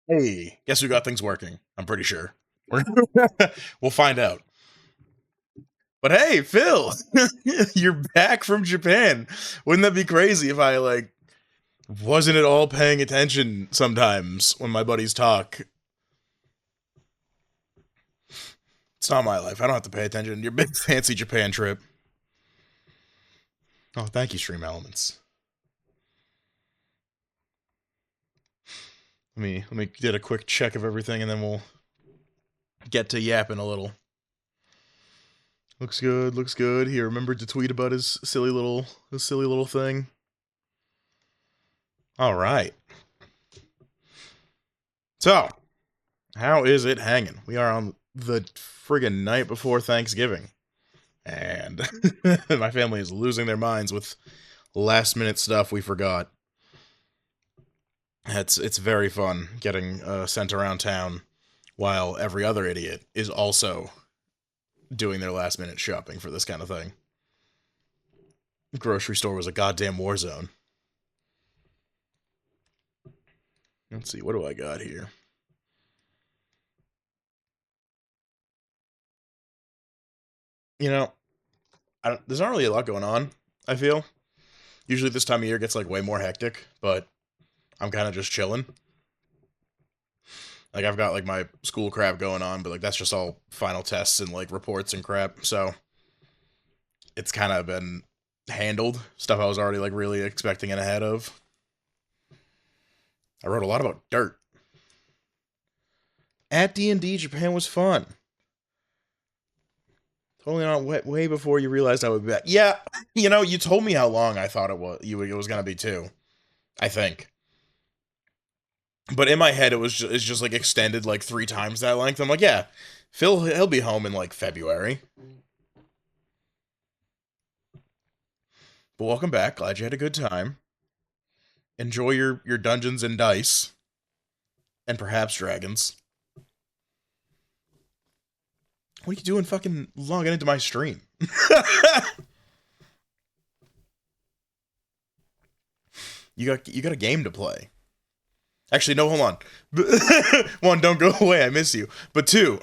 Hey, guess who got things working? I'm pretty sure. We'll find out. But hey, Phil, you're back from Japan. Wouldn't that be crazy if I wasn't at all paying attention sometimes when my buddies talk? It's not my life. I don't have to pay attention. Your big fancy Japan trip. Oh, thank you, Stream Elements. Let me get a quick check of everything and then we'll get to yapping a little. Looks good, looks good. He remembered to tweet about his silly little thing. All right. So, how is it hanging? We are on the friggin' night before Thanksgiving. And my family is losing their minds with last minute stuff we forgot. It's very fun getting sent around town while every other idiot is also doing their last minute shopping for this kind of thing. The grocery store was a goddamn war zone. Let's see, what do I got here? You know, there's not really a lot going on, I feel. Usually this time of year gets way more hectic, but I'm kind of just chilling. I've got my school crap going on, but that's just all final tests and reports and crap. So it's kind of been handled. Stuff I was already really expecting and ahead of. I wrote a lot about dirt. At D&D, Japan was fun. Totally not way before you realized I would be back. Yeah, you told me how long I thought it was gonna be too. I think. But in my head, it's just extended 3 times that length. I'm like, yeah, he'll be home in February. But welcome back. Glad you had a good time. Enjoy your dungeons and dice, and perhaps dragons. What are you doing? Fucking logging into my stream. You got a game to play. Actually, no, hold on. 1, don't go away. I miss you. But 2,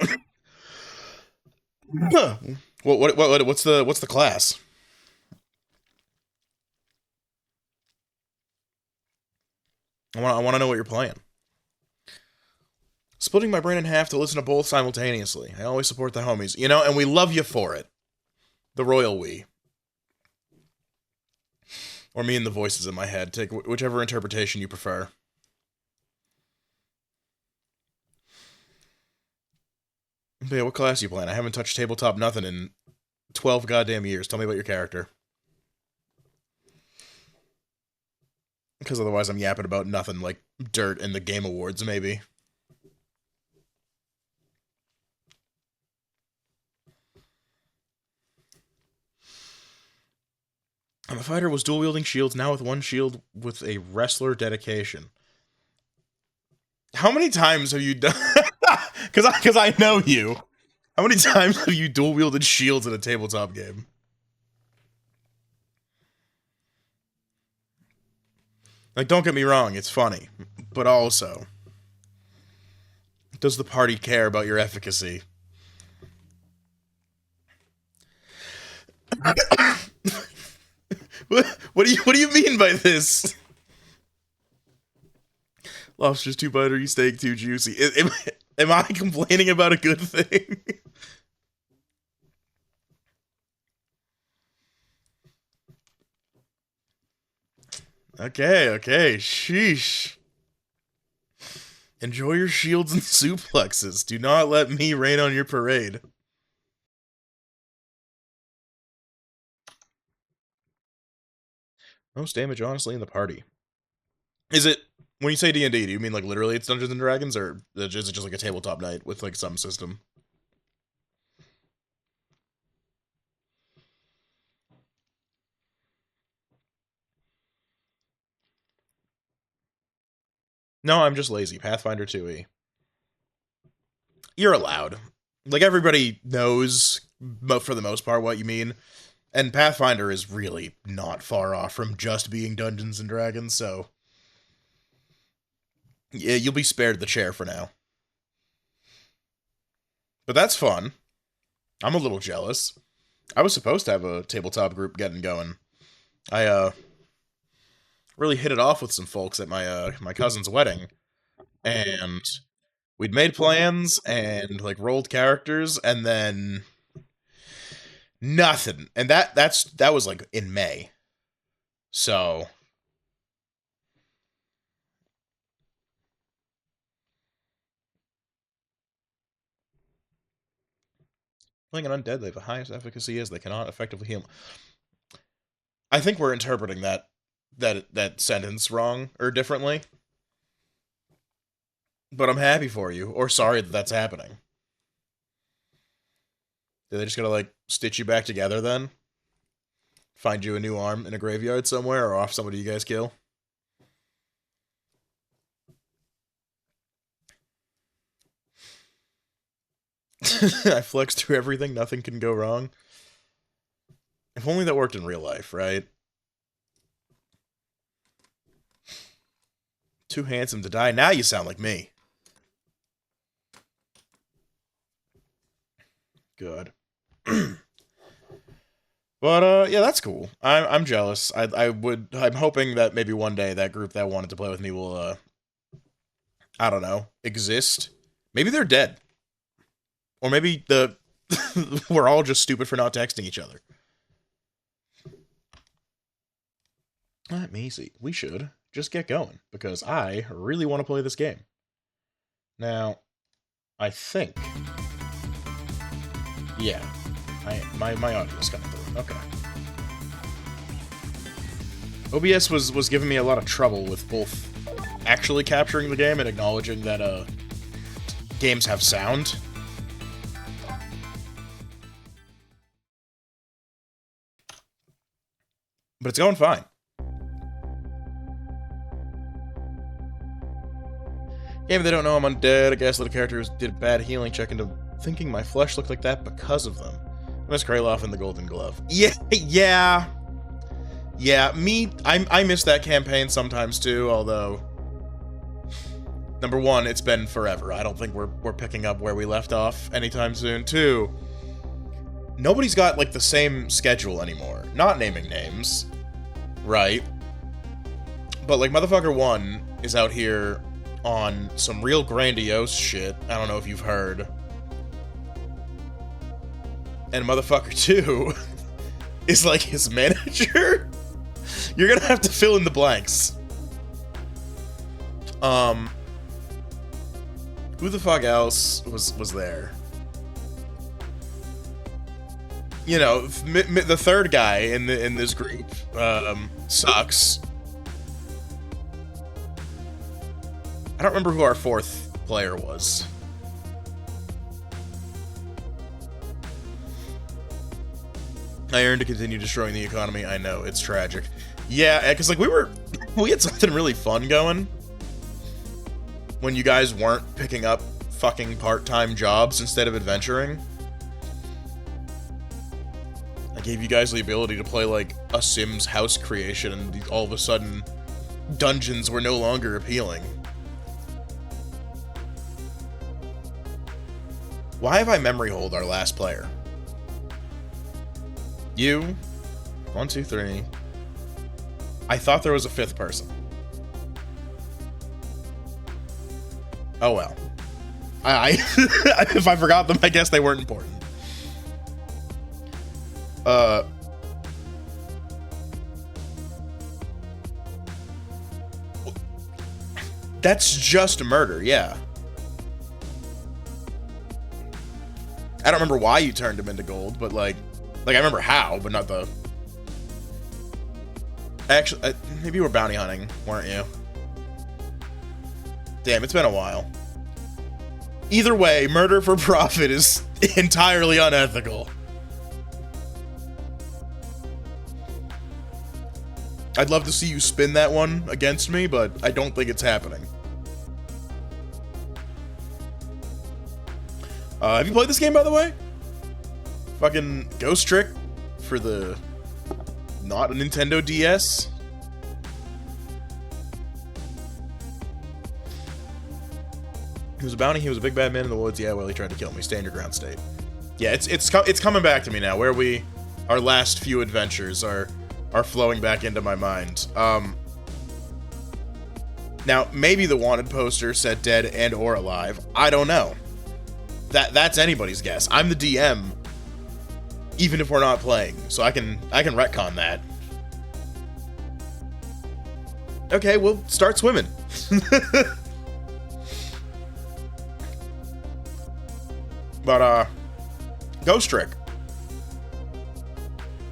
what's the class? I want to know what you're playing. Splitting my brain in half to listen to both simultaneously. I always support the homies, and we love you for it. The royal we. Or me and the voices in my head. Take whichever interpretation you prefer. But yeah, what class are you playing? I haven't touched tabletop nothing in 12 goddamn years. Tell me about your character. Because otherwise I'm yapping about nothing like dirt and the Game Awards, maybe. I'm a fighter was dual-wielding shields, now with one shield with a wrestler dedication. How many times have you done... Because I know you. How many times have you dual-wielded shields in a tabletop game? Don't get me wrong, it's funny. But also... does the party care about your efficacy? what do you mean by this? Lobster's too buttery, steak too juicy. Am I complaining about a good thing? Okay, sheesh. Enjoy your shields and suplexes. Do not let me rain on your parade. Most damage, honestly, in the party. Is it, when you say D&D, do you mean literally it's Dungeons and Dragons, or is it just a tabletop night with some system? No, I'm just lazy. Pathfinder 2e. You're allowed. Everybody knows, for the most part, what you mean. And Pathfinder is really not far off from just being Dungeons and Dragons, so... Yeah, you'll be spared the chair for now. But that's fun. I'm a little jealous. I was supposed to have a tabletop group getting going. I really hit it off with some folks at my cousin's wedding, and we'd made plans and like rolled characters, and then nothing. And that was like in May. So playing an undead, they have the highest efficacy as they cannot effectively heal. I think we're interpreting that sentence wrong or differently. But I'm happy for you, or sorry that that's happening. Did they just gotta like stitch you back together then? Find you a new arm in a graveyard somewhere, or off somebody you guys kill? I flex through everything, nothing can go wrong. If only that worked in real life, right? Too handsome to die. Now you sound like me. Good. But yeah, that's cool. I'm jealous. I'm hoping that maybe one day that group that wanted to play with me will I don't know, exist. Maybe they're dead. Or maybe we're all just stupid for not texting each other. Let me see. We should just get going, because I really want to play this game. Now, I think... Yeah. My audio's coming through. Okay. OBS was giving me a lot of trouble with both actually capturing the game and acknowledging that, games have sound. But it's going fine. Yeah, but they don't know I'm undead. I guess little characters did a bad healing check into thinking my flesh looked like that because of them. Miss Kraloff and the Golden Glove. Yeah. I miss that campaign sometimes too, although... Number one, it's been forever. I don't think we're picking up where we left off anytime soon. Two, nobody's got, like, the same schedule anymore. Not naming names. Right. But, like, Motherfucker 1 is out here on some real grandiose shit. I don't know if you've heard. And Motherfucker 2 is, like, his manager? You're gonna have to fill in the blanks. Who the fuck else was there? You know, the third guy in this group sucks. I don't remember who our fourth player was. I earned to continue destroying the economy. I know, it's tragic. Yeah, because like we had something really fun going when you guys weren't picking up fucking part-time jobs instead of adventuring. I gave you guys the ability to play like a Sims house creation, and all of a sudden dungeons were no longer appealing. Why have I memory holed our last player? You. 1, 2, 3. I thought there was a fifth person. Oh well. If I forgot them, I guess they weren't important. That's just murder, yeah. I don't remember why you turned him into gold, but like I remember how, but not the... Actually, maybe you were bounty hunting, weren't you? Damn, it's been a while. Either way, murder for profit is entirely unethical. I'd love to see you spin that one against me, but I don't think it's happening. Have you played this game, by the way? Fucking Ghost Trick for the... not a Nintendo DS? He was a bounty. He was a big bad man in the woods. Yeah, well, he tried to kill me. Stand your ground, state. Yeah, it's coming back to me now. Our last few adventures are flowing back into my mind. Now maybe the wanted poster said dead and or alive. I don't know. That's anybody's guess. I'm the DM, even if we're not playing, so I can retcon that. Okay, well, start swimming. But, Ghost Trick.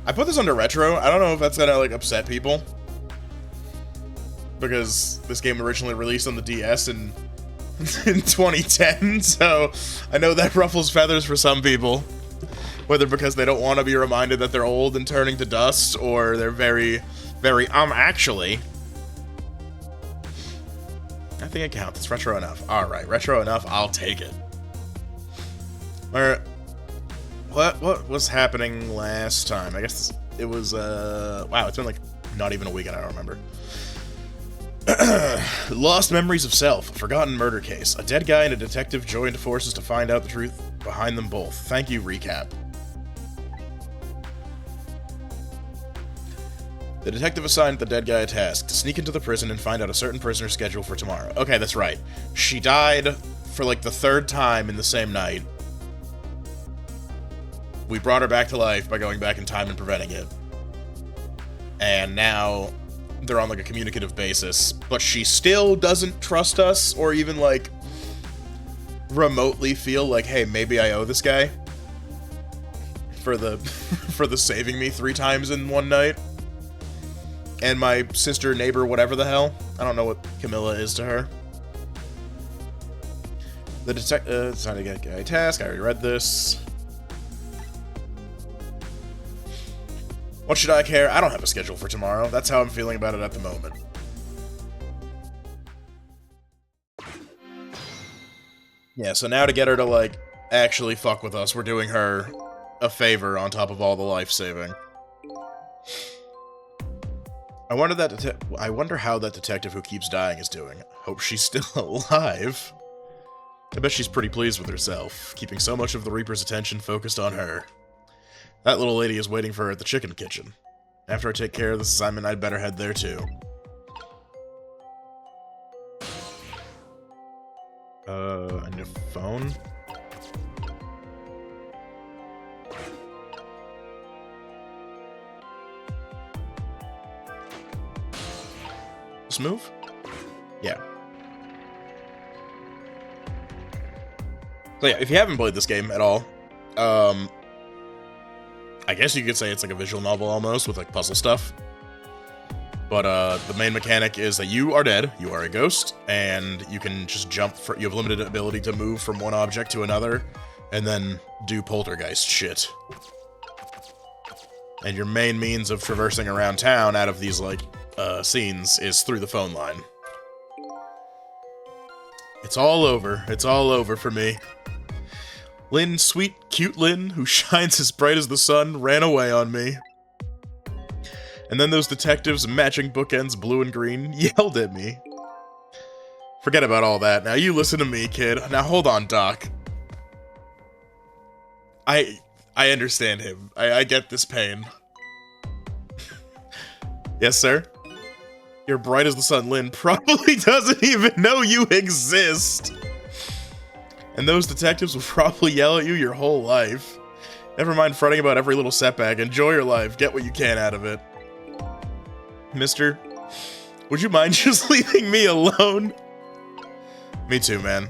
I put this under retro. I don't know if that's gonna, like, upset people. Because this game originally released on the DS in 2010, so I know that ruffles feathers for some people. Whether because they don't want to be reminded that they're old and turning to dust, or they're very, actually. I think it counts. It's retro enough. Alright, retro enough. I'll take it. Alright. What was happening last time? I guess it was, wow, it's been like not even a week and I don't remember. Lost memories of self. A forgotten murder case. A dead guy and a detective joined forces to find out the truth behind them both. Thank you, recap. The detective assigned the dead guy a task to sneak into the prison and find out a certain prisoner's schedule for tomorrow. Okay, that's right. She died for like the third time in the same night. We brought her back to life by going back in time and preventing it. And now they're on like a communicative basis, but she still doesn't trust us or even like remotely feel like, hey, maybe I owe this guy for the saving me 3 times in one night. And my sister, neighbor, whatever the hell. I don't know what Camilla is to her. The detective decided to get a task. I already read this. What should I care? I don't have a schedule for tomorrow. That's how I'm feeling about it at the moment. Yeah, so now to get her to, like, actually fuck with us, we're doing her a favor on top of all the life-saving. I wonder how that detective who keeps dying is doing. Hope she's still alive. I bet she's pretty pleased with herself, keeping so much of the Reaper's attention focused on her. That little lady is waiting for her at the chicken kitchen. After I take care of this assignment, I'd better head there too. I need a phone? This move? Yeah. So yeah, if you haven't played this game at all, I guess you could say it's like a visual novel almost, with like puzzle stuff. But the main mechanic is that you are dead, you are a ghost, and you can just jump, you have limited ability to move from one object to another, and then do poltergeist shit. And your main means of traversing around town out of these, like, scenes is through the phone line. It's all over for me. Lynn, sweet, cute Lynn, who shines as bright as the sun, ran away on me. And then those detectives, matching bookends blue and green, yelled at me. Forget about all that. Now you listen to me, kid. Now hold on, Doc. I understand him. I get this pain. Yes, sir? You're bright as the sun, Lynn probably doesn't even know you exist. And those detectives will probably yell at you your whole life. Never mind fretting about every little setback. Enjoy your life. Get what you can out of it. Mister, would you mind just leaving me alone? Me too, man.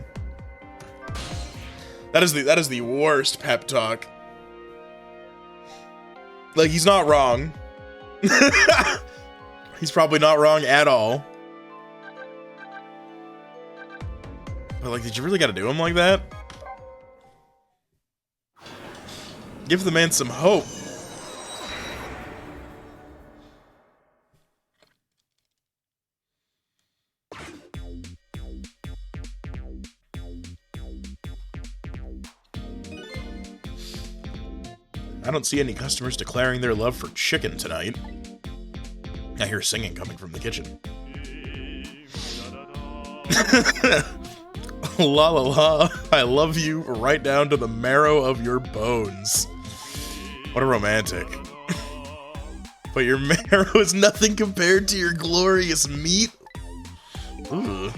That is the worst pep talk. Like, he's not wrong. He's probably not wrong at all. But, like, did you really gotta do him like that? Give the man some hope. I don't see any customers declaring their love for chicken tonight. I hear singing coming from the kitchen. La la la, I love you right down to the marrow of your bones. What a romantic. But your marrow is nothing compared to your glorious meat? Ooh.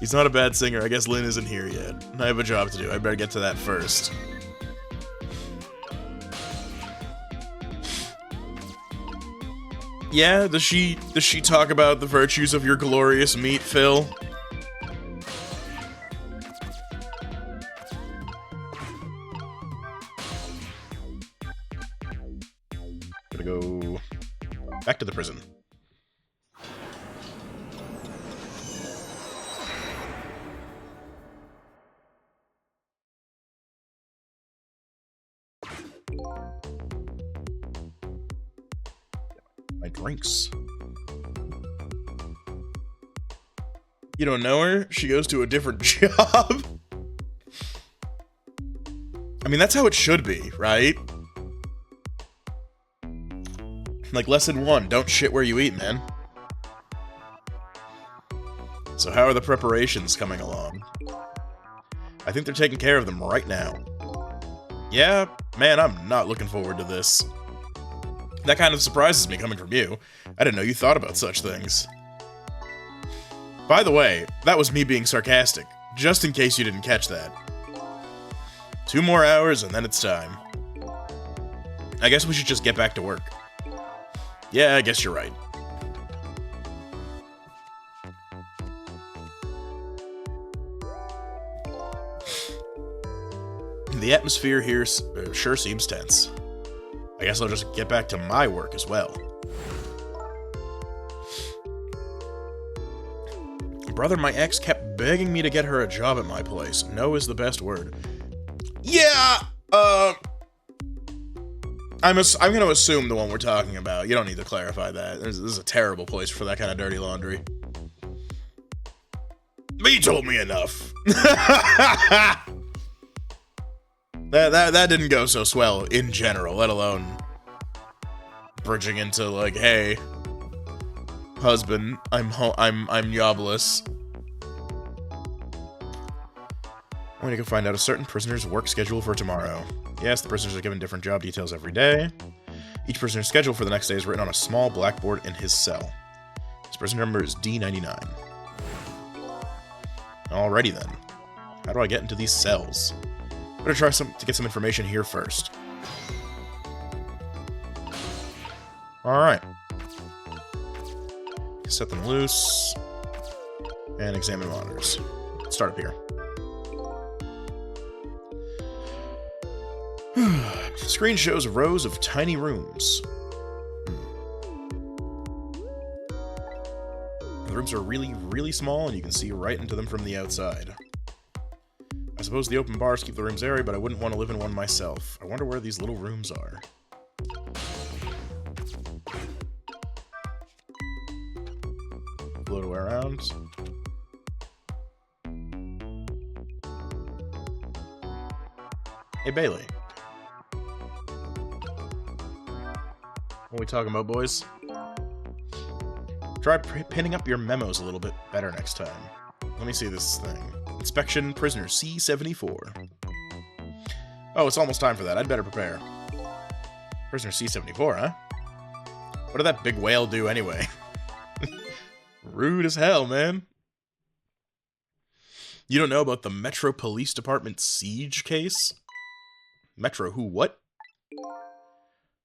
He's not a bad singer. I guess Lynn isn't here yet. I have a job to do. I better get to that first. Yeah, does she talk about the virtues of your glorious meat, Phil? Gotta go back to the prison. My drinks. You don't know her? She goes to a different job? I mean, that's how it should be, right? Like, lesson 1, don't shit where you eat, man. So how are the preparations coming along? I think they're taking care of them right now. Yeah, man, I'm not looking forward to this. That kind of surprises me coming from you. I didn't know you thought about such things. By the way, that was me being sarcastic, just in case you didn't catch that. 2 more hours and then it's time. I guess we should just get back to work. Yeah, I guess you're right. The atmosphere here sure seems tense. I guess I'll just get back to my work as well. Brother, my ex kept begging me to get her a job at my place. No is the best word. Yeah, I'm gonna assume the one we're talking about. You don't need to clarify that. This is a terrible place for that kind of dirty laundry. But you told me enough. That didn't go so swell in general, let alone bridging into like, hey, husband, I'm jobless. I'm gonna go find out a certain prisoner's work schedule for tomorrow. Yes, the prisoners are given different job details every day. Each prisoner's schedule for the next day is written on a small blackboard in his cell. His prisoner number is D99. Alrighty then. How do I get into these cells? Better try to get some information here first. Alright. Set them loose. And examine monitors. Let's start up here. The screen shows rows of tiny rooms. The rooms are really, really small, and you can see right into them from the outside. I suppose the open bars keep the rooms airy, but I wouldn't want to live in one myself. I wonder where these little rooms are. Float around. Hey, Bailey. What are we talking about, boys? Try pinning up your memos a little bit better next time. Let me see this thing. Inspection prisoner C74. Oh, it's almost time for that. I'd better prepare. Prisoner C74, huh? What did that big whale do anyway? Rude as hell, man. You don't know about the Metro Police Department siege case? Metro who, what?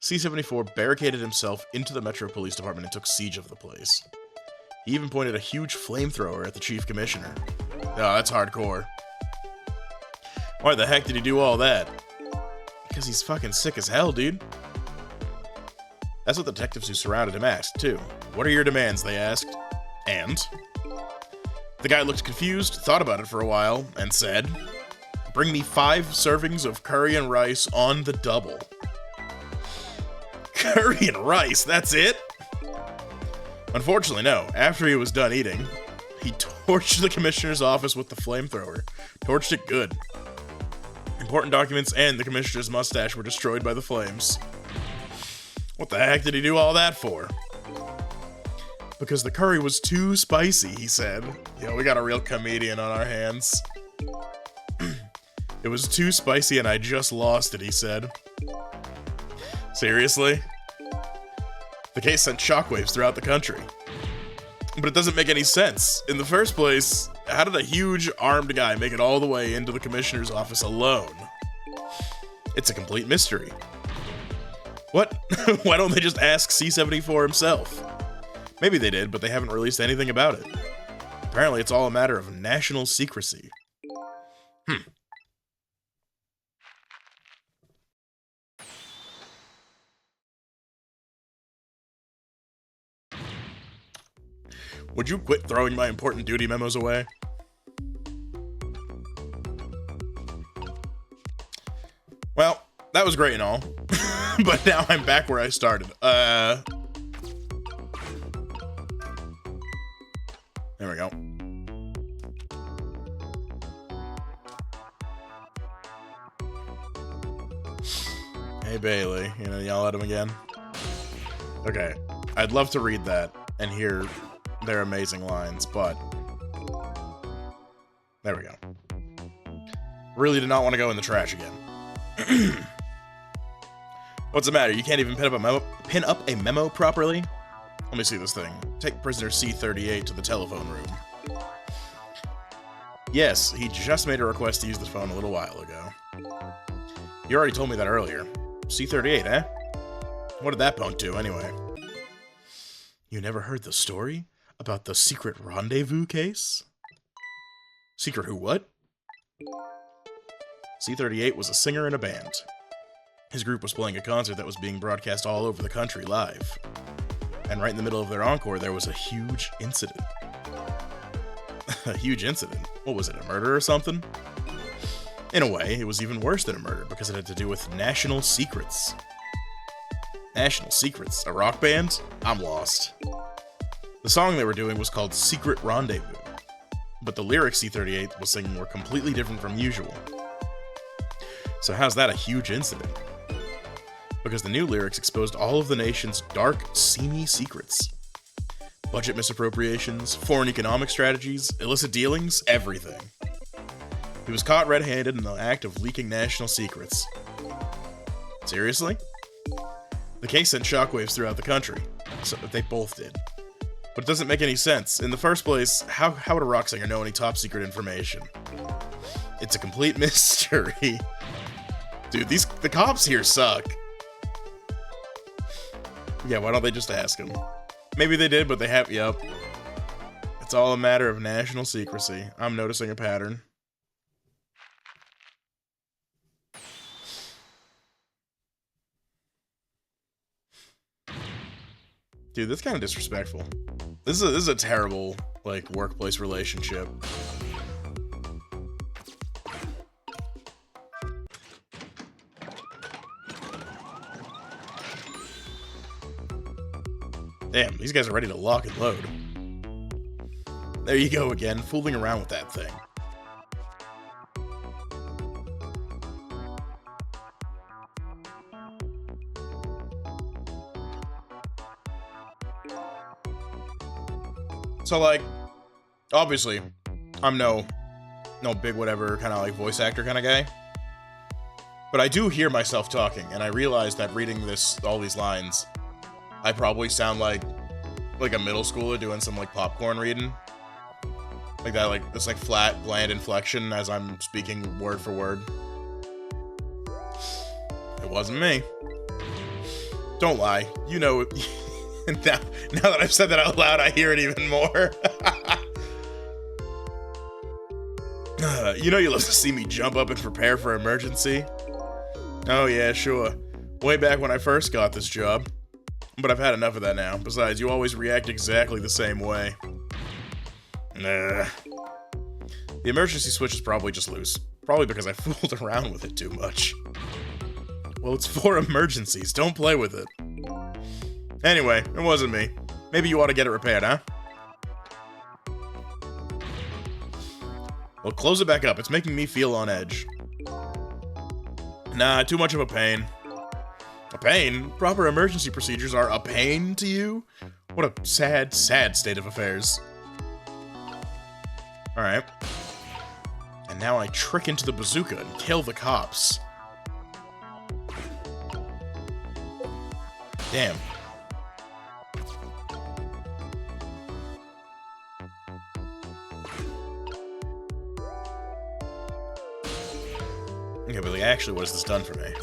C74 barricaded himself into the Metro Police Department and took siege of the place. He even pointed a huge flamethrower at the Chief Commissioner. Oh, that's hardcore. Why the heck did he do all that? Because he's fucking sick as hell, dude. That's what the detectives who surrounded him asked, too. What are your demands, they asked. And? The guy looked confused, thought about it for a while, and said, bring me 5 servings of curry and rice on the double. Curry and rice, that's it? Unfortunately, no. After he was done eating, he torched the commissioner's office with the flamethrower. Torched it good. Important documents and the commissioner's mustache were destroyed by the flames. What the heck did he do all that for? Because the curry was too spicy, he said. Yo, we got a real comedian on our hands. It was too spicy and I just lost it, he said. Seriously? The case sent shockwaves throughout the country. But it doesn't make any sense. In the first place, how did a huge armed guy make it all the way into the commissioner's office alone? It's a complete mystery. What? Why don't they just ask C-74 himself? Maybe they did, but they haven't released anything about it. Apparently it's all a matter of national secrecy. Would you quit throwing my important duty memos away? Well, that was great and all. But now I'm back where I started. There we go. Hey Bailey, you know, yell at him again. Okay, I'd love to read that and hear their amazing lines, but there we go. Really did not want to go in the trash again. What's the matter? You can't even pin up a memo properly? Let me see this thing. Take prisoner C-38 to the telephone room. Yes, he just made a request to use the phone a little while ago. You already told me that earlier. C-38, eh? What did that punk do, anyway? You never heard the story about the secret rendezvous case? Secret who, what? C-38 was a singer in a band. His group was playing a concert that was being broadcast all over the country live. And right in the middle of their encore, there was a huge incident. A huge incident? What was it, a murder or something? In a way, it was even worse than a murder because it had to do with national secrets. National Secrets? A rock band? I'm lost. The song they were doing was called Secret Rendezvous, but the lyrics C-38 was singing were completely different from usual. So how's that a huge incident? Because the new lyrics exposed all of the nation's dark, seamy secrets. Budget misappropriations, foreign economic strategies, illicit dealings, everything. He was caught red-handed in the act of leaking national secrets. Seriously? The case sent shockwaves throughout the country. So they both did. But it doesn't make any sense. In the first place, how would a rock singer know any top-secret information? It's a complete mystery. Dude, the cops here suck. Yeah, why don't they just ask him? Maybe they did, but they have... Yep. It's all a matter of national secrecy. I'm noticing a pattern. Dude, that's kind of disrespectful. This is a terrible, like, workplace relationship. Damn, these guys are ready to lock and load. There you go again, fooling around with that thing. So, like, obviously, I'm no big whatever kind of like voice actor kind of guy. But I do hear myself talking, and I realize that reading all these lines, I probably sound like a middle schooler doing some like popcorn reading. Like that, like this like flat, bland inflection as I'm speaking word for word. It wasn't me. Don't lie. You know, now that I've said that out loud, I hear it even more. You know you love to see me jump up and prepare for emergency. Oh yeah, sure. Way back when I first got this job. But I've had enough of that now. Besides, you always react exactly the same way. Nah. The emergency switch is probably just loose. Probably because I fooled around with it too much. Well, it's for emergencies. Don't play with it. Anyway, it wasn't me. Maybe you ought to get it repaired, huh? Well, close it back up. It's making me feel on edge. Nah, too much of a pain. A pain? Proper emergency procedures are a pain to you? What a sad, sad state of affairs. Alright. And now I trick into the bazooka and kill the cops. Damn. Okay, but like, actually, what has this done for me?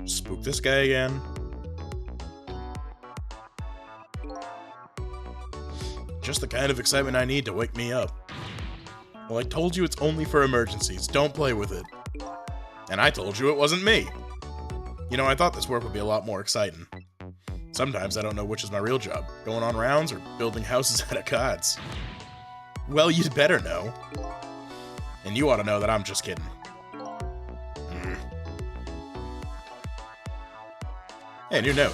Spook this guy again. Just the kind of excitement I need to wake me up. Well, I told you it's only for emergencies. Don't play with it. And I told you it wasn't me. You know, I thought this work would be a lot more exciting. Sometimes I don't know which is my real job. Going on rounds or building houses out of cots. Well, you'd better know. And you ought to know that I'm just kidding. Hey, new note.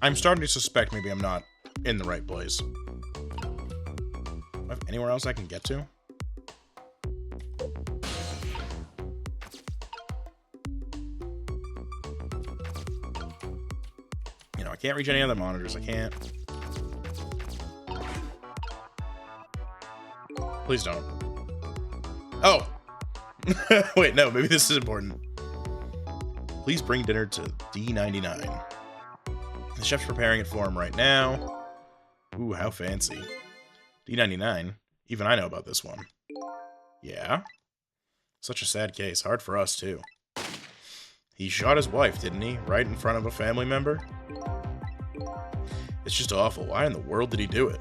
I'm starting to suspect maybe I'm not in the right place. Anywhere else I can get to? You know, I can't reach any other monitors. I can't. Please don't. Oh! Wait, no, maybe this is important. Please bring dinner to D99. The chef's preparing it for him right now. Ooh, how fancy. D99? Even I know about this one. Yeah? Such a sad case. Hard for us, too. He shot his wife, didn't he? Right in front of a family member? It's just awful. Why in the world did he do it?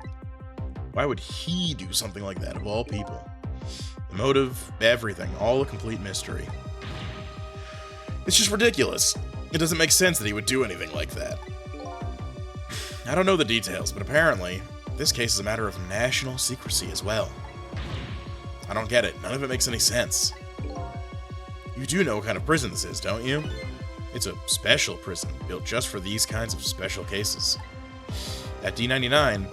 Why would he do something like that, of all people? The motive, everything, all a complete mystery. It's just ridiculous. It doesn't make sense that he would do anything like that. I don't know the details, but apparently, this case is a matter of national secrecy as well. I don't get it. None of it makes any sense. You do know what kind of prison this is, don't you? It's a special prison, built just for these kinds of special cases. At D99,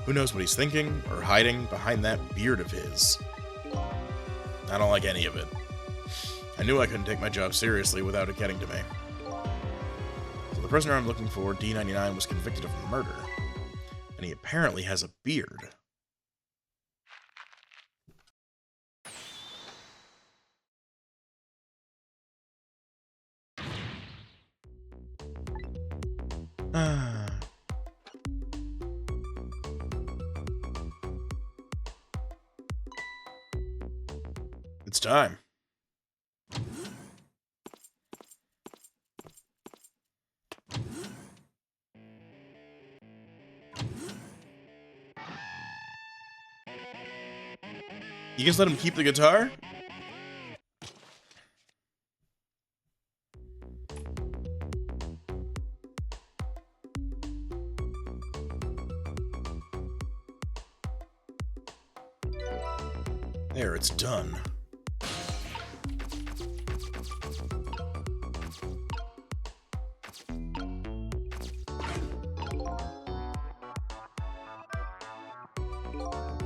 who knows what he's thinking or hiding behind that beard of his? I don't like any of it. I knew I couldn't take my job seriously without it getting to me. So the prisoner I'm looking for, D99, was convicted of murder. And he apparently has a beard. It's time. You guys let him keep the guitar? There, it's done.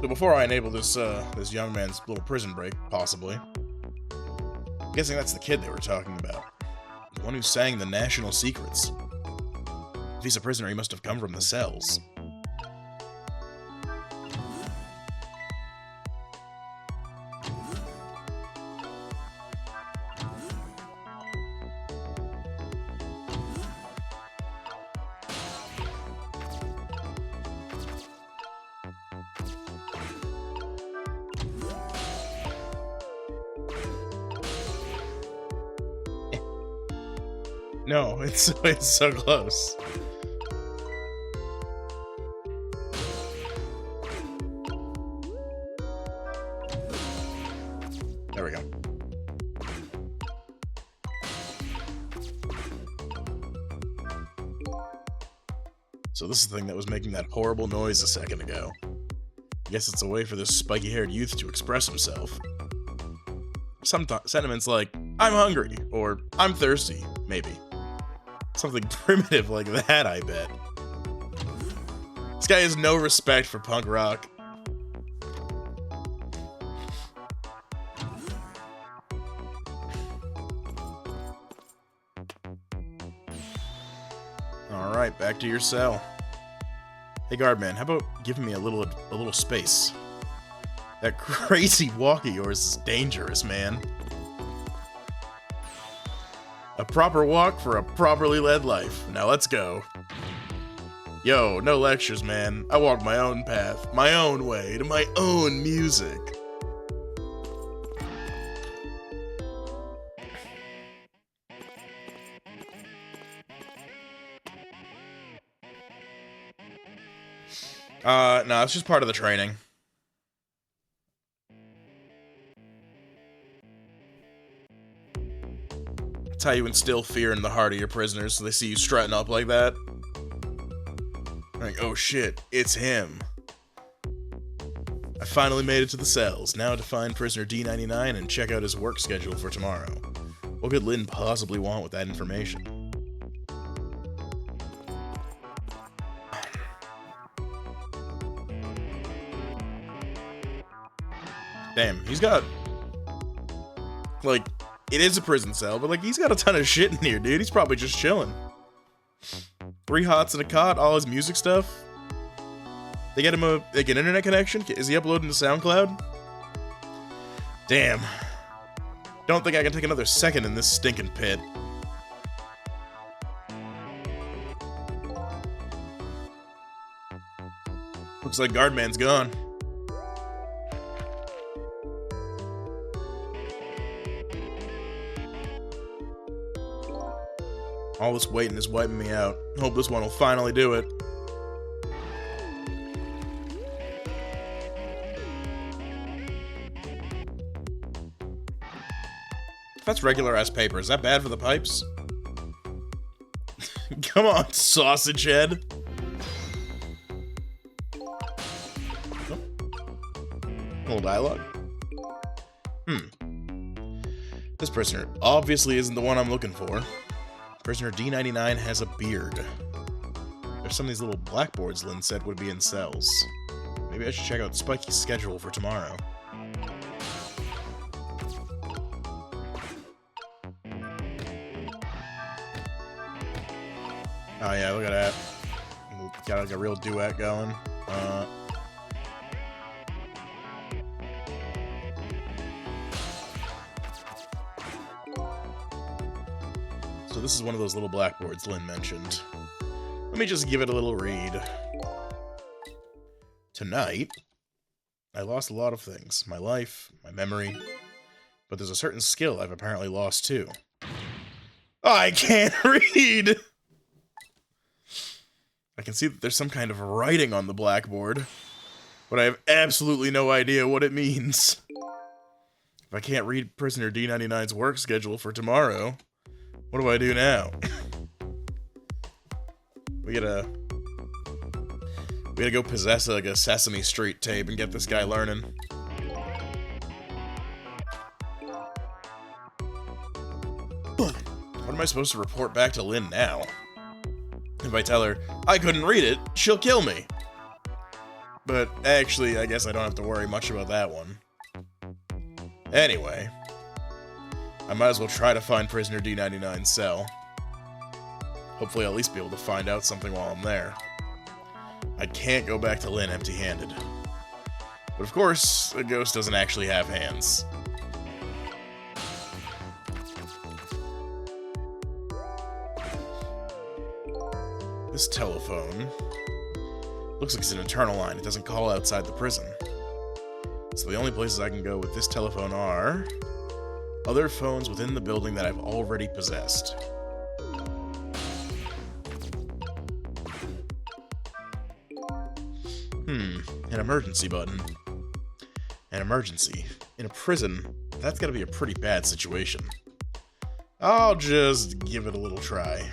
So before I enable this this young man's little prison break, possibly, I'm guessing that's the kid they were talking about. The one who sang the national secrets. If he's a prisoner, he must have come from the cells. No, it's so close. There we go. So this is the thing that was making that horrible noise a second ago. I guess it's a way for this spiky-haired youth to express himself. Some sentiments like, I'm hungry, or I'm thirsty, maybe. Something primitive like that, I bet. This guy has no respect for punk rock. Alright, back to your cell. Hey guardman, how about giving me a little space? That crazy walk of yours is dangerous, man. A proper walk for a properly led life. Now let's go. Yo, no lectures, man. I walk my own path, my own way, to my own music. No, it's just part of the training. That's how you instill fear in the heart of your prisoners, so they see you strutting up like that. Like, oh shit, it's him. I finally made it to the cells. Now to find prisoner D99 and check out his work schedule for tomorrow. What could Lynn possibly want with that information? Damn, he's got, like, it is a prison cell, but, like, he's got a ton of shit in here, dude. He's probably just chilling. 3 hots and a cot, all his music stuff. They get him an internet connection? Is he uploading to SoundCloud? Damn. Don't think I can take another second in this stinking pit. Looks like Guardman's gone. All this waiting is wiping me out. Hope this one will finally do it. If that's regular-ass paper, is that bad for the pipes? Come on, sausage head. Oh. A little dialogue. This prisoner obviously isn't the one I'm looking for. Prisoner D99 has a beard. There's some of these little blackboards Lynn said would be in cells. Maybe I should check out Spiky's schedule for tomorrow. Oh yeah, look at that. Got like a real duet going. So this is one of those little blackboards Lynn mentioned. Let me just give it a little read. Tonight, I lost a lot of things. My life, my memory. But there's a certain skill I've apparently lost too. I can't read! I can see that there's some kind of writing on the blackboard, but I have absolutely no idea what it means. If I can't read prisoner D99's work schedule for tomorrow, what do I do now? We gotta go possess like a Sesame Street tape and get this guy learning. What am I supposed to report back to Lynn now? If I tell her I couldn't read it, she'll kill me. But actually, I guess I don't have to worry much about that one. Anyway, I might as well try to find prisoner D99's cell. Hopefully I'll at least be able to find out something while I'm there. I can't go back to Lynn empty-handed. But of course, a ghost doesn't actually have hands. This telephone looks like it's an internal line. It doesn't call outside the prison. So the only places I can go with this telephone are other phones within the building that I've already possessed. An emergency button. An emergency. In a prison, that's gotta be a pretty bad situation. I'll just give it a little try.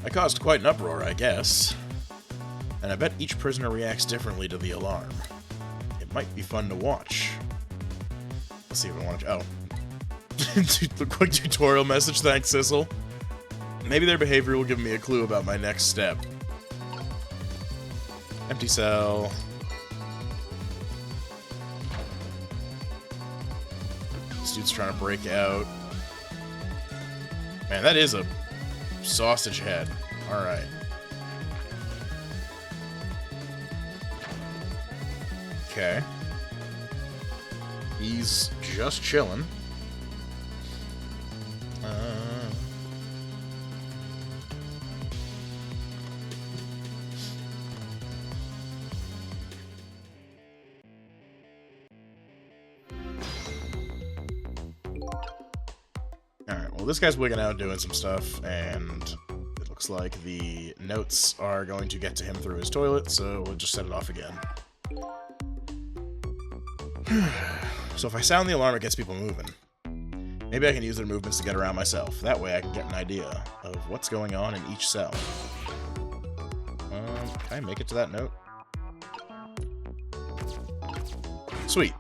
I caused quite an uproar, I guess. And I bet each prisoner reacts differently to the alarm. It might be fun to watch. Let's see if I want to... Oh. A quick tutorial message, thanks, Sissel. Maybe their behavior will give me a clue about my next step. Empty cell. This dude's trying to break out. Man, that is a sausage head. Alright. Okay. He's just chilling. Alright, well this guy's wigging out doing some stuff, and it looks like the notes are going to get to him through his toilet, so we'll just set it off again. So if I sound the alarm, it gets people moving. Maybe I can use their movements to get around myself. That way I can get an idea of what's going on in each cell. Can I make it to that note? Sweet.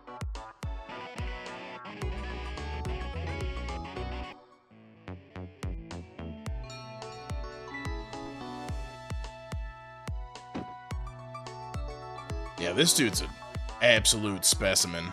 Yeah, this dude's an absolute specimen.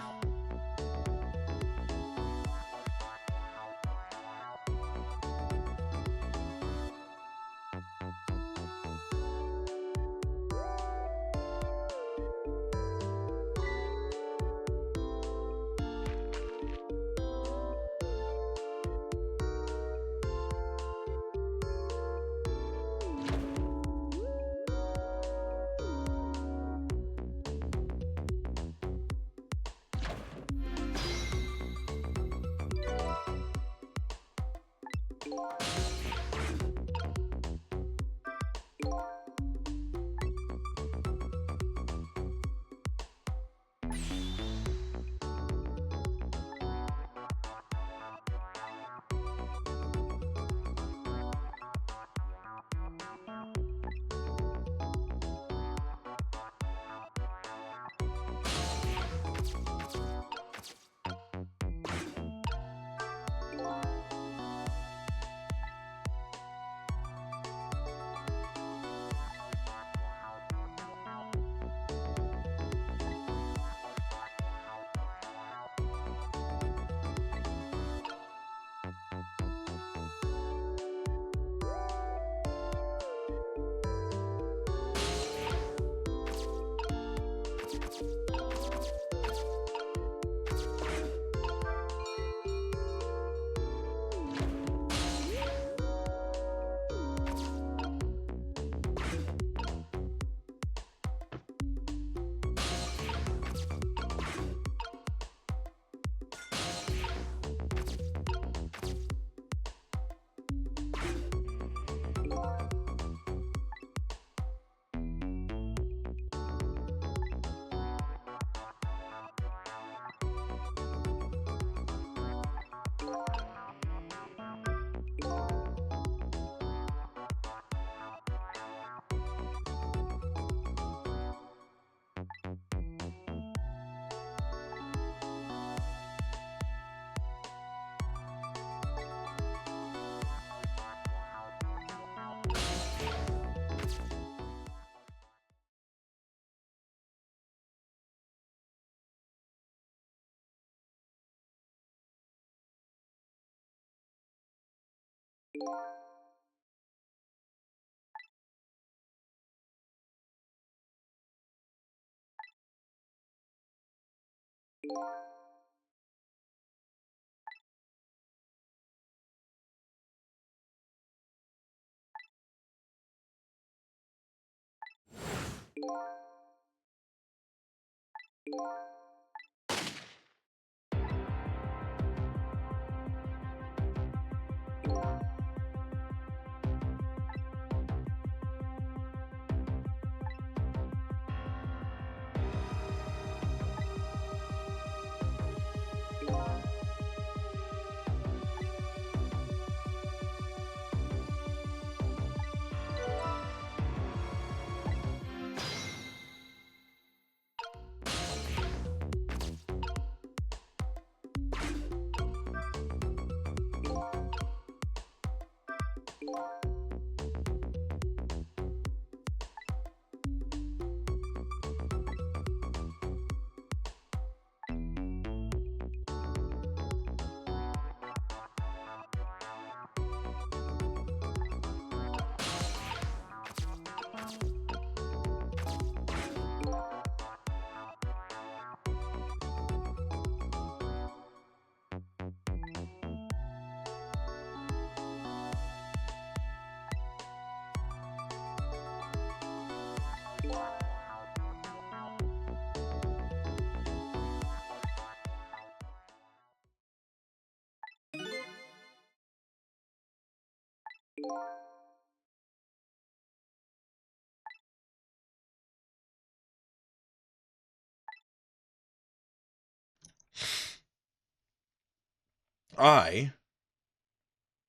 I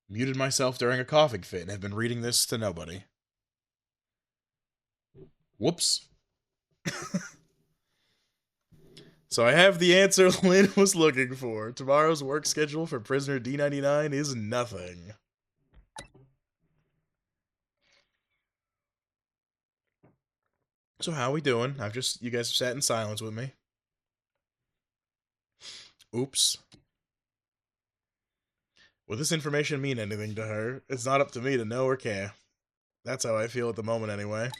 muted myself during a coughing fit and have been reading this to nobody. Whoops. So I have the answer Lynn was looking for. Tomorrow's work schedule for prisoner D99 is nothing. So how we doing? You guys have sat in silence with me. Oops. Will this information mean anything to her? It's not up to me to know or care. That's how I feel at the moment anyway.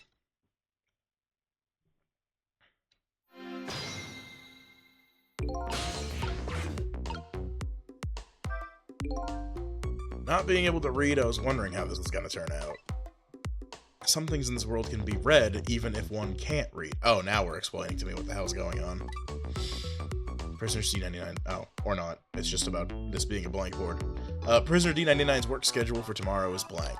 Not being able to read, I was wondering how this was going to turn out. Some things in this world can be read, even if one can't read. Oh, now we're explaining to me what the hell's going on. Prisoner D99. Oh, or not. It's just about this being a blank board. Prisoner D99's work schedule for tomorrow is blank.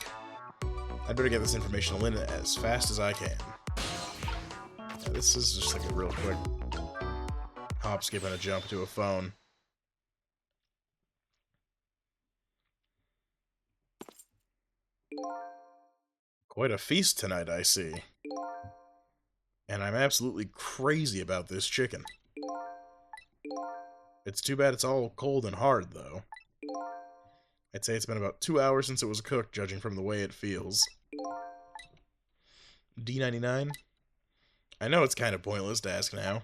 I'd better get this information to Lynn as fast as I can. Yeah, this is just like a real quick hop, skip, and a jump to a phone. Quite a feast tonight, I see. And I'm absolutely crazy about this chicken. It's too bad it's all cold and hard, though. I'd say it's been about 2 hours since it was cooked, judging from the way it feels. D99? I know it's kind of pointless to ask now.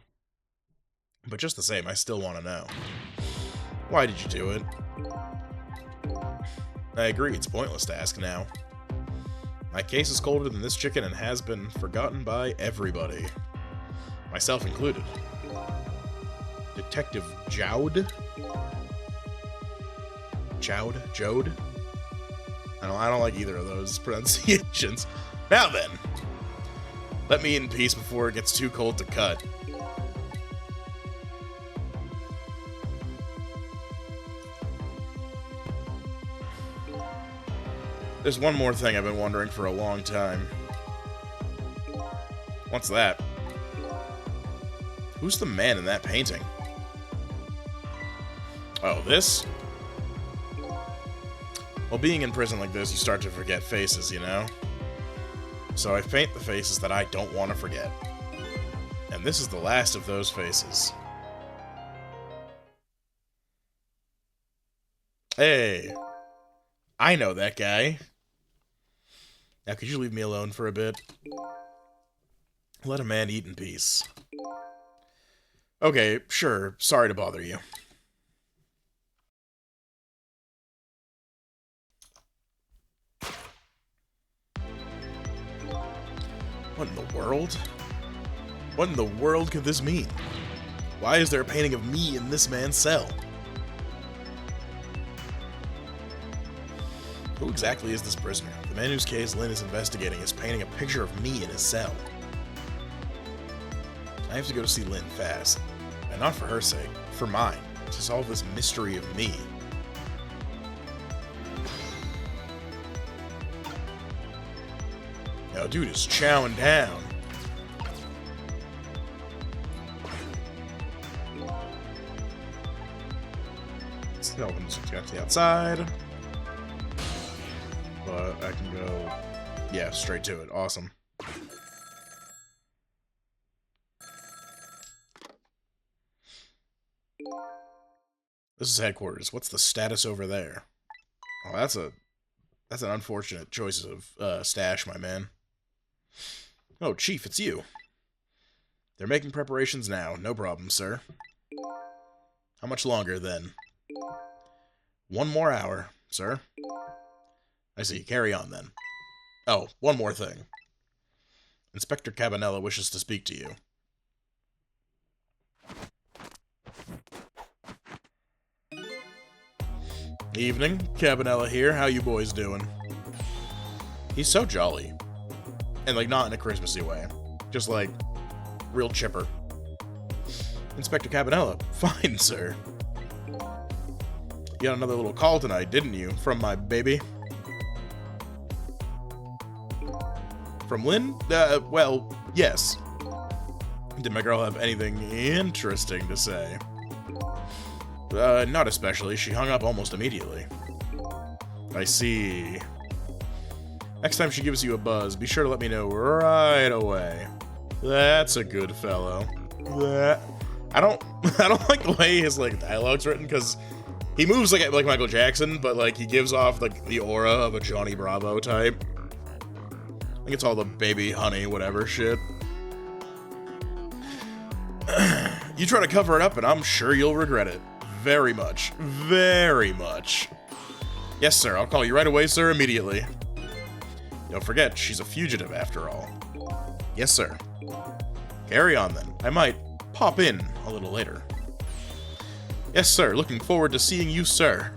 But just the same, I still want to know. Why did you do it? I agree, it's pointless to ask now. My case is colder than this chicken and has been forgotten by everybody. Myself included. Detective Jowd? Jode? I don't like either of those pronunciations. Now then, let me in peace before it gets too cold to cut. There's one more thing I've been wondering for a long time. What's that? Who's the man in that painting? Oh, this? Well, being in prison like this, you start to forget faces, you know? So I paint the faces that I don't want to forget. And this is the last of those faces. Hey! I know that guy. Now, could you leave me alone for a bit? Let a man eat in peace. Okay, sure. Sorry to bother you. What in the world? What in the world could this mean? Why is there a painting of me in this man's cell? Who exactly is this prisoner? The man whose case Lynn is investigating is painting a picture of me in his cell. I have to go to see Lynn fast. And not for her sake, for mine, to solve this mystery of me. Yo, dude is chowing down. No one's got to the outside. But I can go, yeah, straight to it. Awesome. This is headquarters. What's the status over there? Oh, that's an unfortunate choice of stash, my man. Oh, Chief, it's you. They're making preparations now. No problem, sir. How much longer, then? 1 more hour, sir. I see. Carry on, then. Oh, one more thing. Inspector Cabanella wishes to speak to you. Evening. Cabanella here. How you boys doing? He's so jolly. And, like, not in a Christmassy way. Just, like, real chipper. Inspector Cabanella. Fine, sir. You got another little call tonight, didn't you? From my baby? From Lynn? Well, yes. Did my girl have anything interesting to say? Not especially. She hung up almost immediately. I see. Next time she gives you a buzz, be sure to let me know right away. That's a good fellow. I don't like the way his, like, dialogue's written, because he moves like Michael Jackson, but, like, he gives off, like, the aura of a Johnny Bravo type. I think it's all the baby, honey, whatever shit. You try to cover it up, and I'm sure you'll regret it. Very much. Very much. Yes, sir. I'll call you right away, sir, immediately. Don't forget, she's a fugitive, after all. Yes, sir. Carry on, then. I might pop in a little later. Yes, sir. Looking forward to seeing you, sir.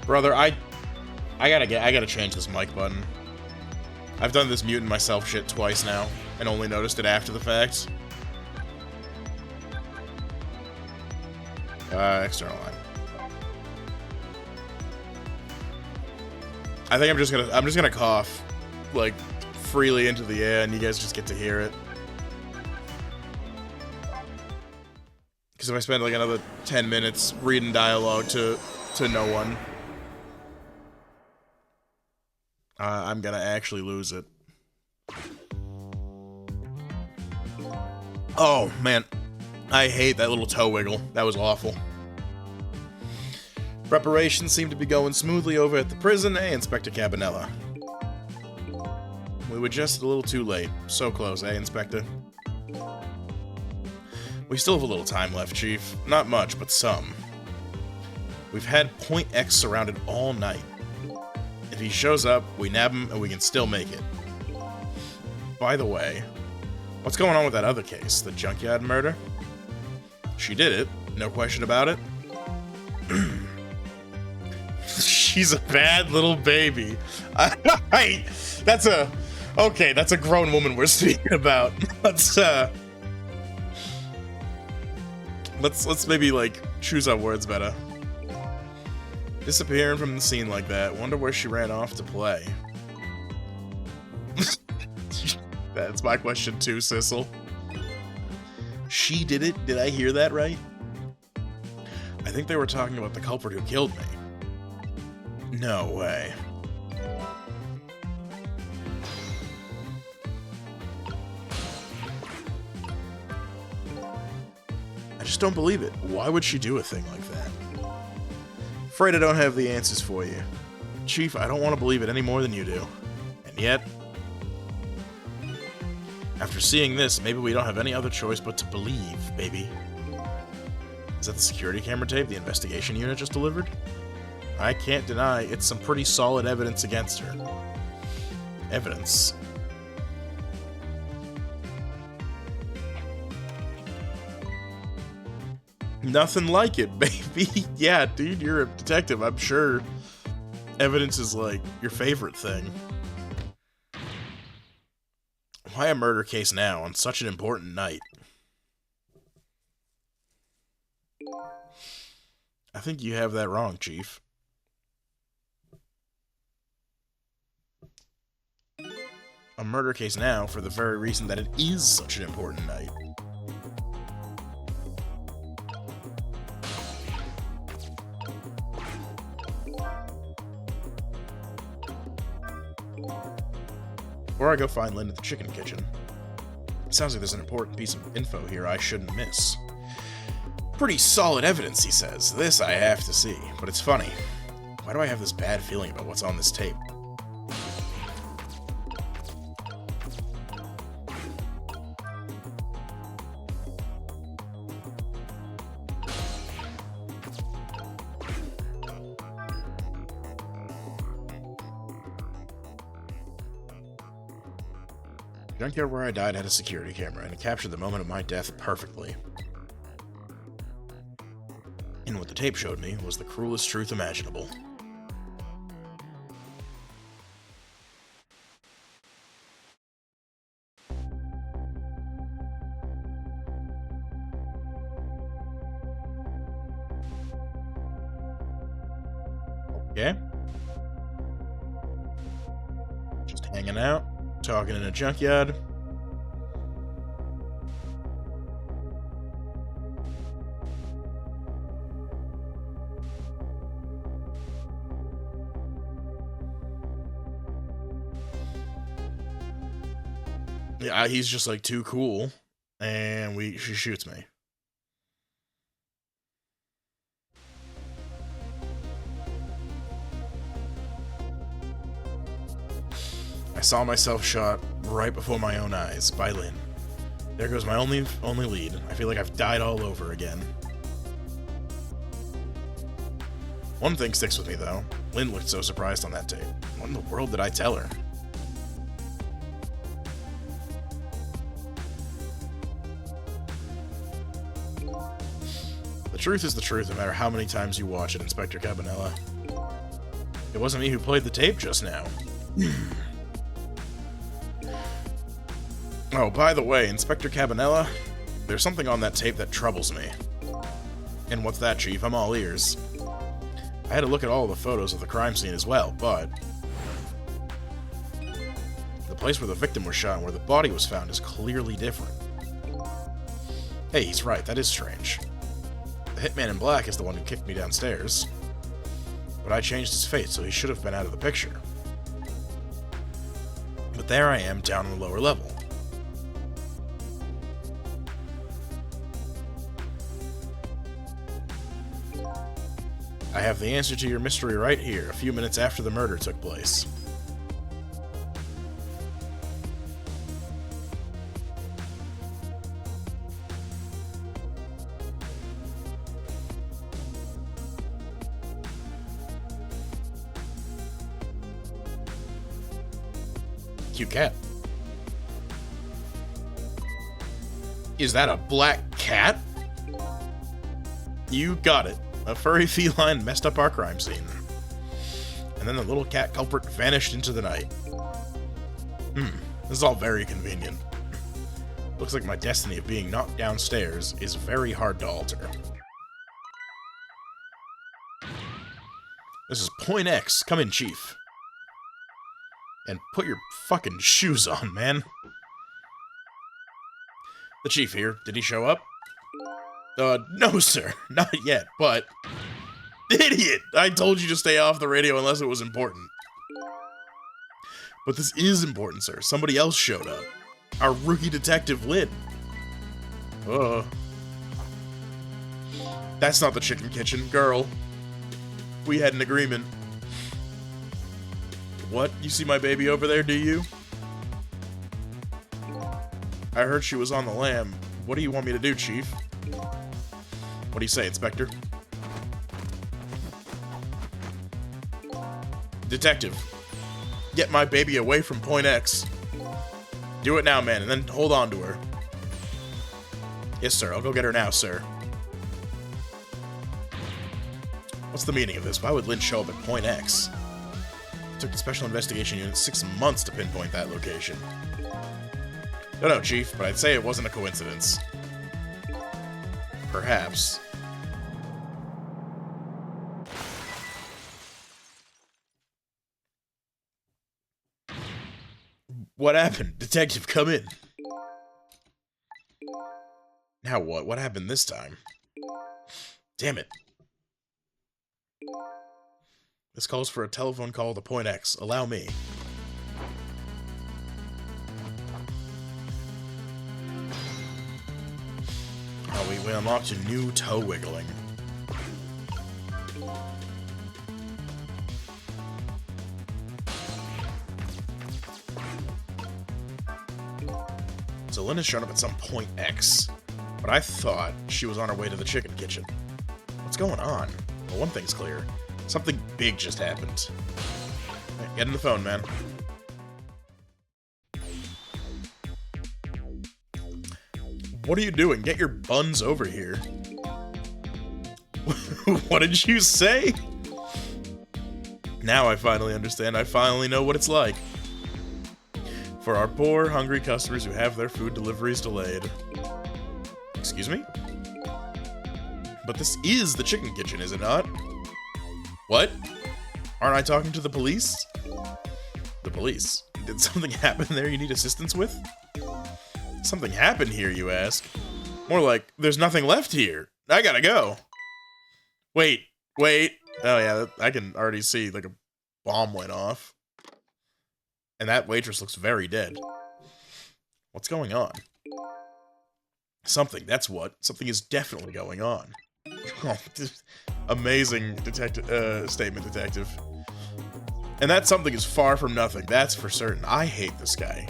Brother, I gotta change this mic button. I've done this mutant myself shit twice now, and only noticed it after the fact. External line. I think I'm just gonna cough, like, freely into the air, and you guys just get to hear it. Because if I spend, like, another 10 minutes reading dialogue to no one, I'm gonna actually lose it. Oh, man. I hate that little toe wiggle. That was awful. Preparations seem to be going smoothly over at the prison, eh, Inspector Cabanella? We were just a little too late. So close, eh, Inspector? We still have a little time left, Chief. Not much, but some. We've had Point X surrounded all night. If he shows up, we nab him and we can still make it. By the way, what's going on with that other case, the junkyard murder? She did it, no question about it. She's a bad little baby. That's a grown woman we're speaking about. Let's maybe like choose our words better. Disappearing from the scene like that. Wonder where she ran off to play. That's my question too, Sissel. She did it? Did I hear that right? I think they were talking about the culprit who killed me. No way. I just don't believe it. Why would she do a thing like that? Afraid I don't have the answers for you. Chief, I don't want to believe it any more than you do. And yet, after seeing this, maybe we don't have any other choice but to believe, baby. Is that the security camera tape the investigation unit just delivered? I can't deny it's some pretty solid evidence against her. Evidence. Nothing like it, baby. Yeah, dude, you're a detective. I'm sure evidence is like your favorite thing. Why a murder case now on such an important night? I think you have that wrong, Chief. A murder case now for the very reason that it is such an important night. Before I go find Lynn at the chicken kitchen, it sounds like there's an important piece of info here I shouldn't miss. Pretty solid evidence, he says. This I have to see, but it's funny. Why do I have this bad feeling about what's on this tape? The junkyard where I died had a security camera, and it captured the moment of my death perfectly. And what the tape showed me was the cruelest truth imaginable. Okay. Just hanging out. Talking in a junkyard. Yeah, he's just like too cool, and she shoots me. I saw myself shot right before my own eyes by Lynn. There goes my only lead. I feel like I've died all over again. One thing sticks with me though. Lynn looked so surprised on that tape. What in the world did I tell her? The truth is the truth, no matter how many times you watch it, Inspector Cabanella. It wasn't me who played the tape just now. Oh, by the way, Inspector Cabanella, there's something on that tape that troubles me. And what's that, Chief? I'm all ears. I had to look at all the photos of the crime scene as well, but the place where the victim was shot and where the body was found is clearly different. Hey, he's right, that is strange. The hitman in black is the one who kicked me downstairs. But I changed his fate, so he should have been out of the picture. But there I am, down on the lower level. I have the answer to your mystery right here, a few minutes after the murder took place. Cute cat. Is that a black cat? You got it. A furry feline messed up our crime scene. And then the little cat culprit vanished into the night. This is all very convenient. Looks like my destiny of being knocked downstairs is very hard to alter. This is Point X. Come in, Chief. And put your fucking shoes on, man. The Chief here. Did he show up? No, sir. Not yet, but... Idiot! I told you to stay off the radio unless it was important. But this is important, sir. Somebody else showed up. Our rookie detective, Lynn. That's not the chicken kitchen, girl. We had an agreement. What? You see my baby over there, do you? I heard she was on the lam. What do you want me to do, Chief? What do you say, Inspector? Detective, get my baby away from Point X. Do it now, man, and then hold on to her. Yes, sir. I'll go get her now, sir. What's the meaning of this? Why would Lynn show up at Point X? It took the Special Investigation Unit 6 months to pinpoint that location. Don't know, Chief, but I'd say it wasn't a coincidence. Perhaps. What happened? Detective, come in. Now what? What happened this time? Damn it. This calls for a telephone call to Point X. Allow me. Oh, we unlocked a new toe wiggling. So Lynn has shown up at some Point X, but I thought she was on her way to the chicken kitchen. What's going on? Well, one thing's clear. Something big just happened. Hey, get in the phone, man. What are you doing? Get your buns over here. What did you say? Now I finally understand. I finally know what it's like. For our poor, hungry customers who have their food deliveries delayed. Excuse me? But this is the chicken kitchen, is it not? What? Aren't I talking to the police? The police? Did something happen there you need assistance with? Something happened here, you ask? More like, there's nothing left here. I gotta go. Wait. Oh yeah, I can already see, like, a bomb went off. And that waitress looks very dead. What's going on? Something, that's what. Something is definitely going on. Oh, amazing statement, detective. And that something is far from nothing, that's for certain. I hate this guy.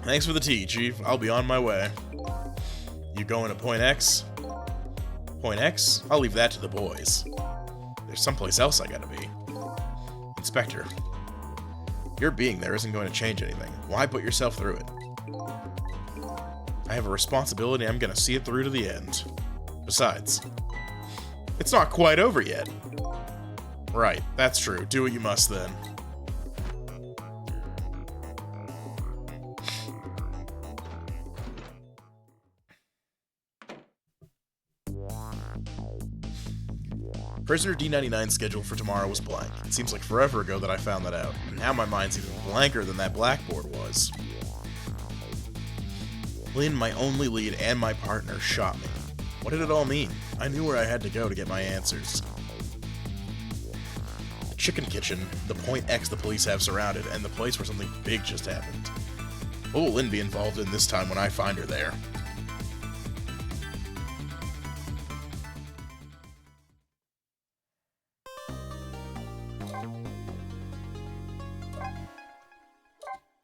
Thanks for the tea, Chief. I'll be on my way. You going to Point X? Point X? I'll leave that to the boys. There's someplace else I gotta be. Inspector, your being there isn't going to change anything. Why put yourself through it? I have a responsibility, I'm gonna see it through to the end. Besides, it's not quite over yet. Right, that's true. Do what you must then. Prisoner D99's schedule for tomorrow was blank. It seems like forever ago that I found that out, and now my mind's even blanker than that blackboard was. Lynn, my only lead and my partner, shot me. What did it all mean? I knew where I had to go to get my answers. The chicken kitchen, the Point X the police have surrounded, and the place where something big just happened. What will Lynn be involved in this time when I find her there?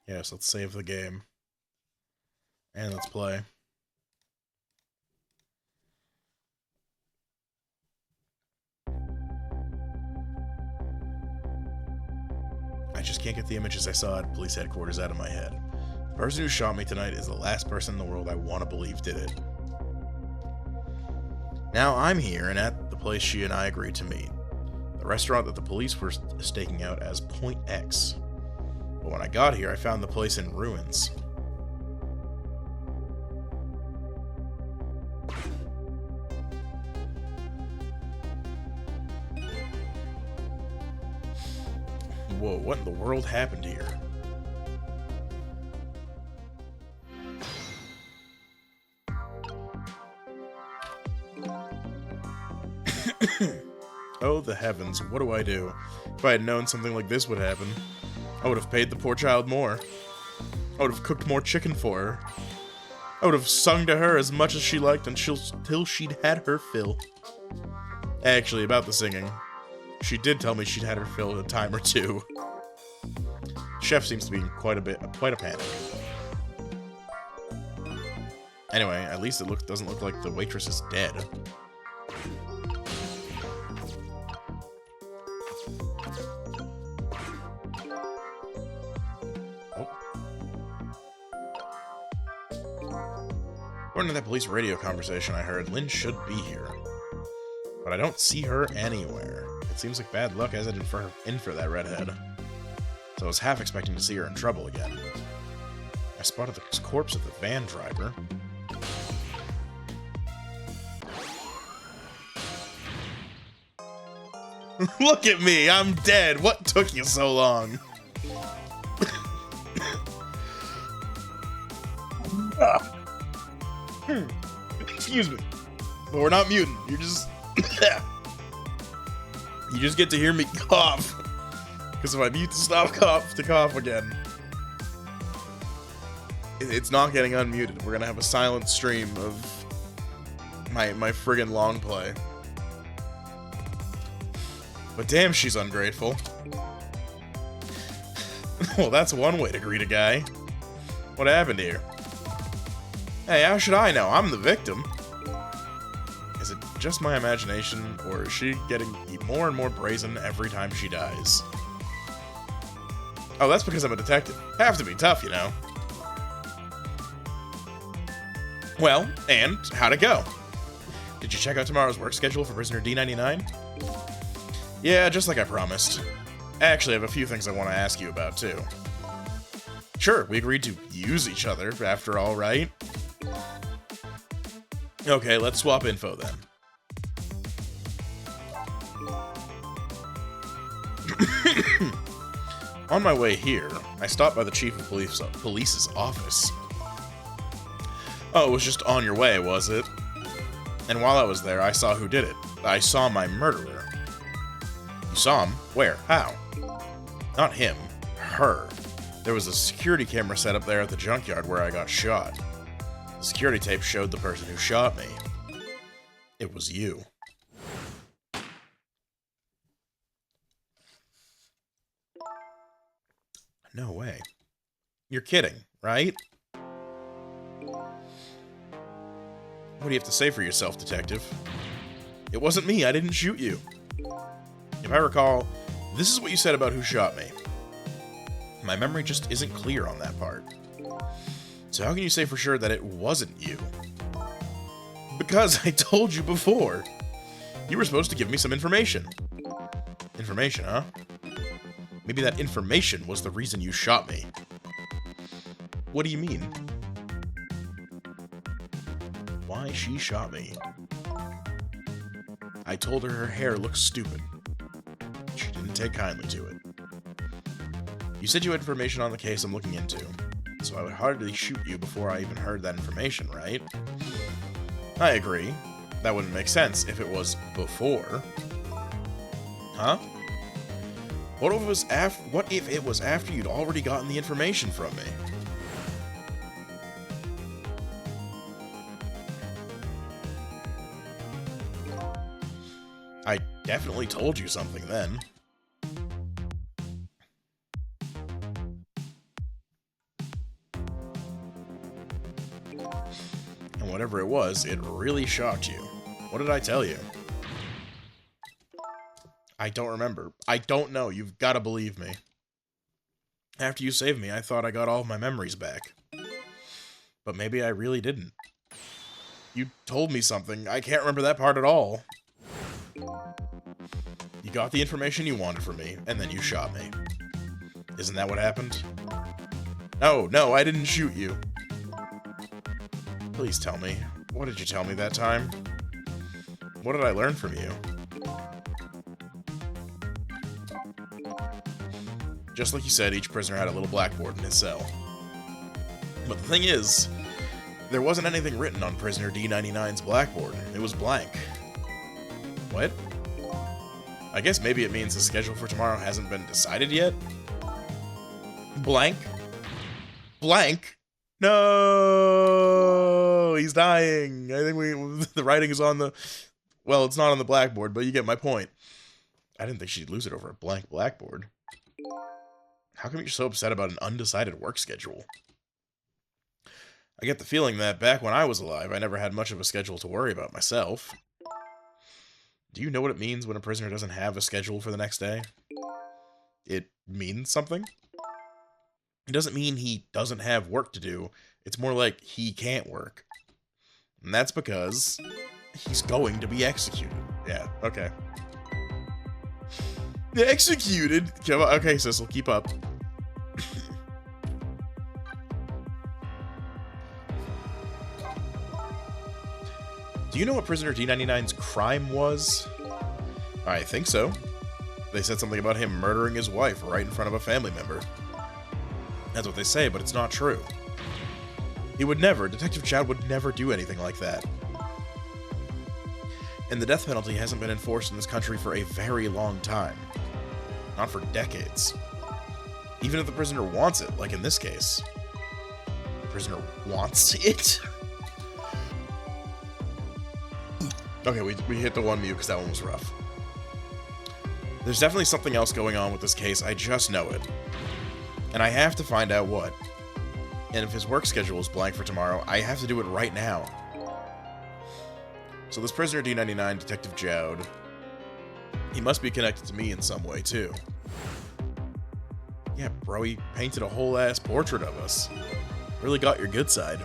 Yes, let's save the game. And let's play. I just can't get the images I saw at police headquarters out of my head. The person who shot me tonight is the last person in the world I want to believe did it. Now I'm here and at the place she and I agreed to meet. The restaurant that the police were staking out as Point X. But when I got here, I found the place in ruins. Whoa, what in the world happened here? Oh, the heavens, what do I do? If I had known something like this would happen, I would have paid the poor child more. I would have cooked more chicken for her. I would have sung to her as much as she liked until she'd had her fill. Actually, about the singing. She did tell me she'd had her fill a time or two. Chef seems to be in quite a panic. Anyway, at least it doesn't look like the waitress is dead. According to that police radio conversation I heard, Lynn should be here. But I don't see her anywhere. It seems like bad luck has it in for that redhead. So I was half expecting to see her in trouble again. I spotted the corpse of the van driver. Look at me, I'm dead. What took you so long? Excuse me. But we're not mutant. You're just... You just get to hear me cough. Because if I mute to stop to cough again, it's not getting unmuted. We're gonna have a silent stream of my friggin' long play. But damn, she's ungrateful. Well, that's one way to greet a guy. What happened here? Hey, how should I know? I'm the victim. Is it just my imagination, or is she getting more and more brazen every time she dies? Oh, that's because I'm a detective. Have to be tough, you know. Well, and how'd it go? Did you check out tomorrow's work schedule for prisoner D99? Yeah, just like I promised. I actually have a few things I want to ask you about, too. Sure, we agreed to use each other, after all, right? Okay, let's swap info then. On my way here, I stopped by the chief of police's office. Oh, it was just on your way, was it? And while I was there, I saw who did it. I saw my murderer. You saw him? Where? How? Not him. Her. There was a security camera set up there at the junkyard where I got shot. The security tape showed the person who shot me. It was you. No way. You're kidding, right? What do you have to say for yourself, detective? It wasn't me, I didn't shoot you. If I recall, this is what you said about who shot me. My memory just isn't clear on that part. So how can you say for sure that it wasn't you? Because I told you before. You were supposed to give me some information. Information, huh? Maybe that information was the reason you shot me. What do you mean? Why she shot me? I told her hair looked stupid. She didn't take kindly to it. You said you had information on the case I'm looking into, so I would hardly shoot you before I even heard that information, right? I agree. That wouldn't make sense if it was before. Huh? What if it was after you'd already gotten the information from me? I definitely told you something then. And whatever it was, it really shocked you. What did I tell you? I don't remember. I don't know. You've got to believe me. After you saved me, I thought I got all of my memories back. But maybe I really didn't. You told me something. I can't remember that part at all. You got the information you wanted from me, and then you shot me. Isn't that what happened? No, I didn't shoot you. Please tell me. What did you tell me that time? What did I learn from you? Just like you said, each prisoner had a little blackboard in his cell. But the thing is, there wasn't anything written on prisoner D99's blackboard. It was blank. What? I guess maybe it means the schedule for tomorrow hasn't been decided yet? Blank? Blank? No, he's dying. I think the writing is on the, well, it's not on the blackboard, but you get my point. I didn't think she'd lose it over a blank blackboard. How come you're so upset about an undecided work schedule? I get the feeling that back when I was alive, I never had much of a schedule to worry about myself. Do you know what it means when a prisoner doesn't have a schedule for the next day? It means something? It doesn't mean he doesn't have work to do. It's more like he can't work. And that's because he's going to be executed. Yeah, okay. Executed? Come on. Okay, Sissel, keep up. Do you know what prisoner D99's crime was? I think so. They said something about him murdering his wife right in front of a family member. That's what they say, but it's not true. He would never, Detective Chad would never do anything like that. And the death penalty hasn't been enforced in this country for a very long time. Not for decades. Even if the prisoner wants it, like in this case. The prisoner wants it? Okay, we hit the one mute because that one was rough. There's definitely something else going on with this case, I just know it. And I have to find out what. And if his work schedule is blank for tomorrow, I have to do it right now. So this prisoner D99, Detective Jowd, he must be connected to me in some way, too. Yeah, bro, he painted a whole-ass portrait of us. Really got your good side.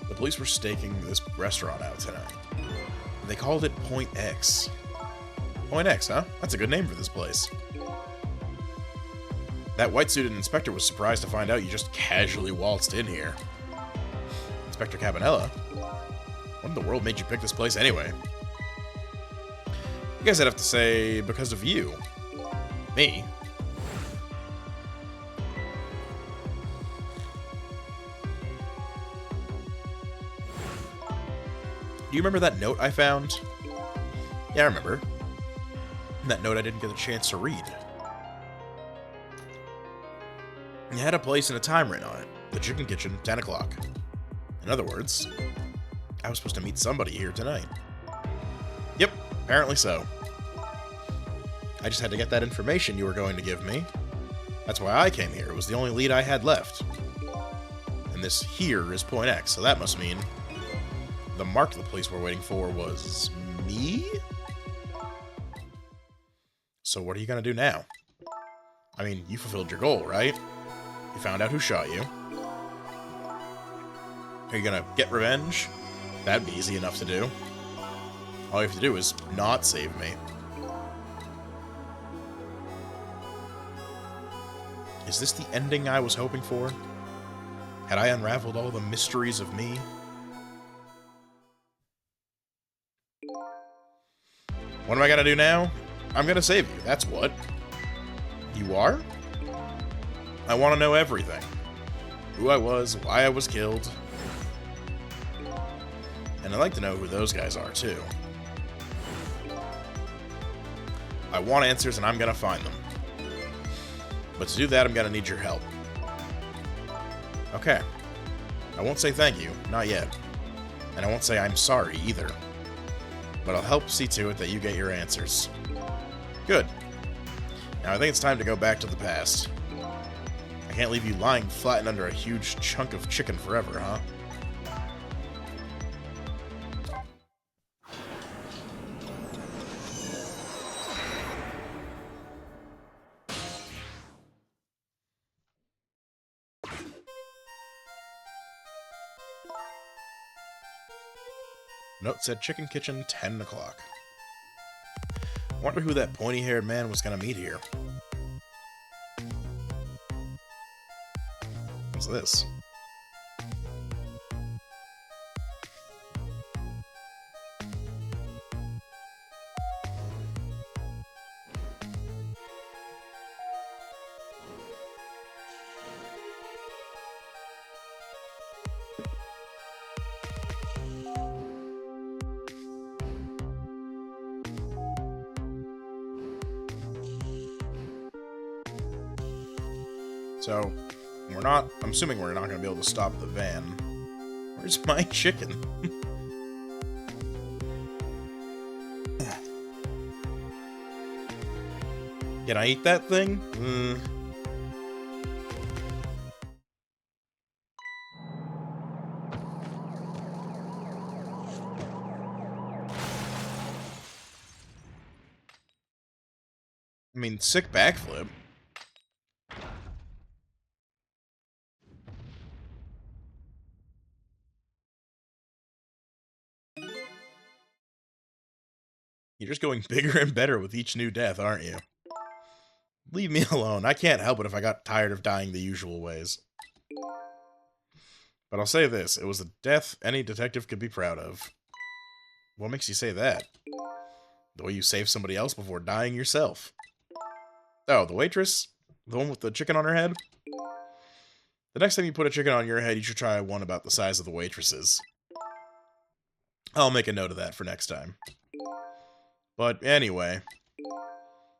The police were staking this restaurant out tonight. They called it Point X. Point X, huh? That's a good name for this place. That white-suited inspector was surprised to find out you just casually waltzed in here. Inspector Cabanella? What in the world made you pick this place anyway? I guess I'd have to say because of you. Me? Do you remember that note I found? Yeah, I remember. That note I didn't get a chance to read. It had a place and a time written on it. The Chicken Kitchen, 10 o'clock. In other words, I was supposed to meet somebody here tonight. Yep, apparently so. I just had to get that information you were going to give me. That's why I came here. It was the only lead I had left. And this here is Point X, so that must mean the mark the police were waiting for was me? So what are you gonna do now? I mean, you fulfilled your goal, right? You found out who shot you. Are you gonna get revenge? That'd be easy enough to do. All you have to do is not save me. Is this the ending I was hoping for? Had I unraveled all the mysteries of me? What am I gonna do now? I'm gonna save you, that's what. You are? I want to know everything. Who I was, why I was killed. And I'd like to know who those guys are, too. I want answers, and I'm gonna find them. But to do that, I'm gonna need your help. Okay. I won't say thank you, not yet. And I won't say I'm sorry, either. But I'll help see to it that you get your answers. Good. Now I think it's time to go back to the past. I can't leave you lying flattened under a huge chunk of chicken forever, huh? Note said Chicken Kitchen, 10 o'clock. Wonder who that pointy-haired man was gonna meet here. What's this? So, I'm assuming we're not going to be able to stop the van. Where's my chicken? Can I eat that thing? I mean, sick backflip. You're just going bigger and better with each new death, aren't you? Leave me alone. I can't help it if I got tired of dying the usual ways. But I'll say this, it was a death any detective could be proud of. What makes you say that? The way you saved somebody else before dying yourself. Oh, the waitress? The one with the chicken on her head? The next time you put a chicken on your head, you should try one about the size of the waitress's. I'll make a note of that for next time. But anyway,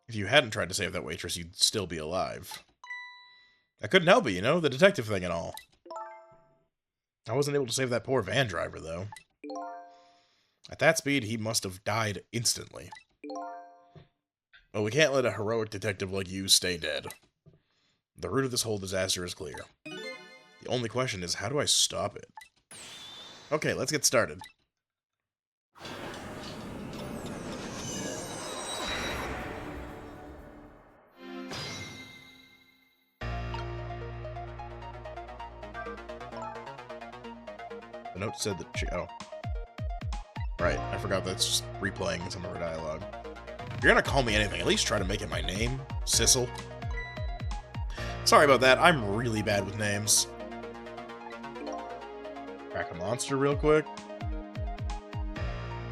if you hadn't tried to save that waitress, you'd still be alive. I couldn't help it, you know, the detective thing and all. I wasn't able to save that poor van driver, though. At that speed, he must have died instantly. Well, we can't let a heroic detective like you stay dead. The root of this whole disaster is clear. The only question is, how do I stop it? Okay, let's get started. The note said that she... Oh. Right, I forgot that's just replaying some of her dialogue. If you're gonna call me anything, at least try to make it my name. Sissel. Sorry about that, I'm really bad with names. Crack a monster real quick.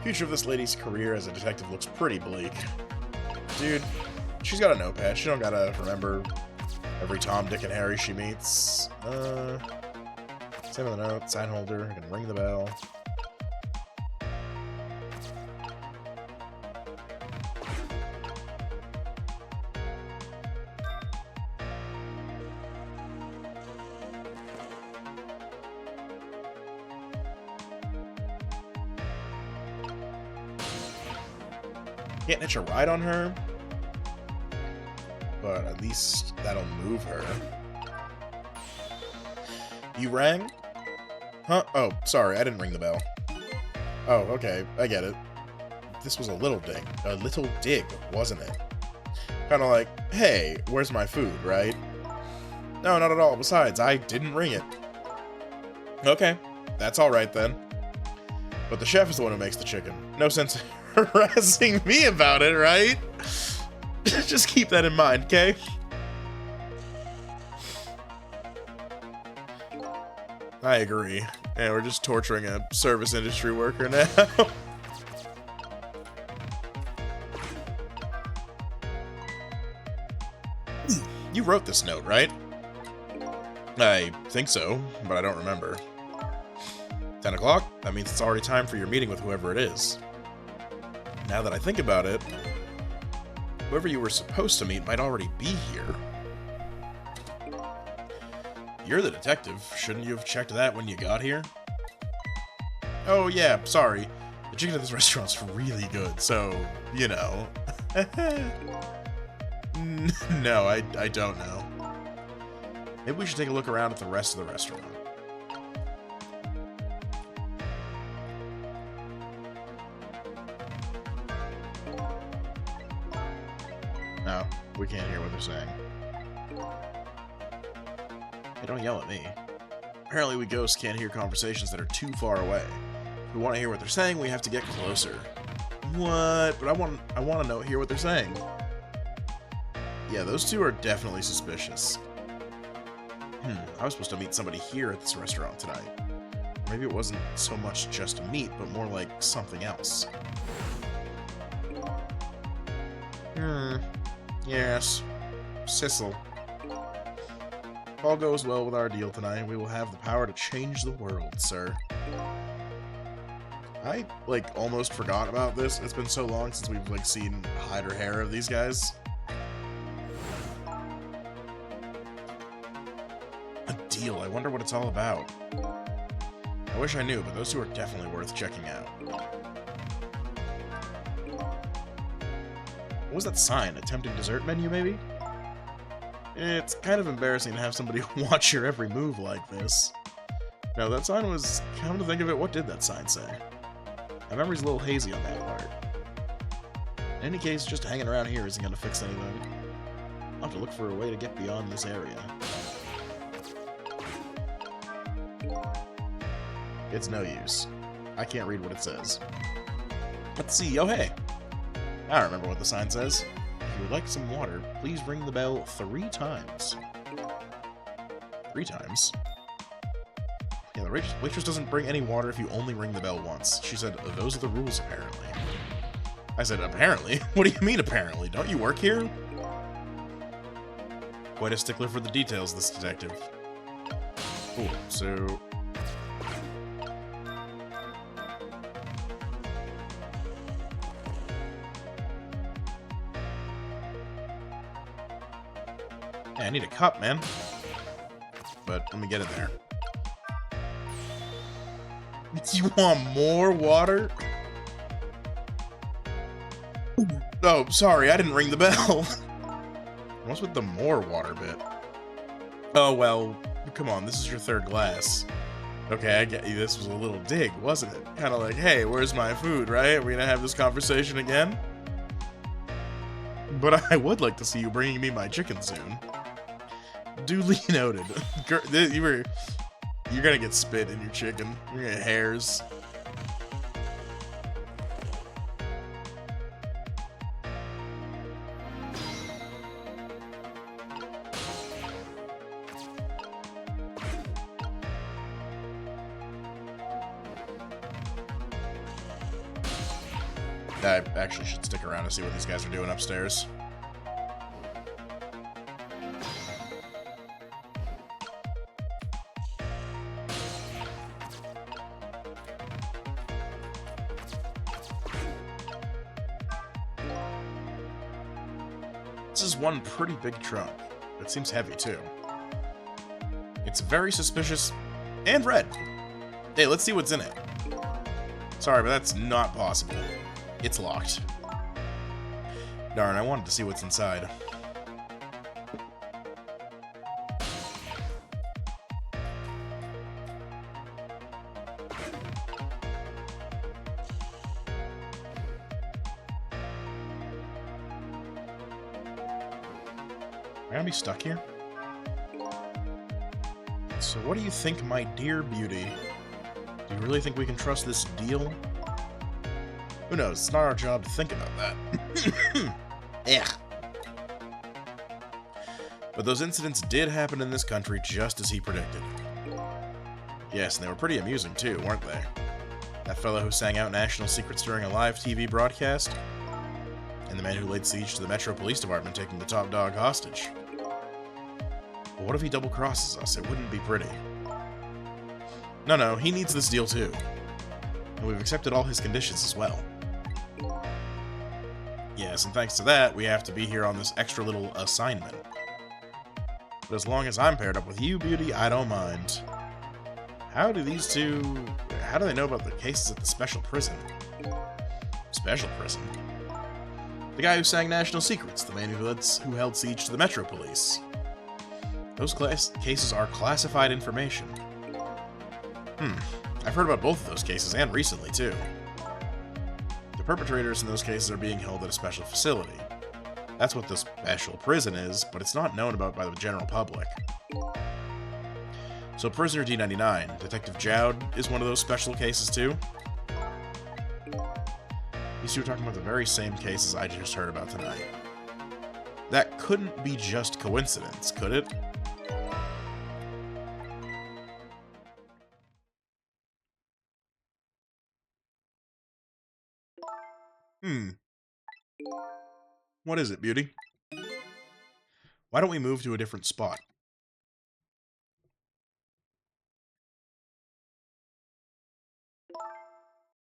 Future of this lady's career as a detective looks pretty bleak. Dude, she's got a notepad. She don't gotta remember every Tom, Dick, and Harry she meets. Same with the note, sign holder, I can ring the bell. Can't hitch a ride on her, but at least that'll move her. You rang? Huh? Oh, sorry, I didn't ring the bell. Oh, okay, I get it. This was a little dig, wasn't it? Kinda like, hey, where's my food, right? No, not at all. Besides, I didn't ring it. Okay, that's alright then. But the chef is the one who makes the chicken. No sense harassing me about it, right? Just keep that in mind, okay? I agree. And we're just torturing a service industry worker now. You wrote this note, right? I think so, but I don't remember. 10 o'clock? That means it's already time for your meeting with whoever it is. Now that I think about it, whoever you were supposed to meet might already be here. You're the detective. Shouldn't you have checked that when you got here? Oh yeah, sorry. The chicken at this restaurant's really good, so, you know. No, I don't know. Maybe we should take a look around at the rest of the restaurant. No, we can't hear what they're saying. Hey, don't yell at me. Apparently we ghosts can't hear conversations that are too far away. If we want to hear what they're saying, we have to get closer. What? But I want to hear what they're saying. Yeah, those two are definitely suspicious. I was supposed to meet somebody here at this restaurant tonight. Maybe it wasn't so much just a meet, but more like something else. Yes. Sissel. If all goes well with our deal tonight, we will have the power to change the world, sir. I, almost forgot about this. It's been so long since we've, seen hide or hair of these guys. A deal. I wonder what it's all about. I wish I knew, but those two are definitely worth checking out. What was that sign? A tempting dessert menu, maybe? It's kind of embarrassing to have somebody watch your every move like this. No, that sign was... Come to think of it, what did that sign say? My memory's a little hazy on that part. In any case, just hanging around here isn't going to fix anything. I'll have to look for a way to get beyond this area. It's no use. I can't read what it says. Let's see. Oh, hey. I remember what the sign says. If you would like some water, please ring the bell 3 times. 3 times? Yeah, the waitress doesn't bring any water if you only ring the bell once. She said, those are the rules, apparently. I said, apparently? What do you mean, apparently? Don't you work here? Quite a stickler for the details, this detective. Cool, so... Yeah, I need a cup, man. But let me get in there. You want more water? Oh, sorry, I didn't ring the bell. What's with the more water bit? Oh, well, come on, this is your 3rd glass. Okay, I get you. This was a little dig, wasn't it? Kind of like, hey, where's my food, right? Are we gonna have this conversation again? But I would like to see you bringing me my chicken soon. Duly noted. You're gonna get spit in your chicken. You're gonna get hairs. I actually should stick around and see what these guys are doing upstairs. This is one pretty big trunk. It seems heavy, too. It's very suspicious and red. Hey, let's see what's in it. Sorry, but that's not possible. It's locked. Darn, I wanted to see what's inside. Am I gonna be stuck here? So what do you think, my dear beauty? Do you really think we can trust this deal? Who knows? It's not our job to think about that. Ugh. But those incidents did happen in this country just as he predicted. Yes, and they were pretty amusing too, weren't they? That fellow who sang out national secrets during a live TV broadcast? And the man who laid siege to the Metro Police Department taking the top dog hostage. But what if he double-crosses us? It wouldn't be pretty. No, he needs this deal too. And we've accepted all his conditions as well. Yes, and thanks to that, we have to be here on this extra little assignment. But as long as I'm paired up with you, beauty, I don't mind. How do these two... How do they know about the cases at the special prison? Special prison? The guy who sang National Secrets, the man who held siege to the Metro Police. Those cases are classified information. I've heard about both of those cases, and recently, too. The perpetrators in those cases are being held at a special facility. That's what the special prison is, but it's not known about by the general public. So Prisoner D99, Detective Jowd, is one of those special cases, too? These two are talking about the very same cases I just heard about tonight. That couldn't be just coincidence, could it? What is it, Beauty? Why don't we move to a different spot?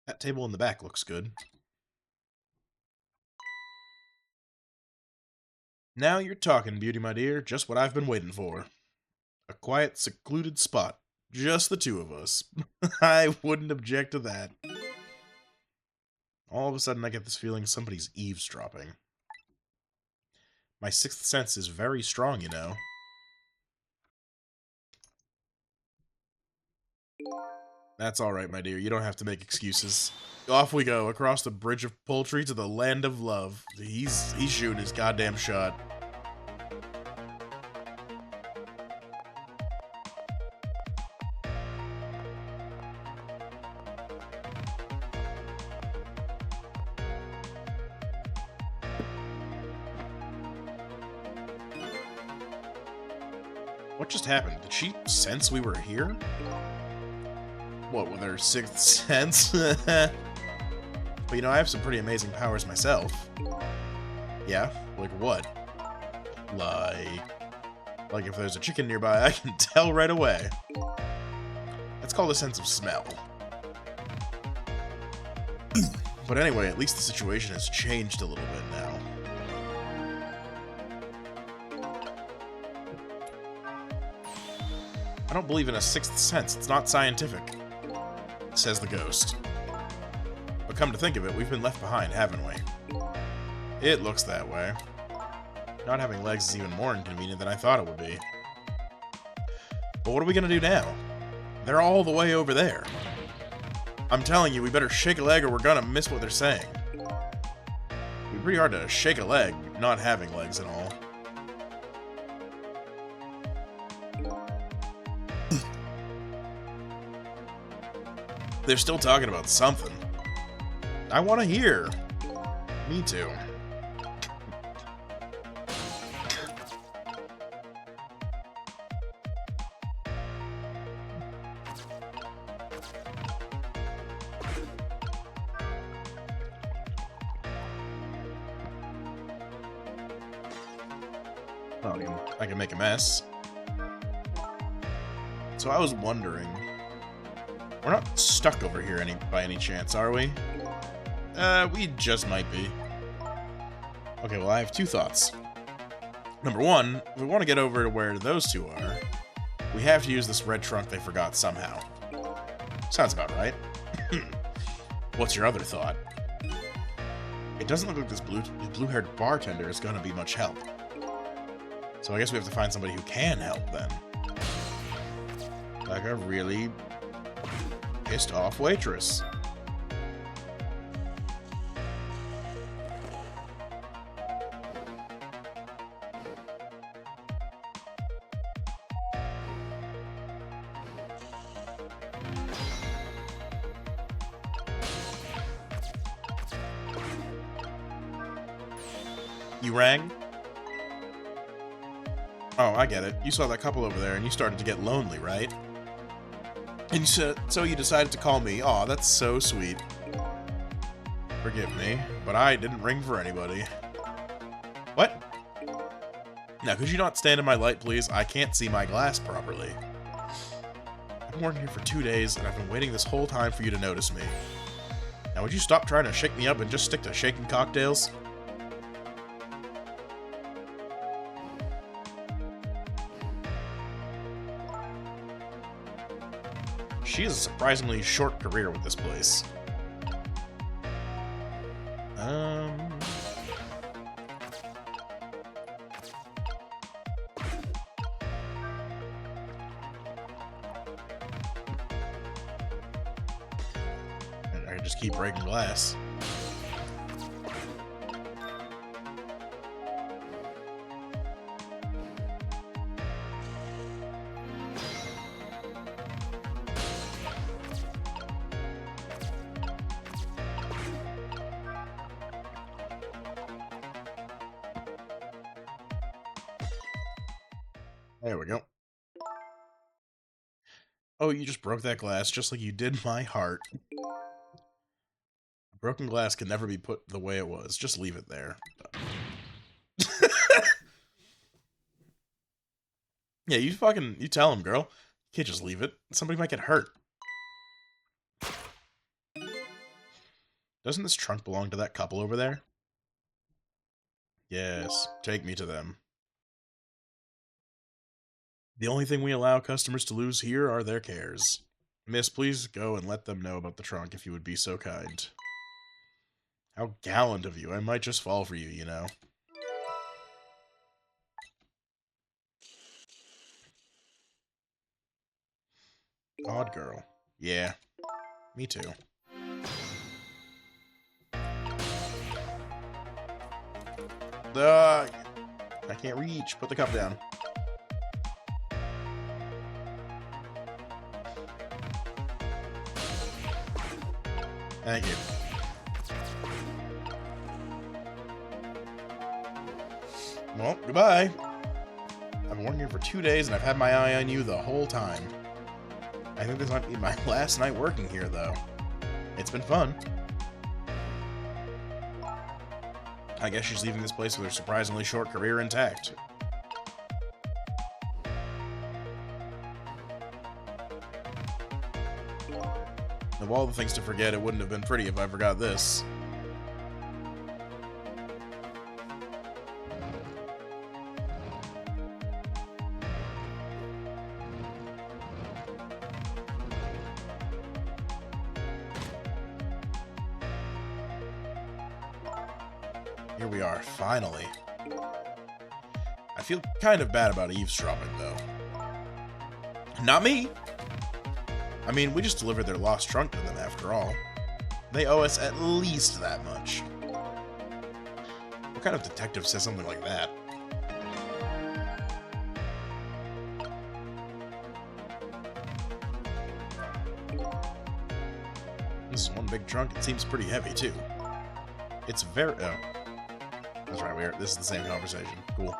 That table in the back looks good. Now you're talking, Beauty, my dear. Just what I've been waiting for. A quiet, secluded spot. Just the two of us. I wouldn't object to that. All of a sudden, I get this feeling somebody's eavesdropping. My sixth sense is very strong, you know. That's alright, my dear. You don't have to make excuses. Off we go, across the bridge of poultry to the land of love. He's shooting his goddamn shot. What just happened? Did she sense we were here? What, with her sixth sense? But you know, I have some pretty amazing powers myself. Yeah? Like what? Like if there's a chicken nearby, I can tell right away. That's called a sense of smell. But anyway, at least the situation has changed a little bit now. I don't believe in a sixth sense. It's not scientific, says the ghost. But come to think of it, we've been left behind, haven't we? It looks that way. Not having legs is even more inconvenient than I thought it would be. But what are we gonna do now? They're all the way over there. I'm telling you, we better shake a leg or we're gonna miss what they're saying. It'd be pretty hard to shake a leg, not having legs at all. They're still talking about something. I want to hear. Me too. Oh, I can make a mess. So I was wondering... We're not stuck over here by any chance, are we? We just might be. Okay, well, I have two thoughts. Number one, if we want to get over to where those two are, we have to use this red trunk they forgot somehow. Sounds about right. What's your other thought? It doesn't look like this blue-haired bartender is going to be much help. So I guess we have to find somebody who can help, then. Like a really... pissed off waitress. You rang? Oh, I get it. You saw that couple over there and you started to get lonely, right? And so you decided to call me. Aw, that's so sweet. Forgive me, but I didn't ring for anybody. What? Now, could you not stand in my light, please? I can't see my glass properly. I've been working here for 2 days, and I've been waiting this whole time for you to notice me. Now, would you stop trying to shake me up and just stick to shaking cocktails? She has a surprisingly short career with this place. could just keep breaking glass. There we go. Oh, you just broke that glass just like you did my heart. Broken glass can never be put the way it was. Just leave it there. Yeah, you tell him, girl. You can't just leave it. Somebody might get hurt. Doesn't this trunk belong to that couple over there? Yes, take me to them. The only thing we allow customers to lose here are their cares. Miss, please go and let them know about the trunk if you would be so kind. How gallant of you. I might just fall for you, you know. Odd girl. Yeah, me too. I can't reach. Put the cup down. Thank you. Well, goodbye. I've been working here for 2 days, and I've had my eye on you the whole time. I think this might be my last night working here, though. It's been fun. I guess she's leaving this place with her surprisingly short career intact. Of all the things to forget, it wouldn't have been pretty if I forgot this. Here we are, finally. I feel kind of bad about eavesdropping, though. Not me! I mean, we just delivered their lost trunk to them, after all. They owe us at least that much. What kind of detective says something like that? This is one big trunk. It seems pretty heavy, too. It's very... Oh. That's right, this is the same conversation. Cool.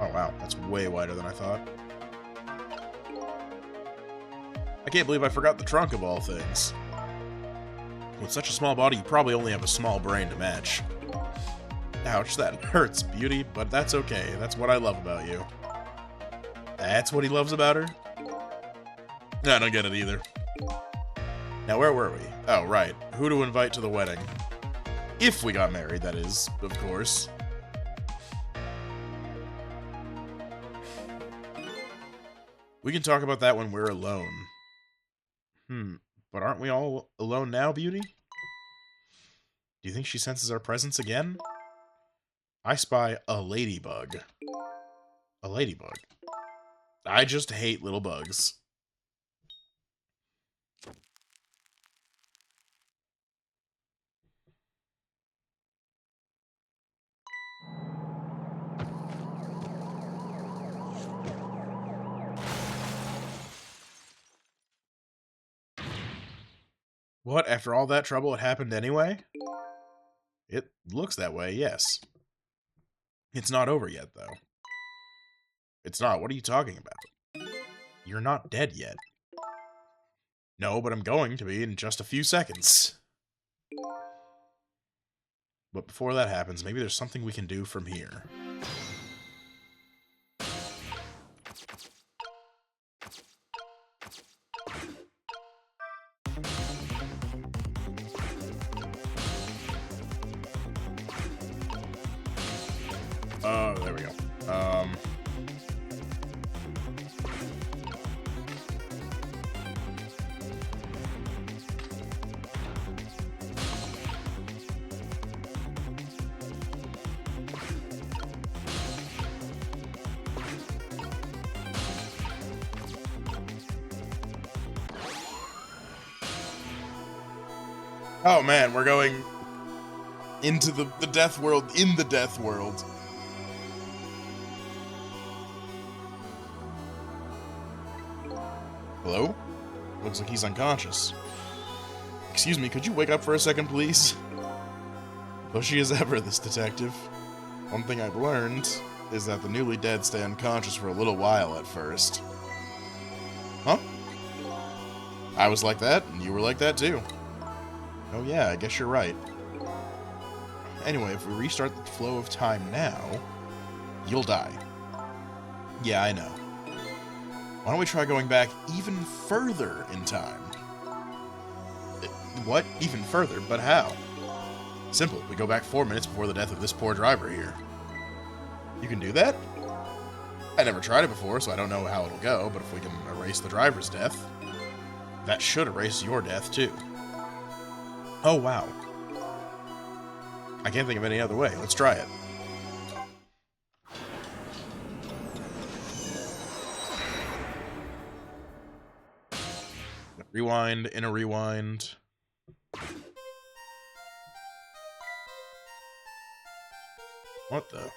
Oh wow, that's way wider than I thought. I can't believe I forgot the trunk of all things. With such a small body, you probably only have a small brain to match. Ouch, that hurts, beauty, but that's okay. That's what I love about you. That's what he loves about her? No, I don't get it either. Now, where were we? Oh, right. Who to invite to the wedding. If we got married, that is, of course. We can talk about that when we're alone. But aren't we all alone now, beauty? Do you think she senses our presence again? I spy a ladybug. A ladybug. I just hate little bugs. What, after all that trouble, it happened anyway? It looks that way, yes. It's not over yet, though. It's not. What are you talking about? You're not dead yet. No, but I'm going to be in just a few seconds. But before that happens, maybe there's something we can do from here. Oh, there we go. Oh man, we're going into the death world in the death world. Hello? Looks like he's unconscious. Excuse me, could you wake up for a second, please? Pushy as ever, this detective. One thing I've learned is that the newly dead stay unconscious for a little while at first. Huh? I was like that, and you were like that too. Oh yeah, I guess you're right. Anyway, if we restart the flow of time now, you'll die. Yeah, I know. Why don't we try going back even further in time? What? Even further? But how? Simple. We go back 4 minutes before the death of this poor driver here. You can do that? I never tried it before, so I don't know how it'll go, but if we can erase the driver's death, that should erase your death, too. Oh, wow. I can't think of any other way. Let's try it. Rewind, in a rewind. What the?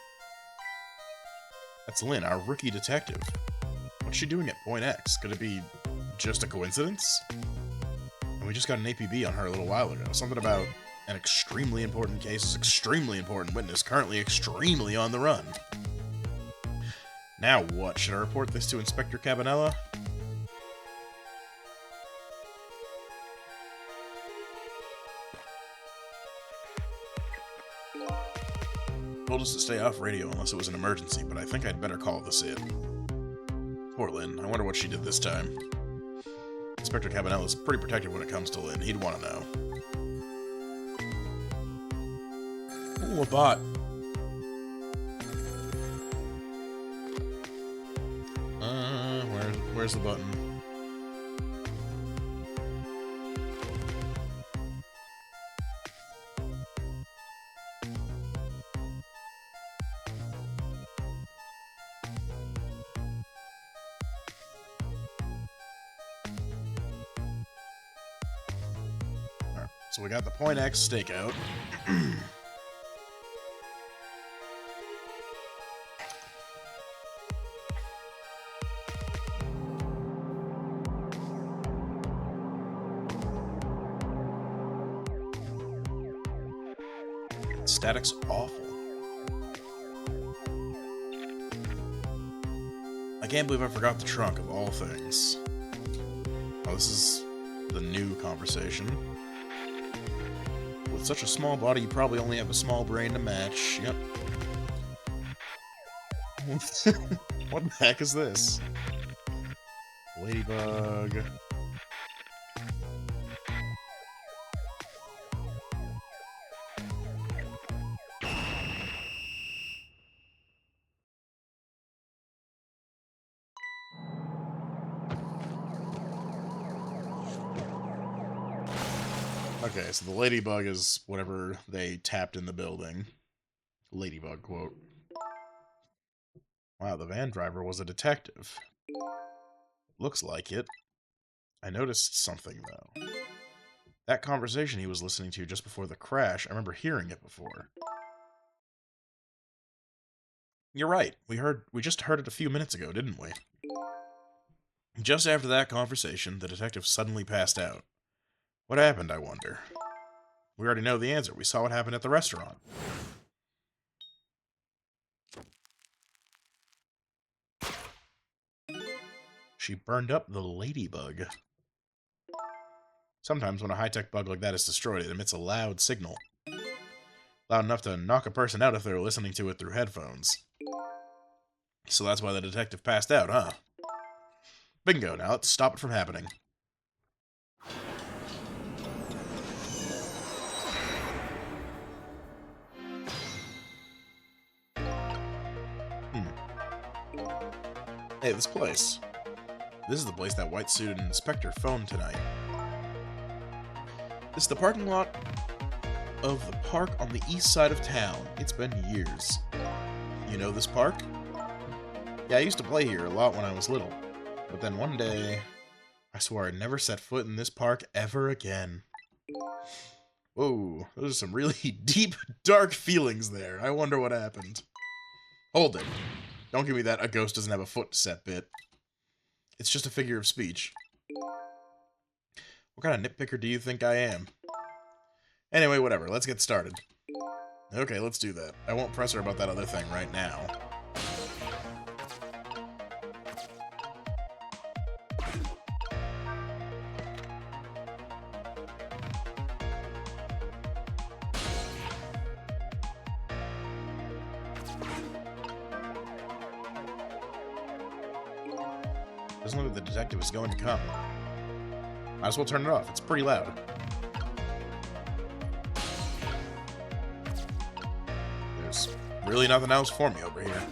That's Lynn, our rookie detective. What's she doing at Point X? Could it be just a coincidence? And we just got an APB on her a little while ago. Something about an extremely important case, extremely important witness, currently extremely on the run. Now what? Should I report this to Inspector Cabanella? Told us to stay off radio unless it was an emergency, but I think I'd better call this in. Poor Lynn. I wonder what she did this time. Inspector Cabanella's pretty protective when it comes to Lynn. He'd want to know. Ooh, a bot. Where's the button? Alright, so we got the Point X stakeout. Static's awful. I can't believe I forgot the trunk of all things. Oh, this is the new conversation. With such a small body, you probably only have a small brain to match. Yep. What the heck is this? Ladybug. Okay, so the ladybug is whatever they tapped in the building. Ladybug quote. Wow, the van driver was a detective. Looks like it. I noticed something, though. That conversation he was listening to just before the crash, I remember hearing it before. You're right. We just heard it a few minutes ago, didn't we? Just after that conversation, the detective suddenly passed out. What happened, I wonder? We already know the answer. We saw what happened at the restaurant. She burned up the ladybug. Sometimes when a high-tech bug like that is destroyed, it emits a loud signal. Loud enough to knock a person out if they're listening to it through headphones. So that's why the detective passed out, huh? Bingo, now let's stop it from happening. Hey, this place. This is the place that white-suited inspector phoned tonight. This is the parking lot of the park on the east side of town. It's been years. You know this park? Yeah, I used to play here a lot when I was little. But then one day, I swore I'd never set foot in this park ever again. Whoa, those are some really deep, dark feelings there. I wonder what happened. Hold it. Don't give me that a ghost doesn't have a foot set bit. It's just a figure of speech. What kind of nitpicker do you think I am? Anyway, whatever. Let's get started. Okay, let's do that. I won't press her about that other thing right now. Doesn't look like the detective is going to come. Might as well turn it off. It's pretty loud. There's really nothing else for me over here.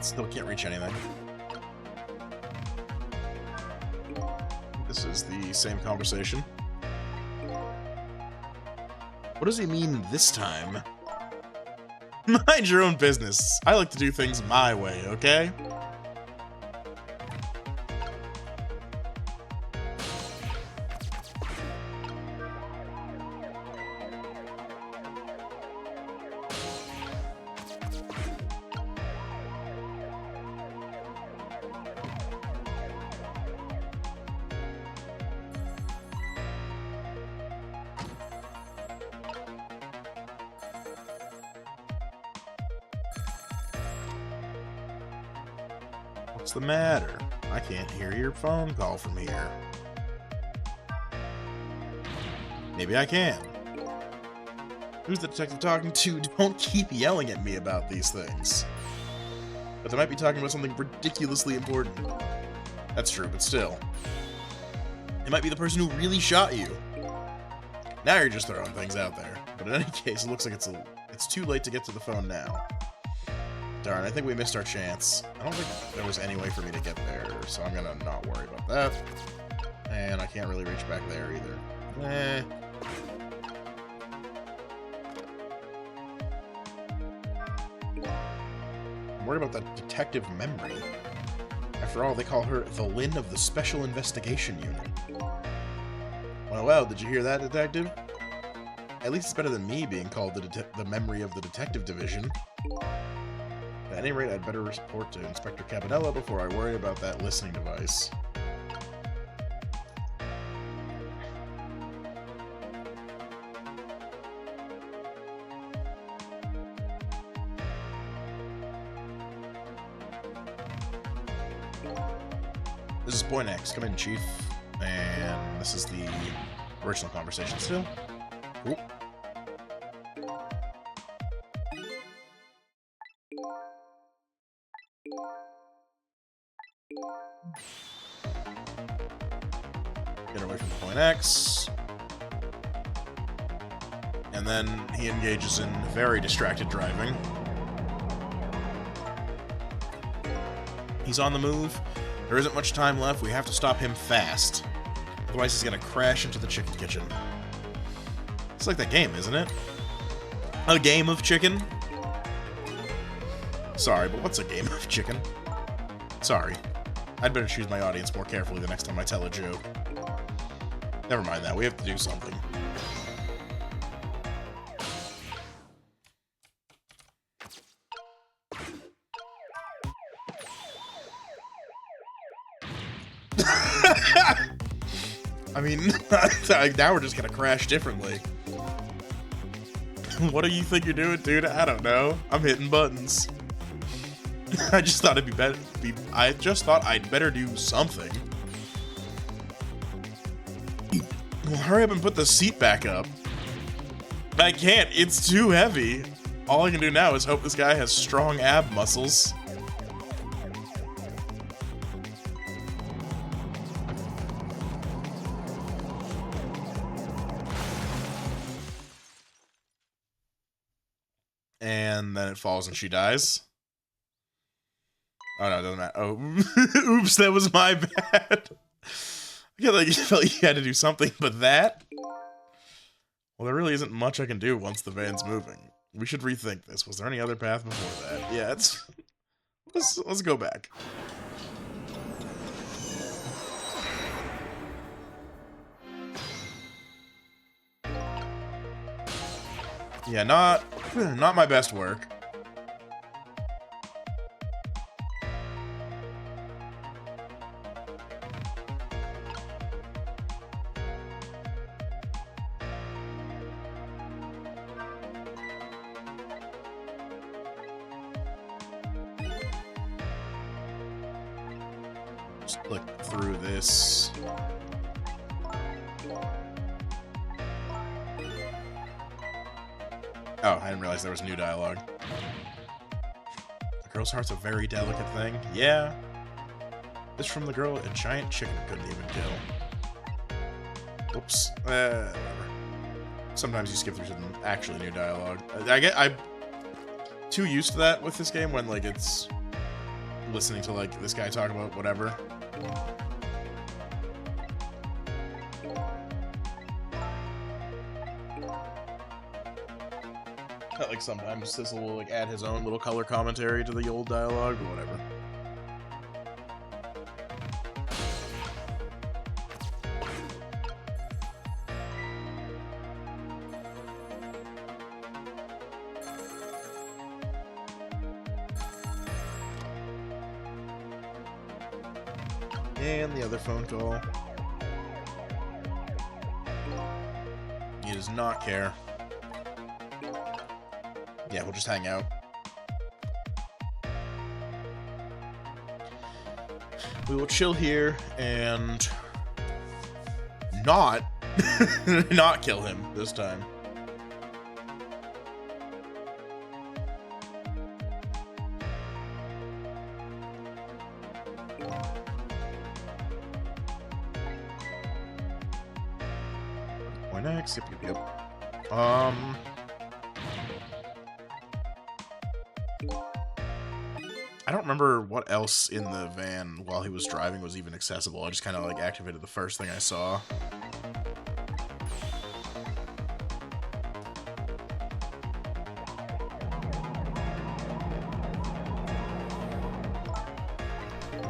Still can't reach anything. This is the same conversation. What does he mean this time? Mind your own business. I like to do things my way, okay? What's the matter? I can't hear your phone call from here. Maybe I can. Who's the detective talking to? Don't keep yelling at me about these things. But they might be talking about something ridiculously important. That's true, but still. It might be the person who really shot you. Now you're just throwing things out there. But in any case, it looks like it's too late to get to the phone now. Darn, I think we missed our chance. I don't think there was any way for me to get there, so I'm gonna not worry about that. And I can't really reach back there either. I'm worried about that detective memory. After all, they call her the Lynn of the Special Investigation Unit. Well, did you hear that, detective? At least it's better than me being called the memory of the detective division. At any rate, I'd better report to Inspector Cabanella before I worry about that listening device. This is Point X. Come in, Chief. And this is the original conversation still. Cool. Get away from Point X. And then he engages in very distracted driving. He's on the move. There isn't much time left. We have to stop him fast. Otherwise he's gonna crash into the chicken kitchen. It's like that game, isn't it? A game of chicken? Sorry, but what's a game of chicken? Sorry. I'd better choose my audience more carefully the next time I tell a joke. Never mind that, we have to do something. I mean, now we're just gonna crash differently. What do you think you're doing, dude? I don't know. I'm hitting buttons. I just thought it'd be better. I just thought I'd better do something. Well, hurry up and put the seat back up. I can't. It's too heavy. All I can do now is hope this guy has strong ab muscles. And then it falls and she dies. Oh no, it doesn't matter. Oh, oops, that was my bad. I felt like you had to do something, but that? Well, there really isn't much I can do once the van's moving. We should rethink this. Was there any other path before that? Yeah, let's go back. Yeah, not my best work. Just click through this. Oh, I didn't realize there was new dialogue. The girl's heart's a very delicate thing. Yeah. This from the girl a giant chicken couldn't even kill. Oops. Whatever. Sometimes you skip through some actually new dialogue. I'm too used to that with this game when, like, it's listening to, like, this guy talk about whatever. Like, sometimes Sissel will, like, add his own little color commentary to the old dialogue or whatever. And the other phone call. He does not care. Yeah, we'll just hang out. We will chill here and not not kill him this time. Why next? Yep. I don't remember what else in the van while he was driving was even accessible. I just kind of, like, activated the first thing I saw.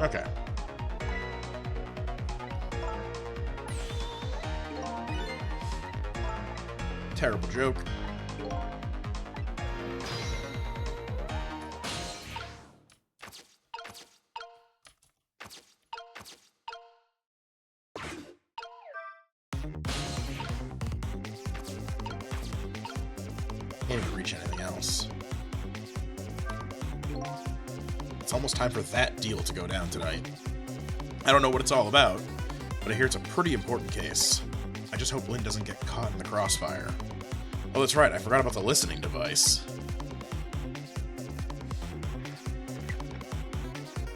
Okay. Terrible joke. Can't even reach anything else. It's almost time for that deal to go down tonight. I don't know what it's all about, but I hear it's a pretty important case. I just hope Lynn doesn't get caught in the crossfire. Oh, that's right, I forgot about the listening device.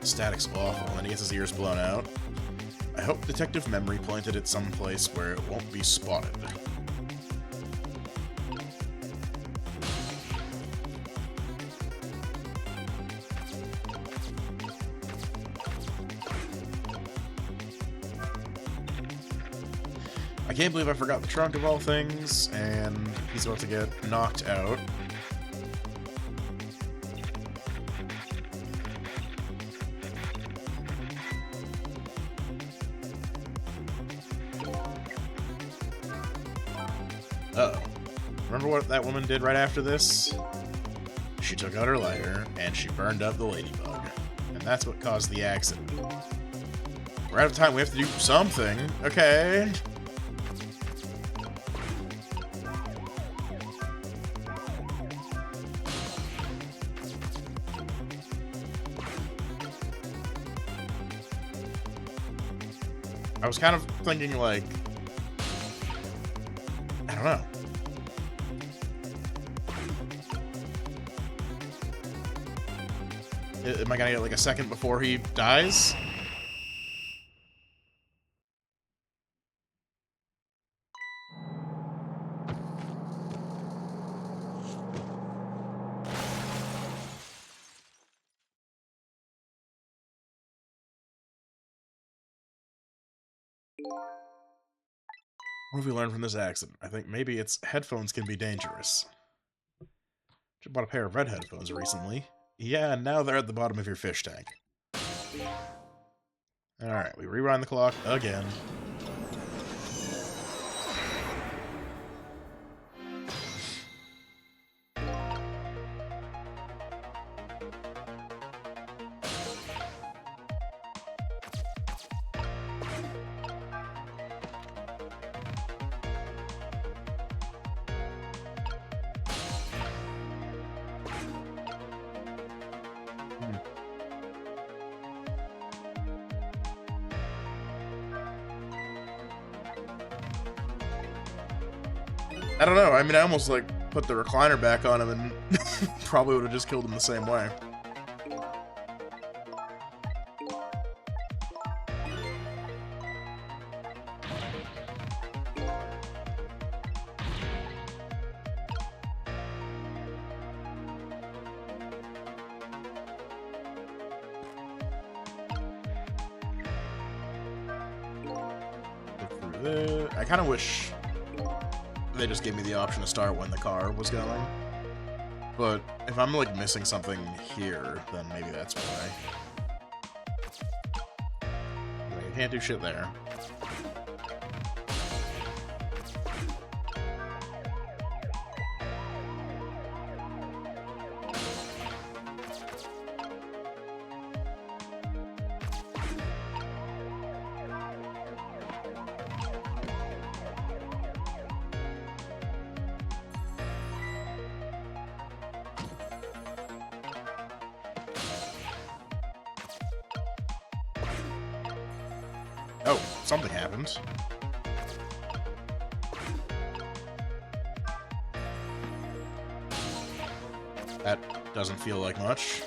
Static's awful, and he gets his ears blown out. I hope Detective Memory pointed it someplace where it won't be spotted. I can't believe I forgot the trunk of all things, and he's about to get knocked out. Uh-oh. Remember what that woman did right after this? She took out her lighter, and she burned up the ladybug. And that's what caused the accident. We're out of time, we have to do something. Okay. I was kind of thinking, like, I don't know. Am I gonna get, like, a second before he dies? What have we learned from this accident? I think maybe it's headphones can be dangerous. Just bought a pair of red headphones recently. Yeah, and now they're at the bottom of your fish tank. Alright, we rewind the clock again. I don't know. I mean, I almost, like, put the recliner back on him and probably would have just killed him the same way. I kind of wish they just gave me the option to start when the car was going. But if I'm, like, missing something here, then maybe that's why. I can't do shit there. Oh, something happened. That doesn't feel like much.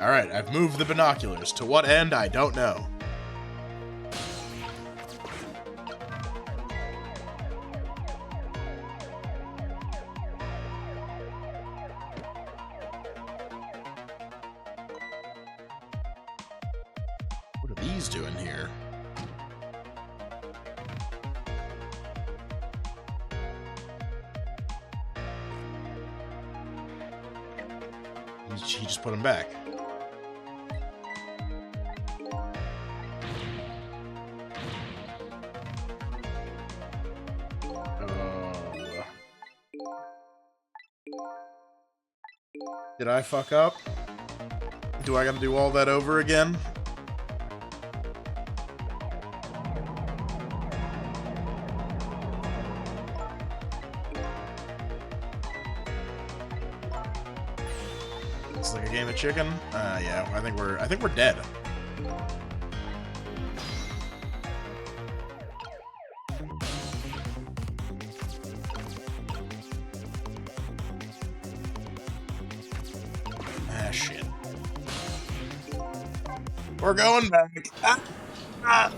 Alright, I've moved the binoculars. To what end, I don't know. What are these doing here? He just put them back. Did I fuck up? Do I gotta do all that over again? It's like a game of chicken? Yeah, I think we're dead. Shit. We're going back. Ah! Ah!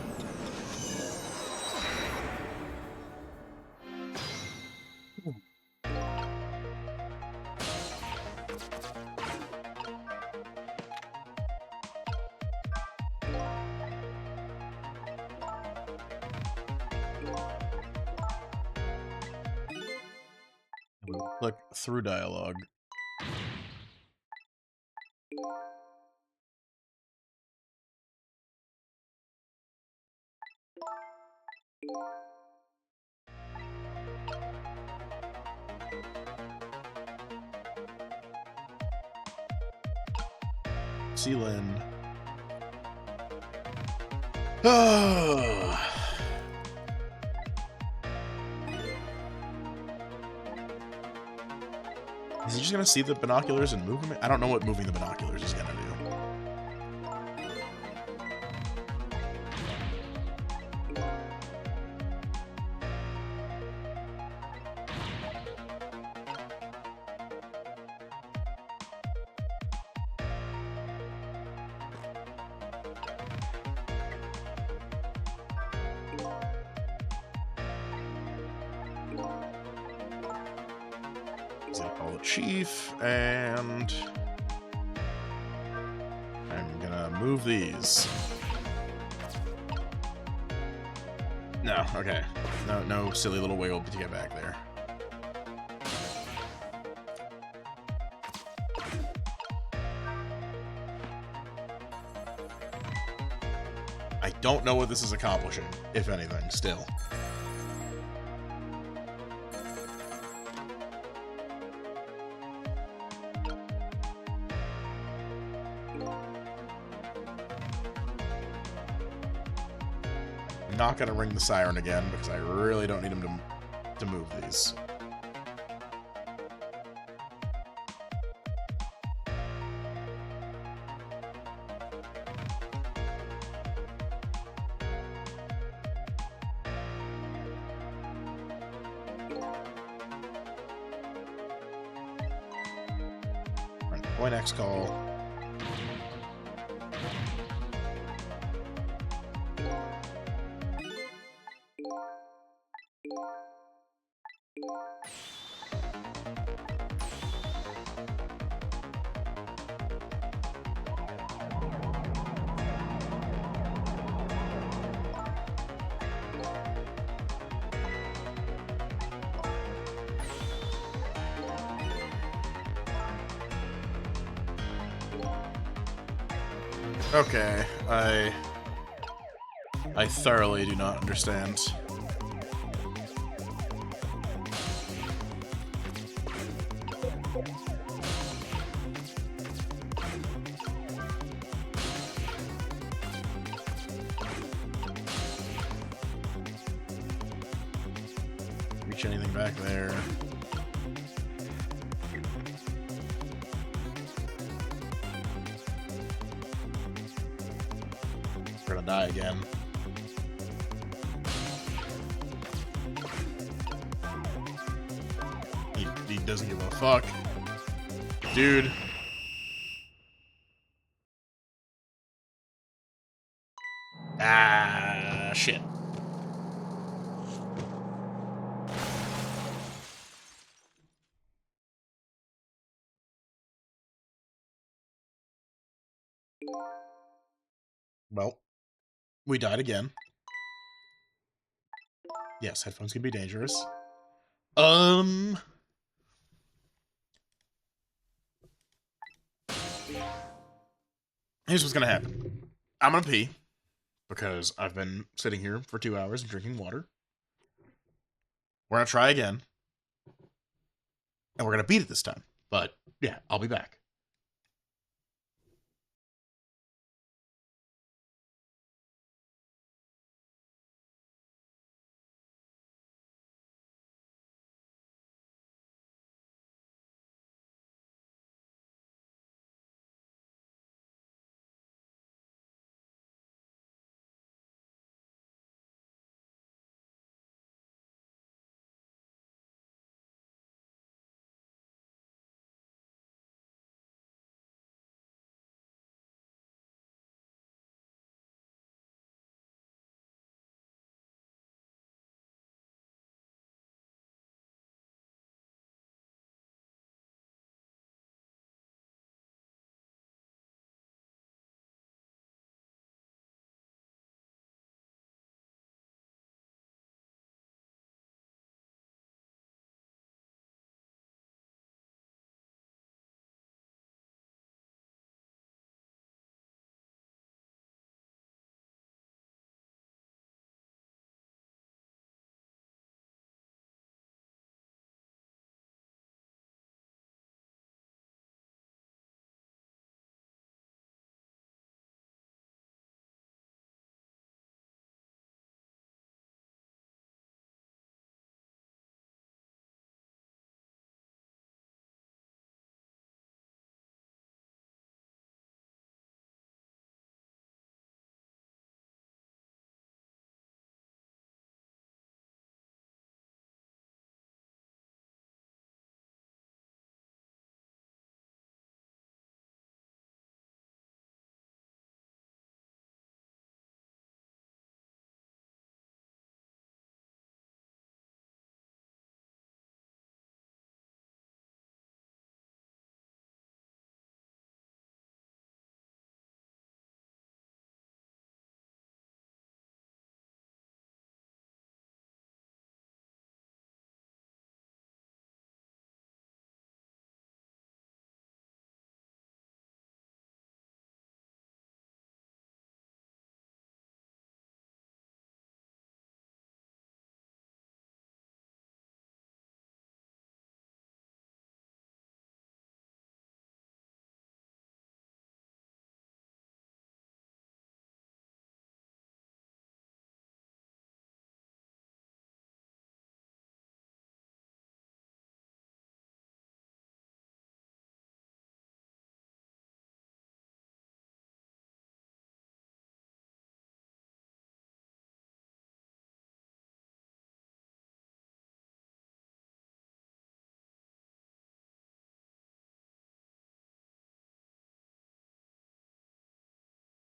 We'll click through dialogue. Sealand. Is he just gonna see the binoculars and move them? I don't know what moving the binoculars is gonna do. gonna call it Chief, and I'm gonna move these. No, okay. No silly little wiggle to get back there. I don't know what this is accomplishing, if anything, still. I'm not gonna ring the siren again because I really don't need him to move these. Point X call. Okay, I thoroughly do not understand. Reach anything back there. We're gonna die again. He doesn't give a fuck. Dude. Ah, shit. Well, we died again. Yes, headphones can be dangerous. Here's what's gonna happen. I'm gonna pee because I've been sitting here for 2 hours and drinking water. We're gonna try again. And we're gonna beat it this time. But yeah, I'll be back.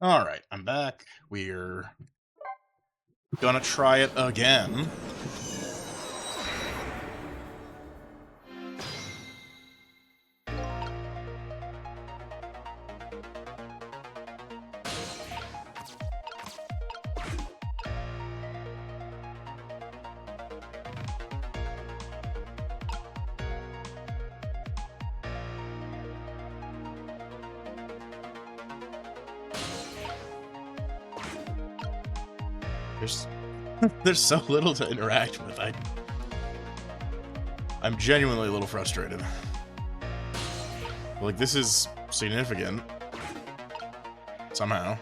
Alright, I'm back. We're gonna try it again. There's so little to interact with. I'm genuinely a little frustrated. Like, this is significant. Somehow.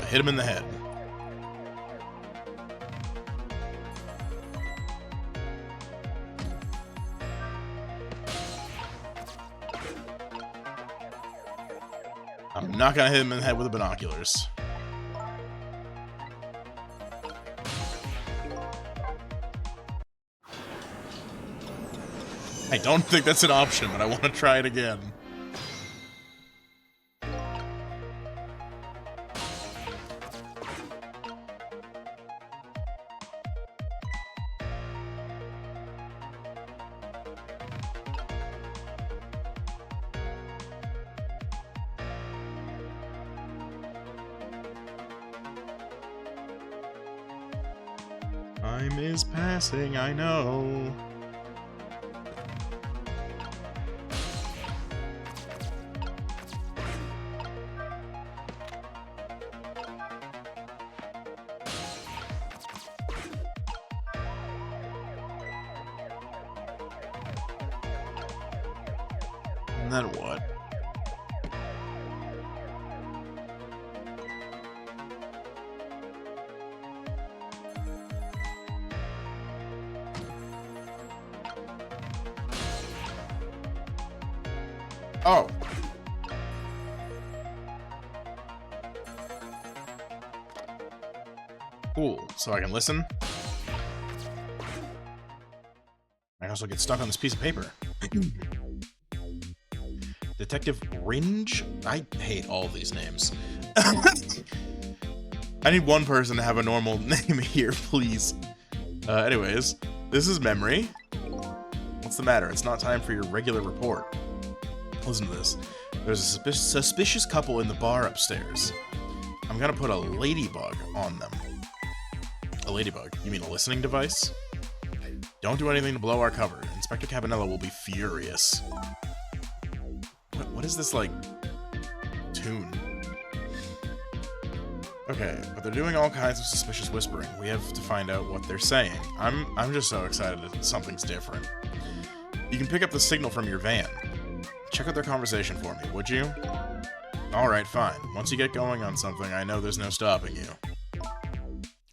Hit him in the head. I'm not gonna hit him in the head with the binoculars. I don't think that's an option, but I want to try it again. Time is passing, I know. And then what? Oh. Cool. So I can listen. I also get stuck on this piece of paper. Detective Ringe? I hate all these names. I need one person to have a normal name here, please. Anyways, this is Memory. What's the matter? It's not time for your regular report. Listen to this. There's a suspicious couple in the bar upstairs. I'm gonna put a ladybug on them. A ladybug? You mean a listening device? Don't do anything to blow our cover. Inspector Cabanella will be furious. What is this, like, tune? Okay, but they're doing all kinds of suspicious whispering. We have to find out what they're saying. I'm just so excited that something's different. You can pick up the signal from your van. Check out their conversation for me, would you? Alright, fine. Once you get going on something, I know there's no stopping you.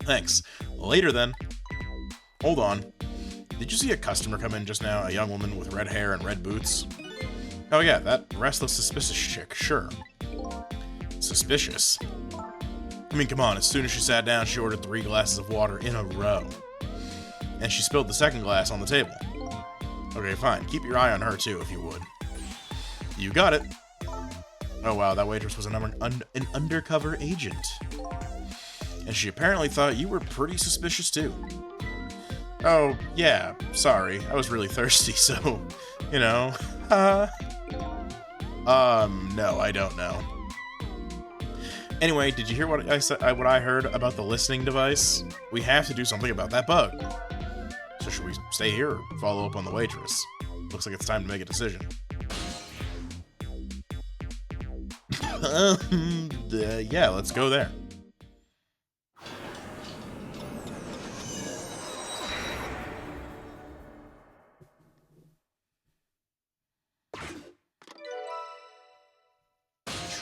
Thanks. Later, then. Hold on. Did you see a customer come in just now? A young woman with red hair and red boots? Oh yeah, that restless, suspicious chick, sure. Suspicious? I mean, come on, as soon as she sat down, she ordered 3 glasses of water in a row. And she spilled the second glass on the table. Okay, fine. Keep your eye on her, too, if you would. You got it. Oh wow, that waitress was an undercover agent. And she apparently thought you were pretty suspicious too. Oh, yeah, sorry. I was really thirsty, so, you know. No, I don't know. Anyway, did you hear what I heard about the listening device? We have to do something about that bug. So should we stay here or follow up on the waitress? Looks like it's time to make a decision. Yeah, let's go there.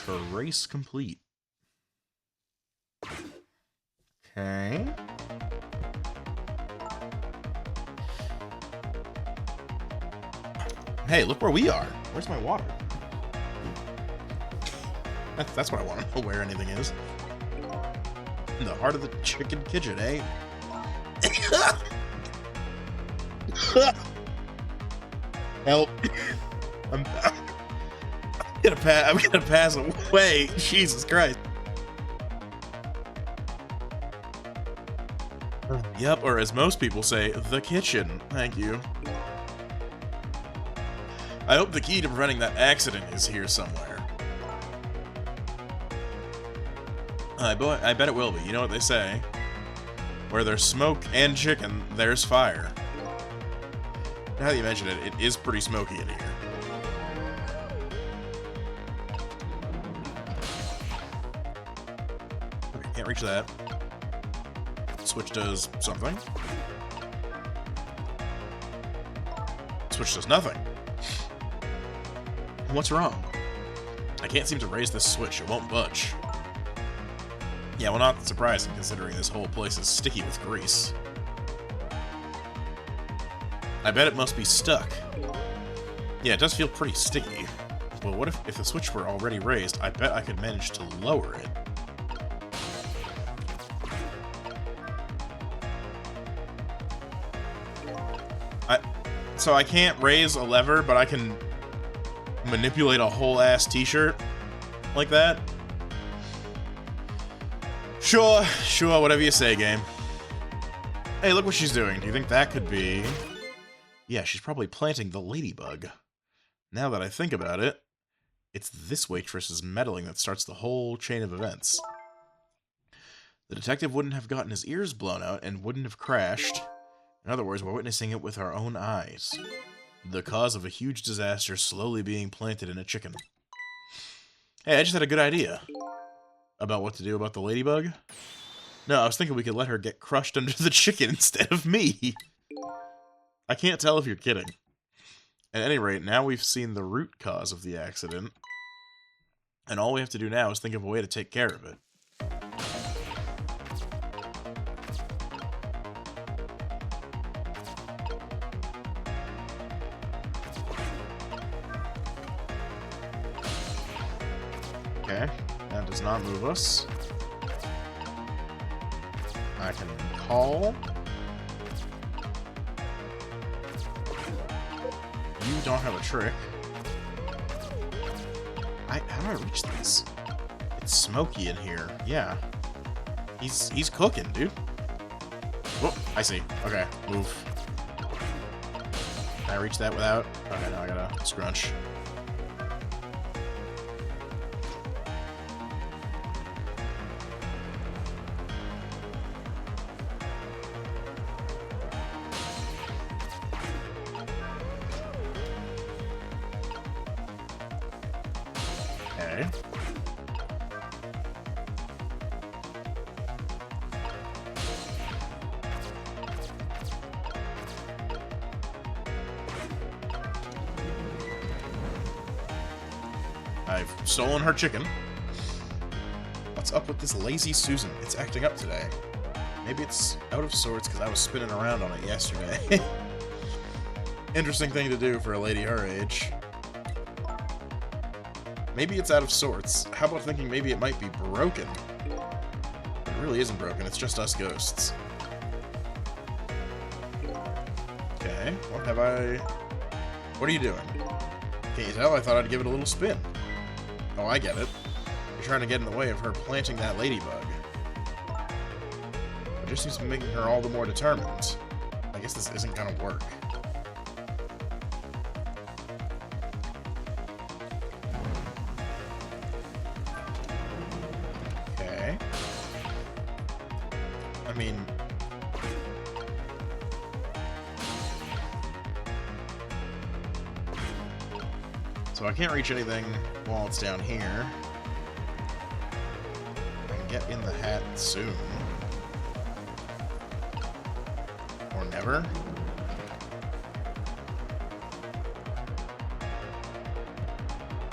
Trace complete. Okay. Hey, look where we are. Where's my water? That's what I want to know where anything is. In the heart of the chicken kitchen, eh? Help! I'm gonna pass away. Jesus Christ. Yep, or as most people say, the kitchen. Thank you. I hope the key to preventing that accident is here somewhere. I bet it will be. You know what they say? Where there's smoke and chicken, there's fire. Now that you mention it, it is pretty smoky in here. Okay, can't reach that. Switch does something. Switch does nothing. What's wrong? I can't seem to raise this switch. It won't budge. Yeah, well, not surprising, considering this whole place is sticky with grease. I bet it must be stuck. Yeah, it does feel pretty sticky. But what if the switch were already raised? I bet I could manage to lower it. So I can't raise a lever, but I can manipulate a whole ass t-shirt like that? Sure, whatever you say, game. Hey, look what she's doing. Do you think that could be... Yeah, she's probably planting the ladybug. Now that I think about it, it's this waitress's meddling that starts the whole chain of events. The detective wouldn't have gotten his ears blown out and wouldn't have crashed. In other words, we're witnessing it with our own eyes. The cause of a huge disaster slowly being planted in a chicken. Hey, I just had a good idea. About what to do about the ladybug? No, I was thinking we could let her get crushed under the chicken instead of me. I can't tell if you're kidding. At any rate, now we've seen the root cause of the accident. And all we have to do now is think of a way to take care of it. Okay, that does not move us. I can call. You don't have a trick. How do I reach these? It's smoky in here. Yeah. He's cooking, dude. Oh, I see. Okay, move. Can I reach that without? Okay, now I gotta scrunch. Okay. I've stolen her chicken. What's up with this lazy Susan? It's acting up today. Maybe it's out of sorts because I was spinning around on it yesterday. Interesting thing to do for a lady her age. Maybe it's out of sorts. How about thinking maybe it might be broken? It really isn't broken, it's just us ghosts. Okay, what have I... What are you doing? Can't you tell? I thought I'd give it a little spin. Oh, I get it. You're trying to get in the way of her planting that ladybug. It just seems to be making her all the more determined. I guess this isn't gonna work. Okay. I mean... So I can't reach anything while it's down here. I can get in the hat soon. Or never.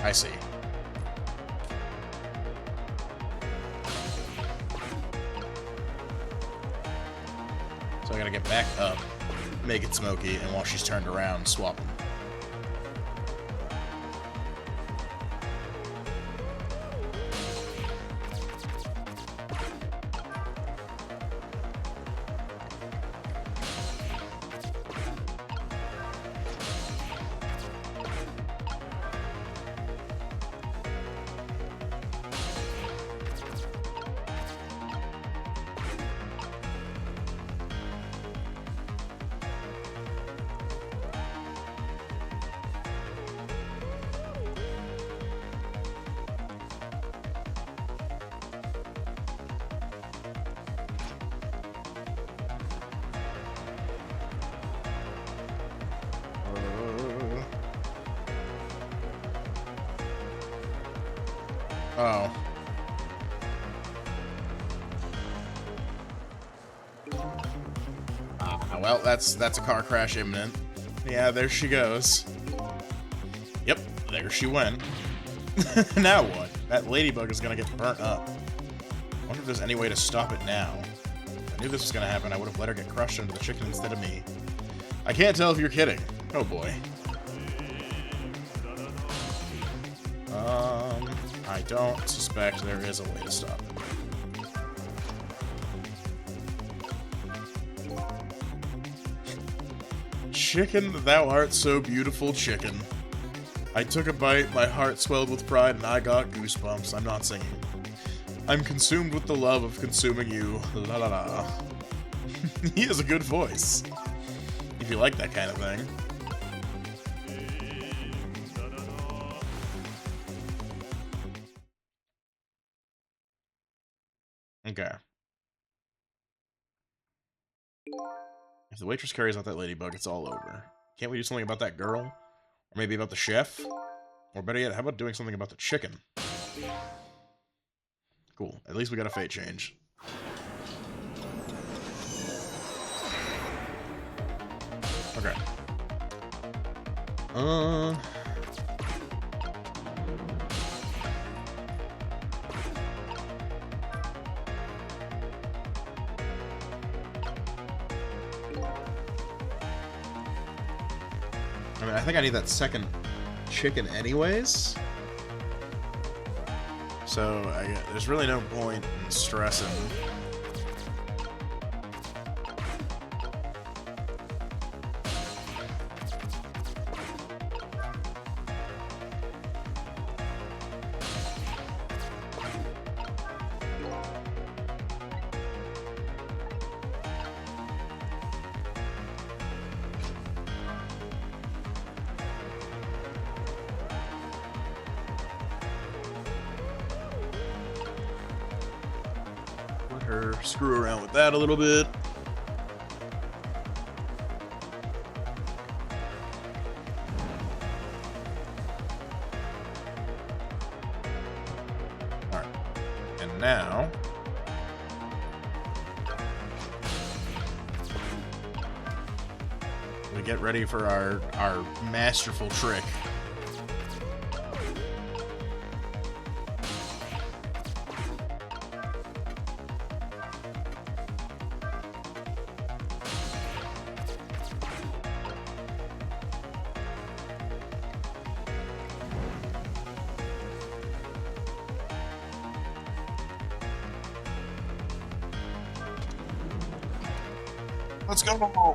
I see. So I gotta get back up, make it smoky, and while she's turned around, swap them. Oh. Well, that's a car crash imminent. Yeah, there she goes. Yep, there she went. Now what? That ladybug is gonna get burnt up. I wonder if there's any way to stop it now. If I knew this was gonna happen, I would have let her get crushed into the chicken instead of me. I can't tell if you're kidding. Oh boy. I don't suspect there is a way to stop it. Chicken, thou art so beautiful, chicken. I took a bite, my heart swelled with pride, and I got goosebumps. I'm not singing. I'm consumed with the love of consuming you. La la la. He has a good voice. If you like that kind of thing. Okay. If the waitress carries out that ladybug, it's all over. Can't we do something about that girl? Or maybe about the chef? Or better yet, how about doing something about the chicken? Cool. At least we got a fate change. Okay. I mean, I think I need that second chicken anyways. So, there's really no point in stressing. Her screw around with that a little bit. Alright. And now we get ready for our masterful trick. Let's go!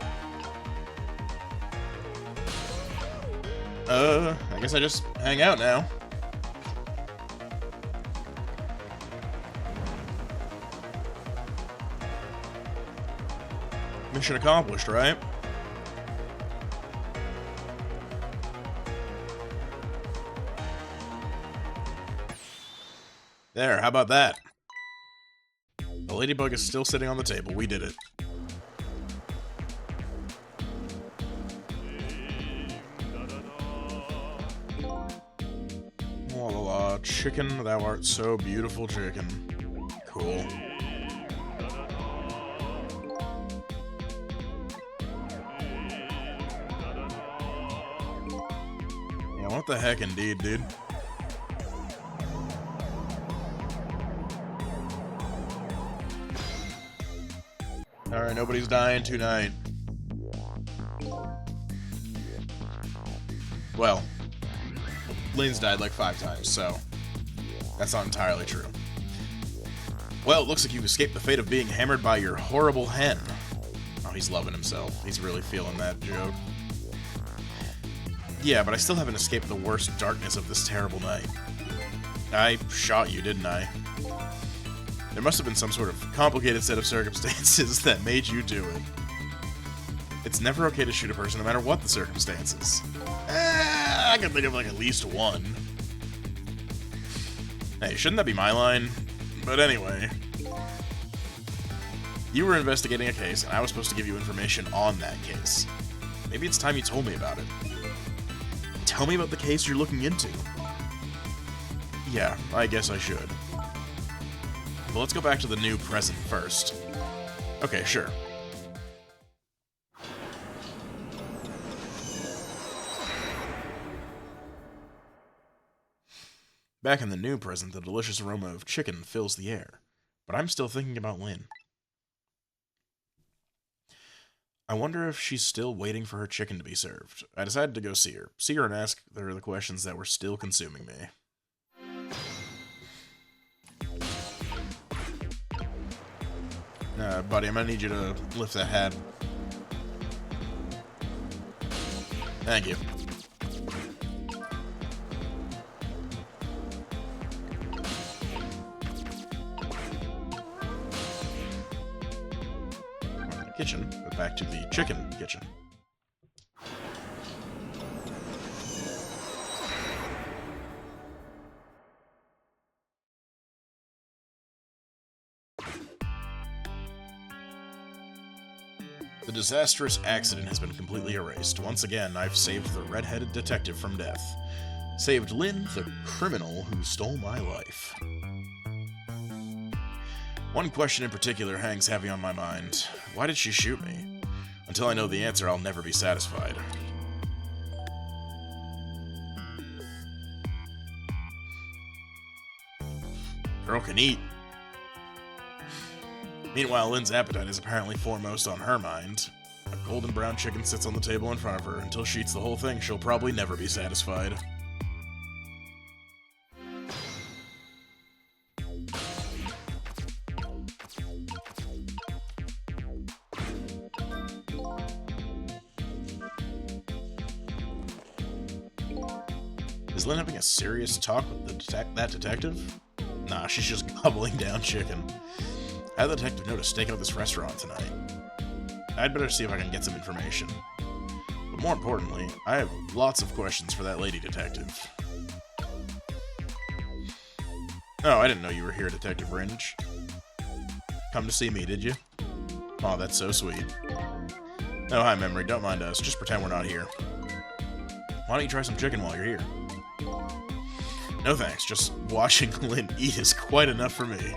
I guess I just hang out now. Mission accomplished, right? There, how about that? The ladybug is still sitting on the table. We did it. Chicken, thou art so beautiful, chicken. Cool. Yeah, what the heck indeed, dude. Alright, nobody's dying tonight. Well, Lynn's died like 5 times, so that's not entirely true. Well, it looks like you escaped the fate of being hammered by your horrible hen. Oh, he's loving himself. He's really feeling that joke. Yeah, but I still haven't escaped the worst darkness of this terrible night. I shot you, didn't I? There must have been some sort of complicated set of circumstances that made you do it. It's never okay to shoot a person no matter what the circumstances. I can think of like at least one. Hey, shouldn't that be my line? But anyway. You were investigating a case, and I was supposed to give you information on that case. Maybe it's time you told me about it. Tell me about the case you're looking into. Yeah, I guess I should. But let's go back to the new present first. Okay, sure. Back in the new present, the delicious aroma of chicken fills the air. But I'm still thinking about Lynn. I wonder if she's still waiting for her chicken to be served. I decided to go see her. See her and ask her the questions that were still consuming me. Buddy, I'm gonna need you to lift that hat. Thank you. Kitchen, but back to the chicken kitchen. The disastrous accident has been completely erased. Once again, I've saved the red-headed detective from death. Saved Lynn, the criminal who stole my life. One question in particular hangs heavy on my mind. Why did she shoot me? Until I know the answer, I'll never be satisfied. Girl can eat. Meanwhile, Lynn's appetite is apparently foremost on her mind. A golden brown chicken sits on the table in front of her. Until she eats the whole thing, she'll probably never be satisfied. Is Lynn having a serious talk with that detective? Nah, she's just gobbling down chicken. How did the detective know to stake out this restaurant tonight? I'd better see if I can get some information. But more importantly, I have lots of questions for that lady detective. Oh, I didn't know you were here, Detective Ringe. Come to see me, did you? Aw, that's so sweet. Oh, hi, Memory. Don't mind us. Just pretend we're not here. Why don't you try some chicken while you're here? No thanks. Just watching Lynn eat is quite enough for me.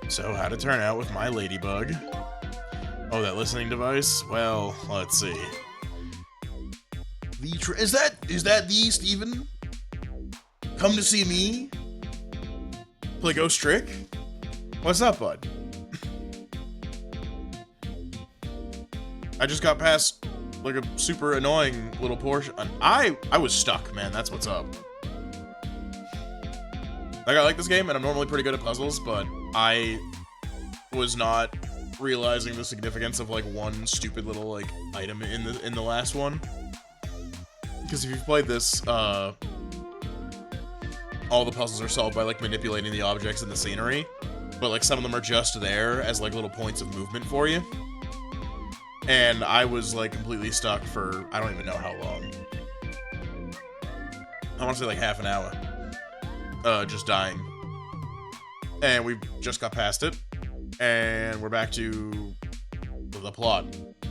So, how'd it turn out with my ladybug? Oh, that listening device? Well, let's see. Is that thee, Steven? Come to see me? Play Ghost Trick? What's up, bud? I just got past, like, a super annoying little portion. I was stuck, man. That's what's up. Like, I like this game, and I'm normally pretty good at puzzles, but I was not realizing the significance of, like, one stupid little, like, item in the last one. Because if you've played this, all the puzzles are solved by, like, manipulating the objects in the scenery, but, like, some of them are just there as, like, little points of movement for you. And I was, like, completely stuck for, I don't even know how long. I want to say, like, half an hour. Just dying. And we just got past it. And we're back to the plot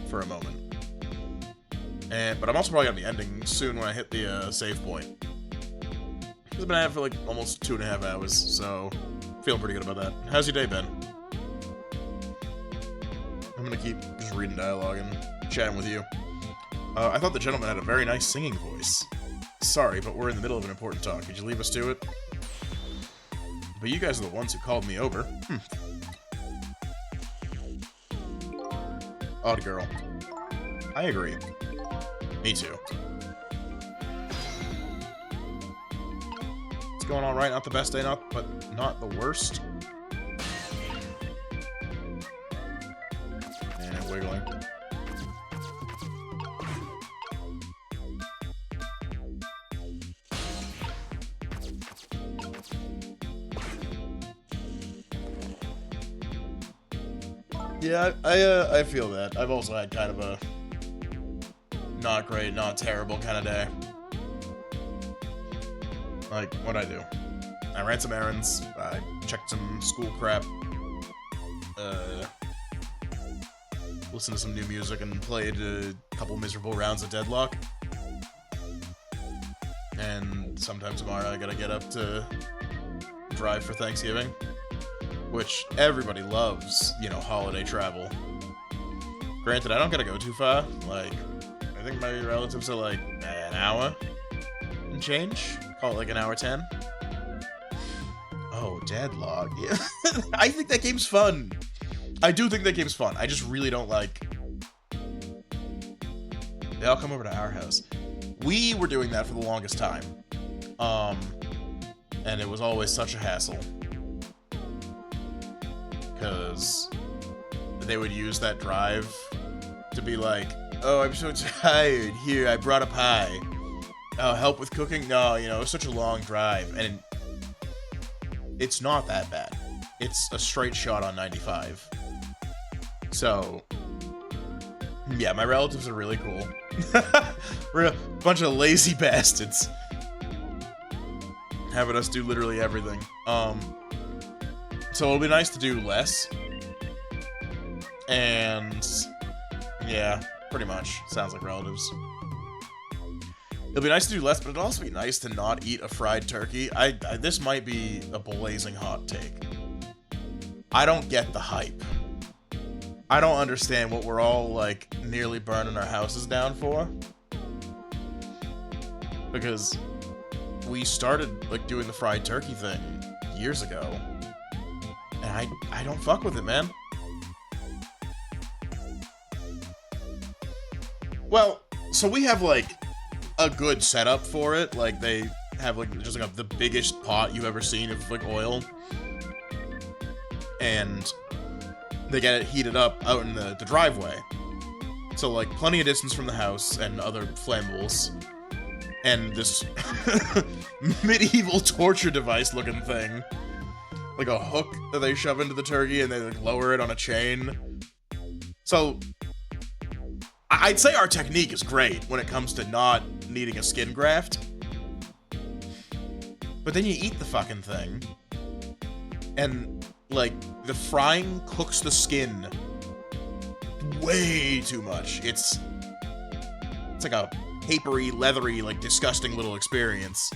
for a moment. But I'm also probably gonna be ending soon when I hit the save point. Because I've been at it for like almost 2.5 hours, so feeling pretty good about that. How's your day been? I'm gonna keep just reading dialogue and chatting with you. I thought the gentleman had a very nice singing voice. Sorry, but we're in the middle of an important talk. Could you leave us to it? But you guys are the ones who called me over. Odd girl. I agree. Me too. It's going all right. Not the best day, but not the worst. And wiggling. Yeah, I feel that. I've also had kind of a not great, not terrible kind of day. Like, what'd I do? I ran some errands, I checked some school crap, listened to some new music, and played a couple miserable rounds of Deadlock. and sometime tomorrow I gotta get up to drive for Thanksgiving, which everybody loves, you know, holiday travel. Granted, I don't gotta go too far. Like, I think my relatives are like an hour and change. Call it like an hour 10. Oh, Deadlock. Yeah. I think that game's fun. I do think that game's fun. I just really don't like... They all come over to our house. We were doing that for the longest time. And it was always such a hassle. Because they would use that drive to be like, oh, I'm so tired. Here, I brought a pie. Oh, help with cooking? No, you know, it's such a long drive. And it's not that bad. It's a straight shot on 95. So, yeah, my relatives are really cool. We're a bunch of lazy bastards. Having us do literally everything. So it'll be nice to do less. And, yeah, pretty much. Sounds like relatives. It'll be nice to do less, but it'll also be nice to not eat a fried turkey. This might be a blazing hot take. I don't get the hype. I don't understand what we're all, like, nearly burning our houses down for. Because we started, like, doing the fried turkey thing years ago. And I don't fuck with it, man. Well, so we have, like, a good setup for it. Like, they have, like, just, like, the biggest pot you've ever seen of, like, oil. And they get it heated up out in the driveway. So, like, plenty of distance from the house and other flammables. And this medieval torture device looking thing. Like a hook that they shove into the turkey and they, like, lower it on a chain. So, I'd say our technique is great when it comes to not needing a skin graft. But then you eat the fucking thing. And, like, the frying cooks the skin way too much. It's like a papery, leathery, like, disgusting little experience.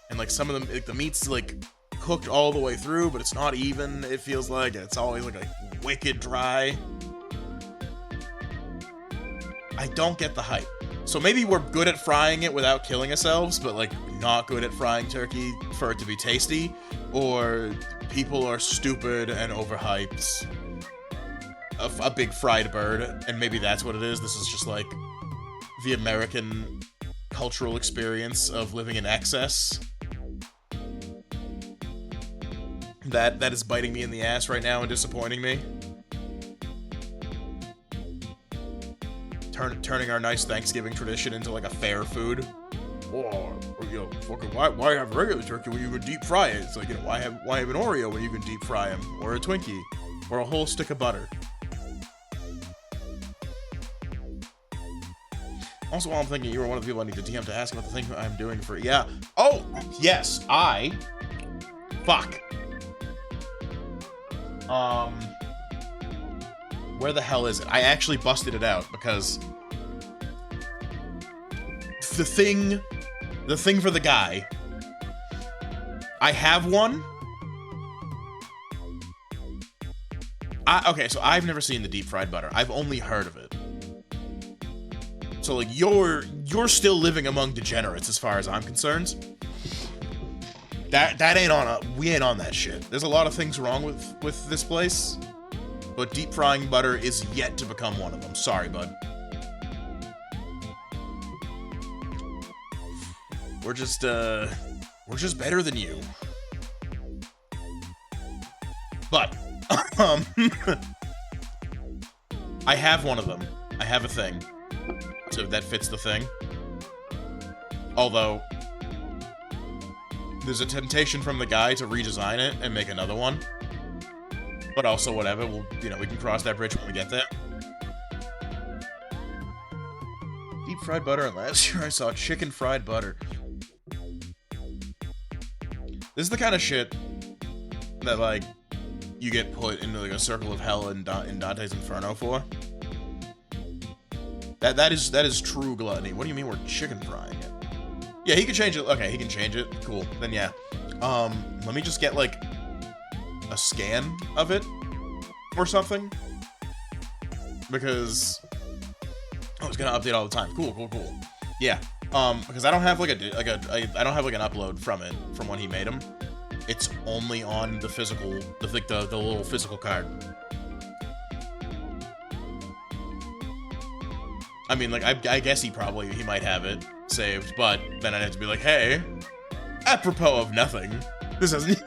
And, like, some of them, like, the meat's, like, cooked all the way through, but it's not even, it feels like, and it's always, like, wicked dry. I don't get the hype. So maybe we're good at frying it without killing ourselves, but, like, not good at frying turkey for it to be tasty, or people are stupid and overhyped a big fried bird, and maybe that's what it is. This is just, like, the American cultural experience of living in excess. That is biting me in the ass right now and disappointing me. Turning our nice Thanksgiving tradition into, like, a fair food. Or, you know, fucking, why have regular turkey when you can deep fry it? It's like, you know, why have an Oreo when you can deep fry them? Or a Twinkie? Or a whole stick of butter? Also, while I'm thinking, you were one of the people I need to DM to ask about the thing I'm doing for... Yeah. Oh! Yes! Fuck. Where the hell is it? I actually busted it out, because... The thing for the guy... I have one. Okay, so I've never seen the deep fried butter. I've only heard of it. So, like, you're still living among degenerates as far as I'm concerned. That ain't we ain't on that shit. There's a lot of things wrong with this place, but deep frying butter is yet to become one of them. Sorry, bud. We're just better than you. But I have one of them. I have a thing. So that fits the thing. Although, there's a temptation from the guy to redesign it and make another one. But also, whatever, we can cross that bridge when we get there. Deep fried butter, and last year I saw chicken fried butter. This is the kind of shit that, like, you get put into, like, a circle of hell in Dante's Inferno for. That is true gluttony. What do you mean we're chicken frying it? Yeah, he can change it. Okay, he can change it. Cool. Then yeah. Let me just get like a scan of it or something, because it's gonna update all the time. Cool. Yeah. Because I don't have like I don't have like an upload from it from when he made them. It's only on the physical, the little physical card. I mean, like, I guess he might have it saved, but then I'd have to be like, hey, apropos of nothing, this hasn't,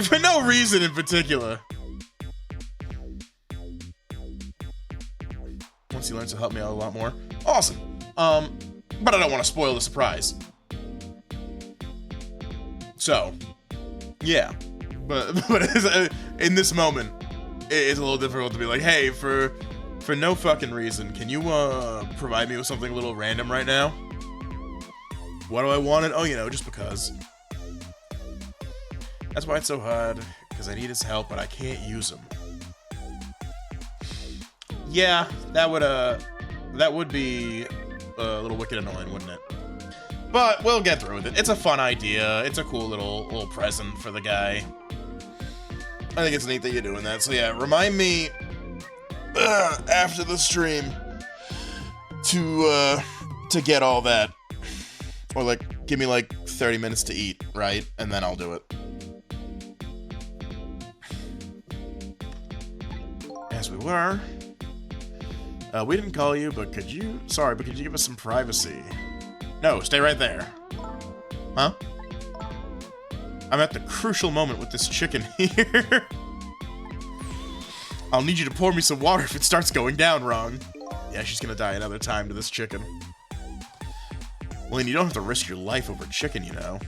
for no reason in particular. Once he learns to help me out a lot more. Awesome. But I don't want to spoil the surprise. So, yeah. But in this moment, it's a little difficult to be like, hey, for no fucking reason, can you provide me with something a little random right now? Why do I want it? Oh, you know, just because. That's why it's so hard, because I need his help, but I can't use him. Yeah, that would be a little wicked annoying, wouldn't it? But we'll get through with it. It's a fun idea. It's a cool little present for the guy. I think it's neat that you're doing that. So yeah, remind me after the stream to get all that, or like give me like 30 minutes to eat, right? And then I'll do it. As we were, we didn't call you, but could you give us some privacy? No, stay right there. Huh? I'm at the crucial moment with this chicken here. I'll need you to pour me some water if it starts going down wrong. Yeah, she's gonna die another time to this chicken. Well, and you don't have to risk your life over chicken, you know.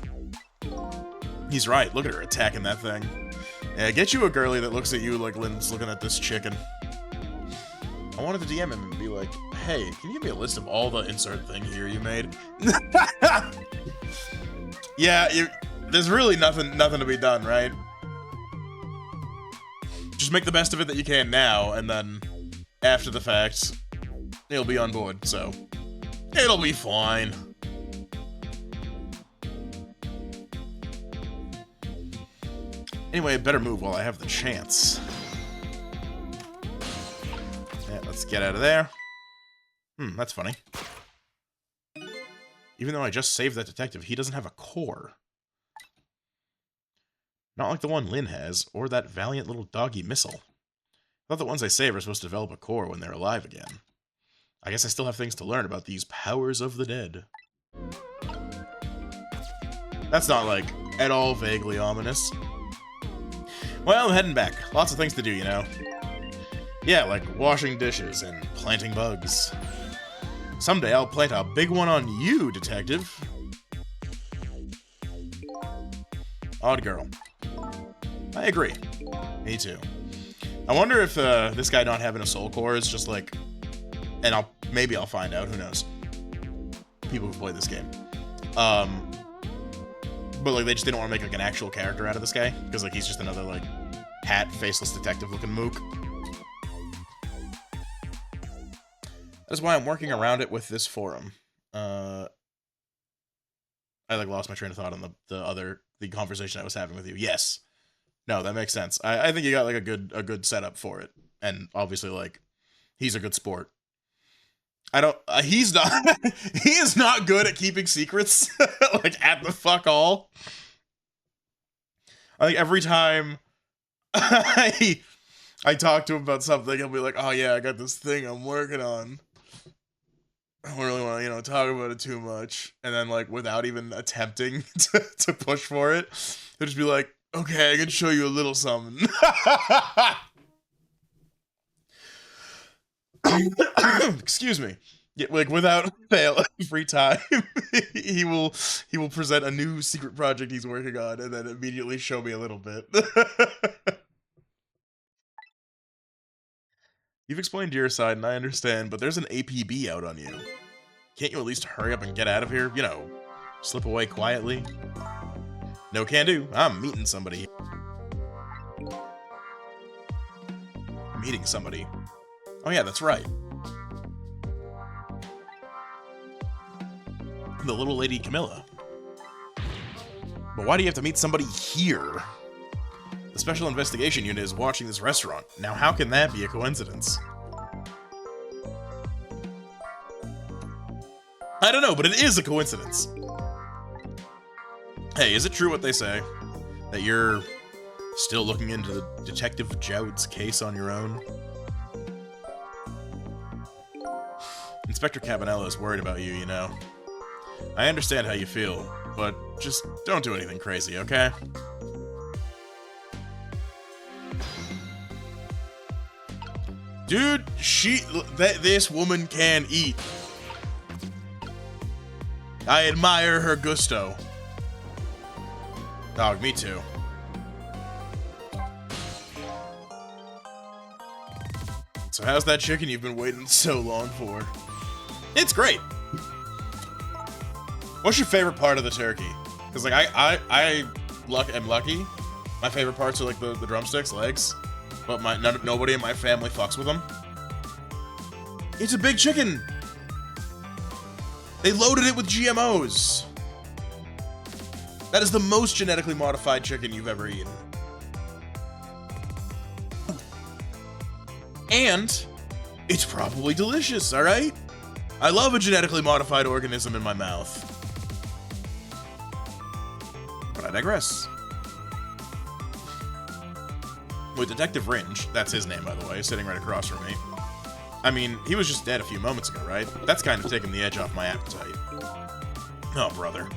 He's right, look at her attacking that thing. Yeah, get you a girly that looks at you like Lynn's looking at this chicken. I wanted to DM him and be like, hey, can you give me a list of all the insert thing here you made? Yeah, there's really nothing to be done, right? Just make the best of it that you can now, and then after the fact, he'll be on board, so it'll be fine. Anyway, better move while I have the chance. Yeah, let's get out of there. That's funny. Even though I just saved that detective, he doesn't have a core. Not like the one Lynn has, or that valiant little doggy missile. I thought the ones I save are supposed to develop a core when they're alive again. I guess I still have things to learn about these powers of the dead. That's not, like, at all vaguely ominous. Well, I'm heading back. Lots of things to do, you know. Yeah, like washing dishes and planting bugs. Someday I'll plant a big one on you, detective. Odd girl. I agree. Me too. I wonder if this guy not having a soul core is just like, and maybe I'll find out, who knows. People who play this game. But like they don't want to make like an actual character out of this guy, because like he's just another like hat, faceless detective looking mook. That's why I'm working around it with this forum. I like lost my train of thought on the conversation I was having with you. Yes. No, that makes sense. I think you got like a good setup for it. And obviously like he's a good sport. He's not he is not good at keeping secrets like at the fuck all. I think every time I talk to him about something, he'll be like, "Oh yeah, I got this thing I'm working on. I don't really want to, talk about it too much." And then, like, without even attempting to push for it, he'll just be like, "Okay, I can show you a little something." Excuse me. Yeah, like without fail, every time he will present a new secret project he's working on, and then immediately show me a little bit. You've explained your side, and I understand, but there's an APB out on you. Can't you at least hurry up and get out of here? Slip away quietly? No can do. I'm meeting somebody. Meeting somebody. Oh yeah, that's right. the little lady Camilla. But why do you have to meet somebody here? The Special Investigation Unit is watching this restaurant. Now, how can that be a coincidence? I don't know, but it is a coincidence. Hey, is it true what they say? That you're still looking into Detective Jowd's case on your own? Inspector Cabanella is worried about you, you know. I understand how you feel, but just don't do anything crazy, okay? Dude, this woman can eat. I admire her gusto. Dog, me too. So how's that chicken you've been waiting so long for? It's great. What's your favorite part of the turkey? Because like I'm lucky. My favorite parts are like the drumsticks, legs, but nobody in my family fucks with them. It's a big chicken. They loaded it with GMOs. That is the most genetically modified chicken you've ever eaten. And it's probably delicious, all right? I love a genetically modified organism in my mouth. But I digress. With Detective Ringe, that's his name, by the way, sitting right across from me. I mean, he was just dead a few moments ago, right? That's kind of taking the edge off my appetite. Oh, brother.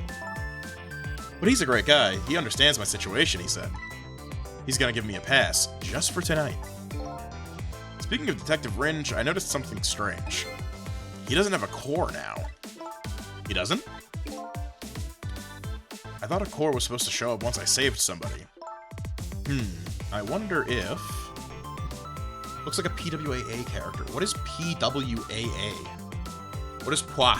But he's a great guy. He understands my situation, he said. He's gonna give me a pass, just for tonight. Speaking of Detective Ringe, I noticed something strange. He doesn't have a core now. He doesn't? I thought a core was supposed to show up once I saved somebody. I wonder if... Looks like a PWAA character. What is PWAA? What is PWA?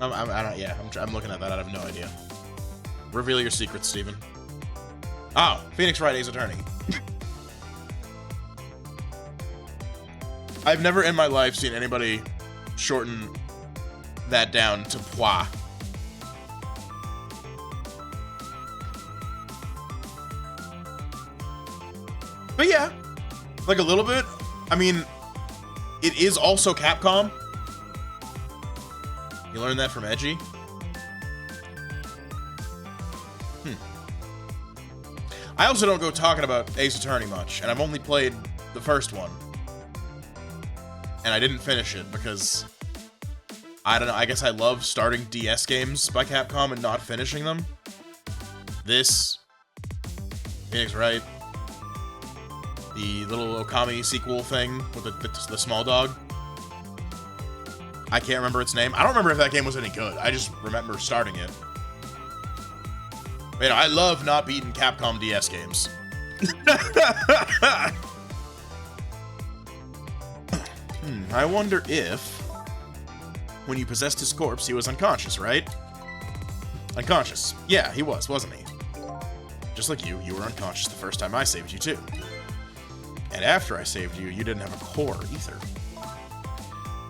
I'm looking at that. I have no idea. Reveal your secrets, Steven. Oh, Phoenix Wright, Ace Attorney. I've never in my life seen anybody shorten that down to PWA. But yeah, like a little bit. I mean, it is also Capcom. You learned that from Edgy? I also don't go talking about Ace Attorney much, and I've only played the first one. And I didn't finish it because, I don't know, I guess I love starting DS games by Capcom and not finishing them. This, Phoenix Wright, the little Okami sequel thing with the small dog. I can't remember its name. I don't remember if that game was any good. I just remember starting it. You know, I love not beating Capcom DS games. I wonder if, when you possessed his corpse, he was unconscious, right? Unconscious. Yeah, he was, wasn't he? Just like you were unconscious the first time I saved you, too. And after I saved you, you didn't have a core, either.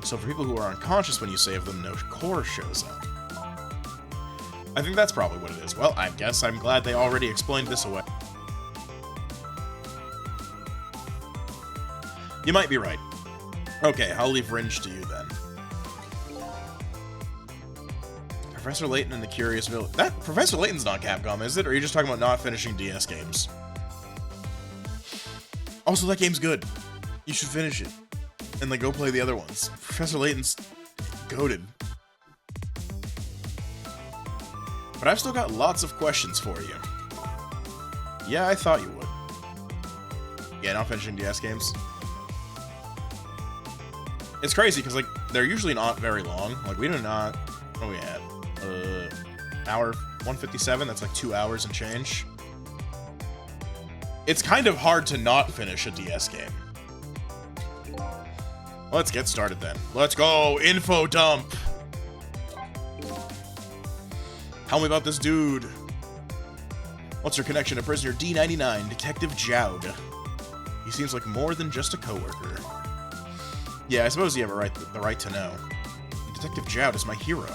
So for people who are unconscious when you save them, no core shows up. I think that's probably what it is. Well, I guess I'm glad they already explained this away. You might be right. Okay, I'll leave Ringe to you then. Professor Layton and the Curious Village. That Professor Layton's not Capcom, is it? Or are you just talking about not finishing DS games? Also, that game's good. You should finish it. And like go play the other ones. Professor Layton's goated. But I've still got lots of questions for you. Yeah, I thought you would. Yeah, not finishing DS games. It's crazy, because, like, they're usually not very long. Like, we do not... What are we at? Hour 157? That's like 2 hours and change. It's kind of hard to not finish a DS game. Let's get started then. Let's go! Info dump! Tell me about this dude. What's your connection to prisoner D99, Detective Jowd? He seems like more than just a coworker. Yeah, I suppose you have the right to know. Detective Jowd is my hero.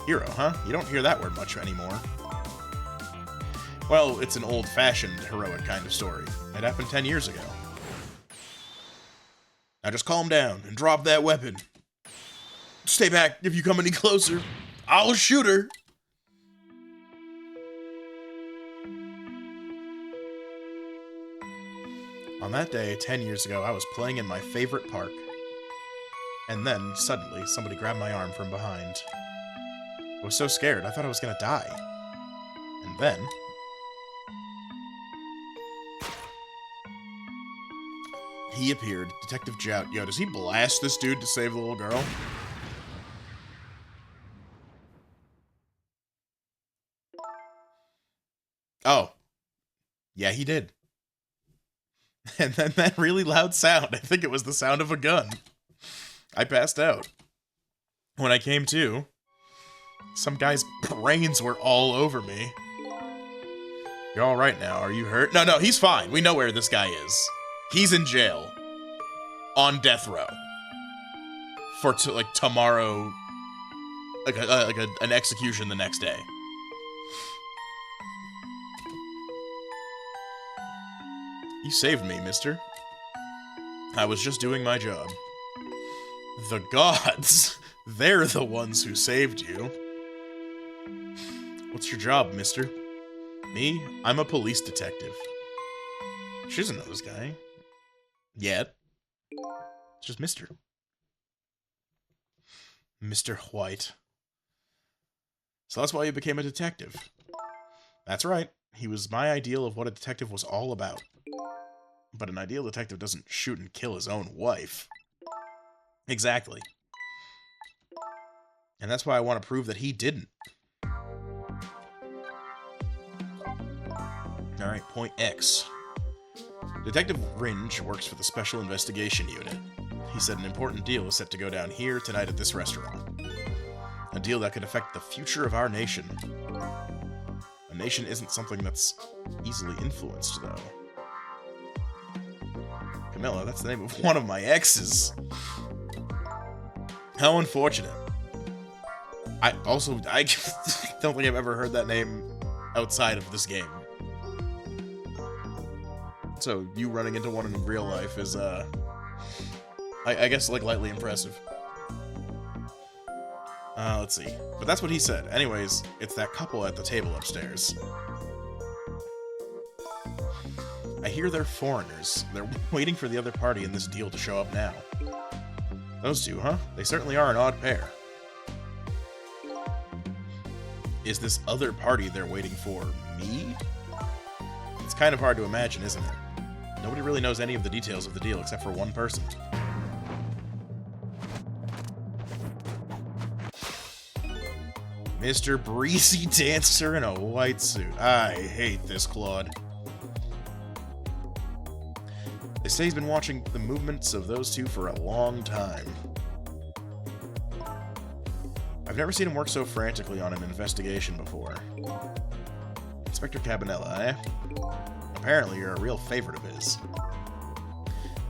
Hero, huh? You don't hear that word much anymore. Well, it's an old-fashioned, heroic kind of story. It happened 10 years ago. Now just calm down and drop that weapon. Stay back. If you come any closer, I'll shoot her. On that day, 10 years ago, I was playing in my favorite park. And then, suddenly, somebody grabbed my arm from behind. I was so scared, I thought I was gonna die. And then... he appeared, Detective Jowd. Yo, does he blast this dude to save the little girl? Oh. Yeah, he did. And then that really loud sound, I think it was the sound of a gun. I passed out. When I came to, some guy's brains were all over me. You're alright now, are you hurt? No, he's fine. We know where this guy is. He's in jail. On death row. For, like, tomorrow... an execution the next day. You saved me, mister. I was just doing my job. The gods, they're the ones who saved you. What's your job, mister? Me? I'm a police detective. She doesn't know this guy. Yet. It's just Mr. Mr. White. So that's why you became a detective. That's right. He was my ideal of what a detective was all about. But an ideal detective doesn't shoot and kill his own wife. Exactly. And that's why I want to prove that he didn't. Alright, point X. Detective Ringe works for the Special Investigation Unit. He said an important deal is set to go down here tonight at this restaurant. A deal that could affect the future of our nation. A nation isn't something that's easily influenced, though. Camilla, that's the name of one of my exes. How unfortunate. I don't think I've ever heard that name outside of this game. So, you running into one in real life is, I guess, like, lightly impressive. Let's see. But that's what he said. Anyways, it's that couple at the table upstairs. I hear they're foreigners. They're waiting for the other party in this deal to show up now. Those two, huh? They certainly are an odd pair. Is this other party they're waiting for me? It's kind of hard to imagine, isn't it? Nobody really knows any of the details of the deal except for one person. Mr. Breezy Dancer in a white suit. I hate this Claude. They say he's been watching the movements of those two for a long time. I've never seen him work so frantically on an investigation before. Inspector Cabanella, eh? Apparently you're a real favorite of his.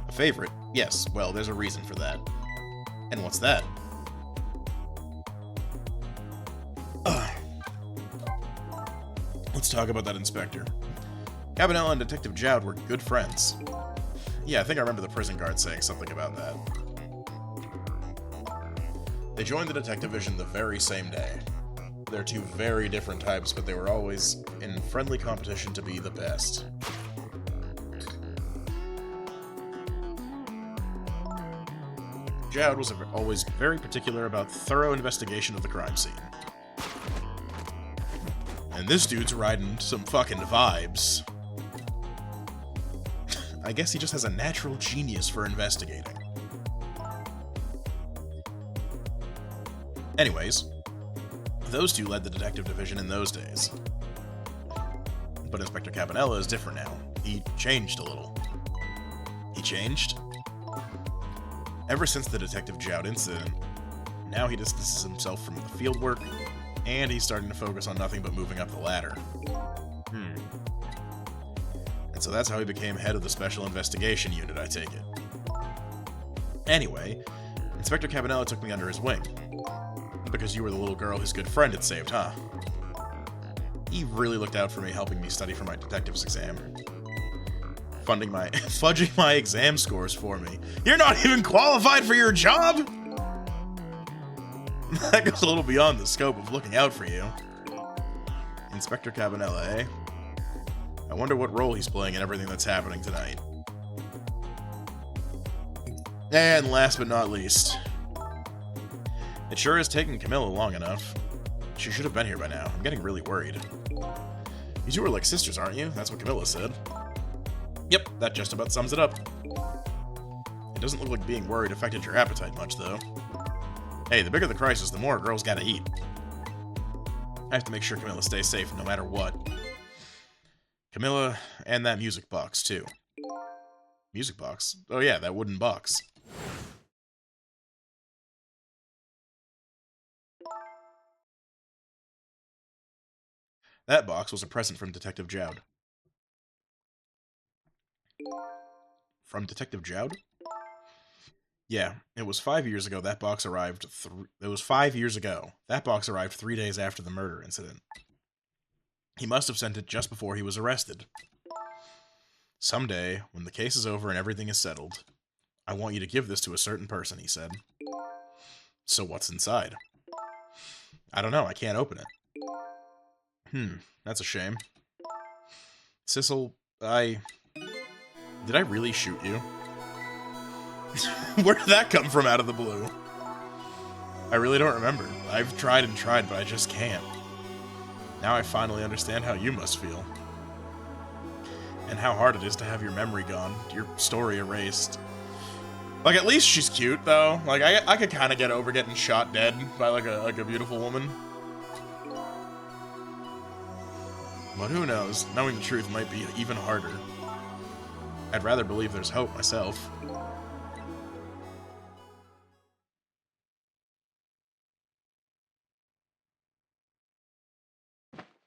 A favorite? Yes, well, there's a reason for that. And what's that? Let's talk about that inspector. Cabanella and Detective Jowd were good friends. Yeah, I think I remember the prison guard saying something about that. They joined the detective division the very same day. They're two very different types, but they were always in friendly competition to be the best. Jowd was always very particular about thorough investigation of the crime scene. And this dude's riding some fucking vibes. I guess he just has a natural genius for investigating. Anyways, those two led the detective division in those days. But Inspector Cabanella is different now. He changed a little. He changed? Ever since the Detective Jowd incident, now he distances himself from the field work, and he's starting to focus on nothing but moving up the ladder. And so that's how he became head of the Special Investigation Unit, I take it. Anyway, Inspector Cabanela took me under his wing. Because you were the little girl his good friend had saved, huh? He really looked out for me, helping me study for my detective's exam. Fudging my exam scores for me. You're not even qualified for your job? That goes a little beyond the scope of looking out for you. Inspector Cabanela, eh? I wonder what role he's playing in everything that's happening tonight. And last but not least, it sure has taken Camilla long enough. She should have been here by now. I'm getting really worried. You two are like sisters, aren't you? That's what Camilla said. Yep, that just about sums it up. It doesn't look like being worried affected your appetite much, though. Hey, the bigger the crisis, the more girls gotta eat. I have to make sure Camilla stays safe no matter what. Camilla and that music box, too. Music box? Oh yeah, that wooden box. That box was a present from Detective Jowd. From Detective Jowd? Yeah, it was 5 years ago that box arrived. It was 5 years ago. That box arrived 3 days after the murder incident. He must have sent it just before he was arrested. Someday, when the case is over and everything is settled, I want you to give this to a certain person, he said. So what's inside? I don't know, I can't open it. That's a shame. Sissel, did I really shoot you? Where did that come from out of the blue? I really don't remember. I've tried and tried, but I just can't. Now I finally understand how you must feel. And how hard it is to have your memory gone, your story erased. Like, at least she's cute, though. Like, I could kind of get over getting shot dead by, like a beautiful woman. But who knows? Knowing the truth might be even harder. I'd rather believe there's hope myself.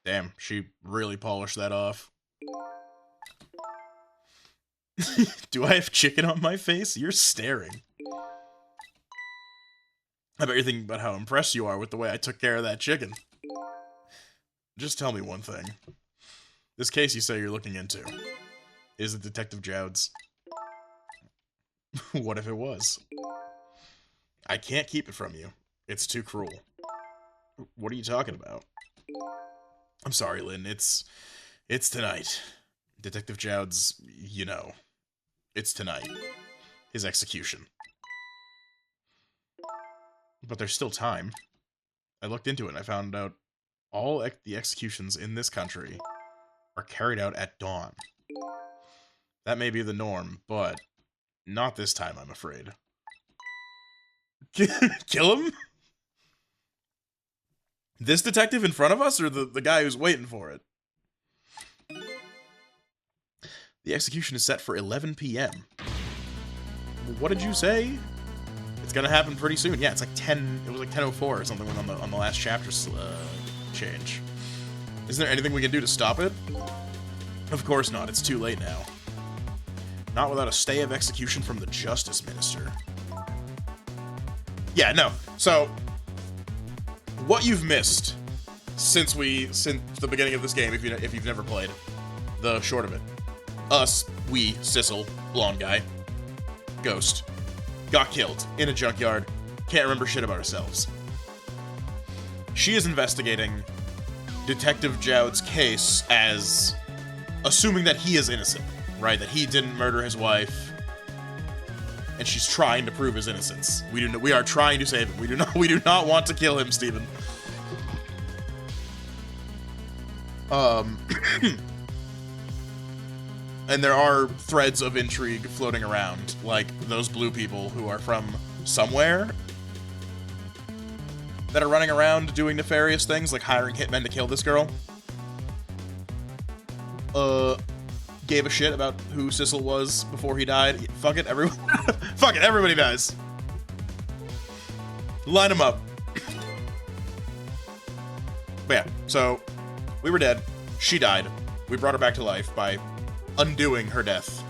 Damn, she really polished that off. Do I have chicken on my face? You're staring. I bet you're thinking about how impressed you are with the way I took care of that chicken. Just tell me one thing. This case you say you're looking into, is it Detective Jowd's? What if it was? I can't keep it from you. It's too cruel. What are you talking about? I'm sorry, Lynn. It's tonight. Detective Jowd's, you know. It's tonight. His execution. But there's still time. I looked into it and I found out all the executions in this country are carried out at dawn. That may be the norm, but not this time, I'm afraid. Kill him? This detective in front of us, or the guy who's waiting for it? The execution is set for 11 p.m. What did you say? It's gonna happen pretty soon. Yeah, it's like 10. It was like 10:04 or something on the last chapter's change. Isn't there anything we can do to stop it? Of course not. It's too late now. Not without a stay of execution from the Justice Minister. Yeah, no. So, what you've missed since the beginning of this game, if you've never played, the short of it. Us, we, Sissel, blonde guy, ghost, got killed in a junkyard, can't remember shit about ourselves. She is investigating Detective Jowd's case as assuming that he is innocent, right? That he didn't murder his wife, and she's trying to prove his innocence. We are trying to save him. We do not want to kill him, Stephen. And there are threads of intrigue floating around, like those blue people who are from somewhere that are running around doing nefarious things, like hiring hitmen to kill this girl. Gave a shit about who Sissel was before he died. Fuck it, everyone. Fuck it, everybody dies. Line them up. But yeah, so we were dead. She died. We brought her back to life by undoing her death.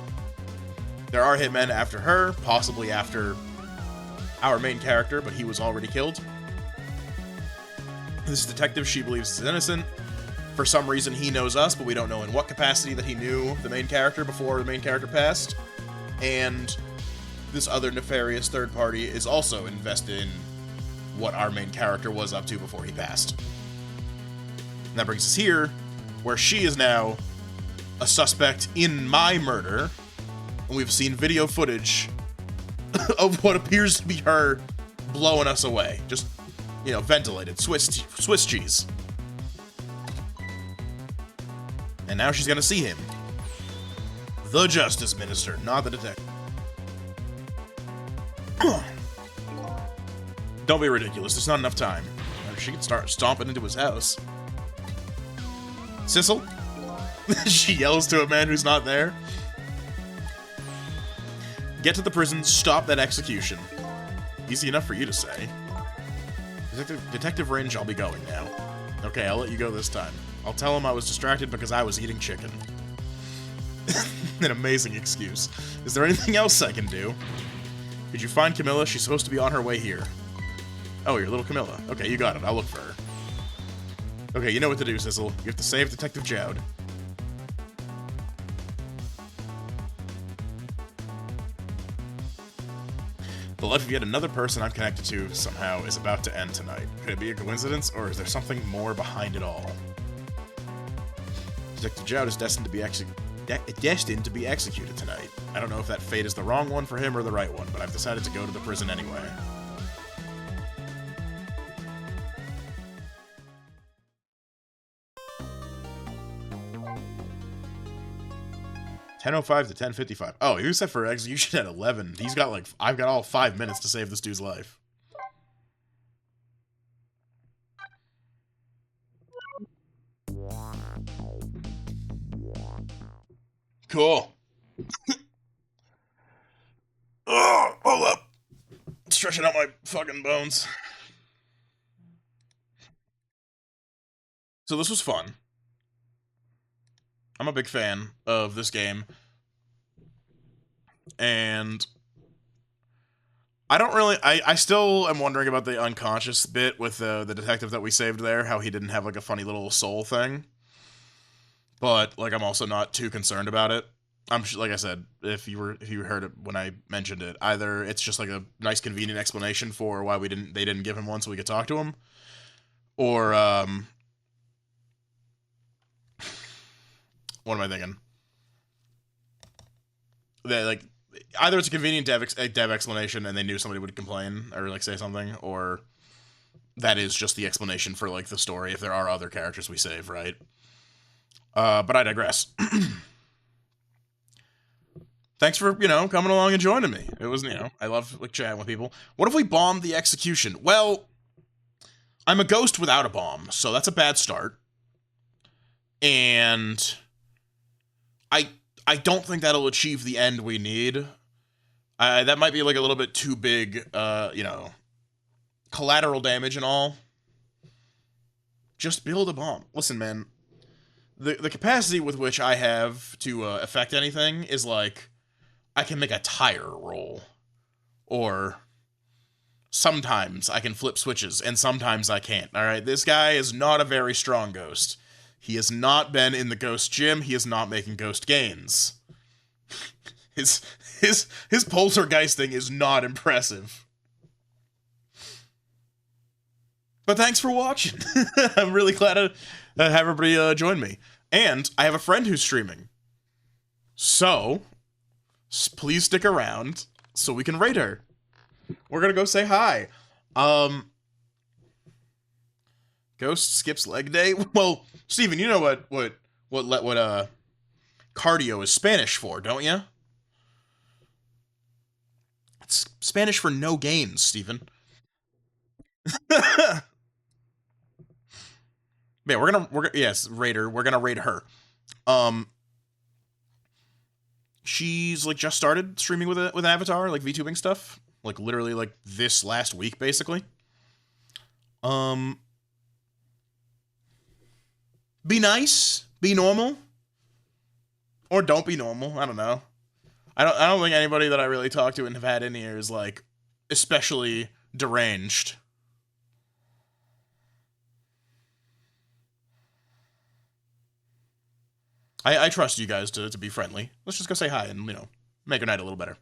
There are hitmen after her, possibly after our main character, but he was already killed. This detective, she believes is innocent. For some reason, he knows us, but we don't know in what capacity that he knew the main character before the main character passed. And this other nefarious third party is also invested in what our main character was up to before he passed. And that brings us here, where she is now a suspect in my murder, and we've seen video footage of what appears to be her blowing us away. Just, you know, ventilated. Swiss cheese. And now she's gonna see him. The Justice Minister, not the detective. Don't be ridiculous, there's not enough time. She can start stomping into his house. Sissel? She yells to a man who's not there. Get to the prison, stop that execution. Easy enough for you to say. Detective Range, I'll be going now. Okay, I'll let you go this time. I'll tell him I was distracted because I was eating chicken. An amazing excuse. Is there anything else I can do? Could you find Camilla? She's supposed to be on her way here. Oh, you're little Camilla. Okay, you got it. I'll look for her. Okay, you know what to do, Sissel. You have to save Detective Jowd. The life of yet another person I'm connected to somehow is about to end tonight. Could it be a coincidence, or is there something more behind it all? Detective Jowd is destined to be executed tonight. I don't know if that fate is the wrong one for him or the right one, but I've decided to go to the prison anyway. (10:05 to 10:55). Oh, he was set for execution at 11. He's got like, I've got all 5 minutes to save this dude's life. Cool. Oh, hold up. Stretching out my fucking bones. So this was fun. I'm a big fan of this game. And I don't really, I still am wondering about the unconscious bit with the detective that we saved there, how he didn't have like a funny little soul thing. But like, I'm also not too concerned about it. Like I said, if you heard it when I mentioned it, either it's just like a nice convenient explanation for why they didn't give him one so we could talk to him, or what am I thinking? That like either it's a convenient dev explanation and they knew somebody would complain or like say something, or that is just the explanation for like the story if there are other characters we save, right? But I digress. Thanks for, coming along and joining me. It was, I love like chatting with people. What if we bombed the execution? Well, I'm a ghost without a bomb, so that's a bad start. And I don't think that'll achieve the end we need. That might be like a little bit too big, collateral damage and all. Just build a bomb. Listen, man, the capacity with which I have to affect anything is like, I can make a tire roll. Or sometimes I can flip switches, and sometimes I can't, alright? This guy is not a very strong ghost. He has not been in the ghost gym. He is not making ghost gains. His poltergeisting is not impressive. But thanks for watching. I'm really glad to have everybody join me. And I have a friend who's streaming. So, please stick around so we can raid her. We're gonna go say hi. Ghost skips leg day? Well, Steven, you know what cardio is Spanish for, don't you? It's Spanish for no gains, Steven. Yeah, yes, raider. We're gonna raid her. She's like just started streaming with an avatar, like VTubing stuff, like literally like this last week, basically. Be nice, be normal. Or don't be normal. I don't know. I don't think anybody that I really talk to and have had in here is like especially deranged. I trust you guys to be friendly. Let's just go say hi and, make your night a little better.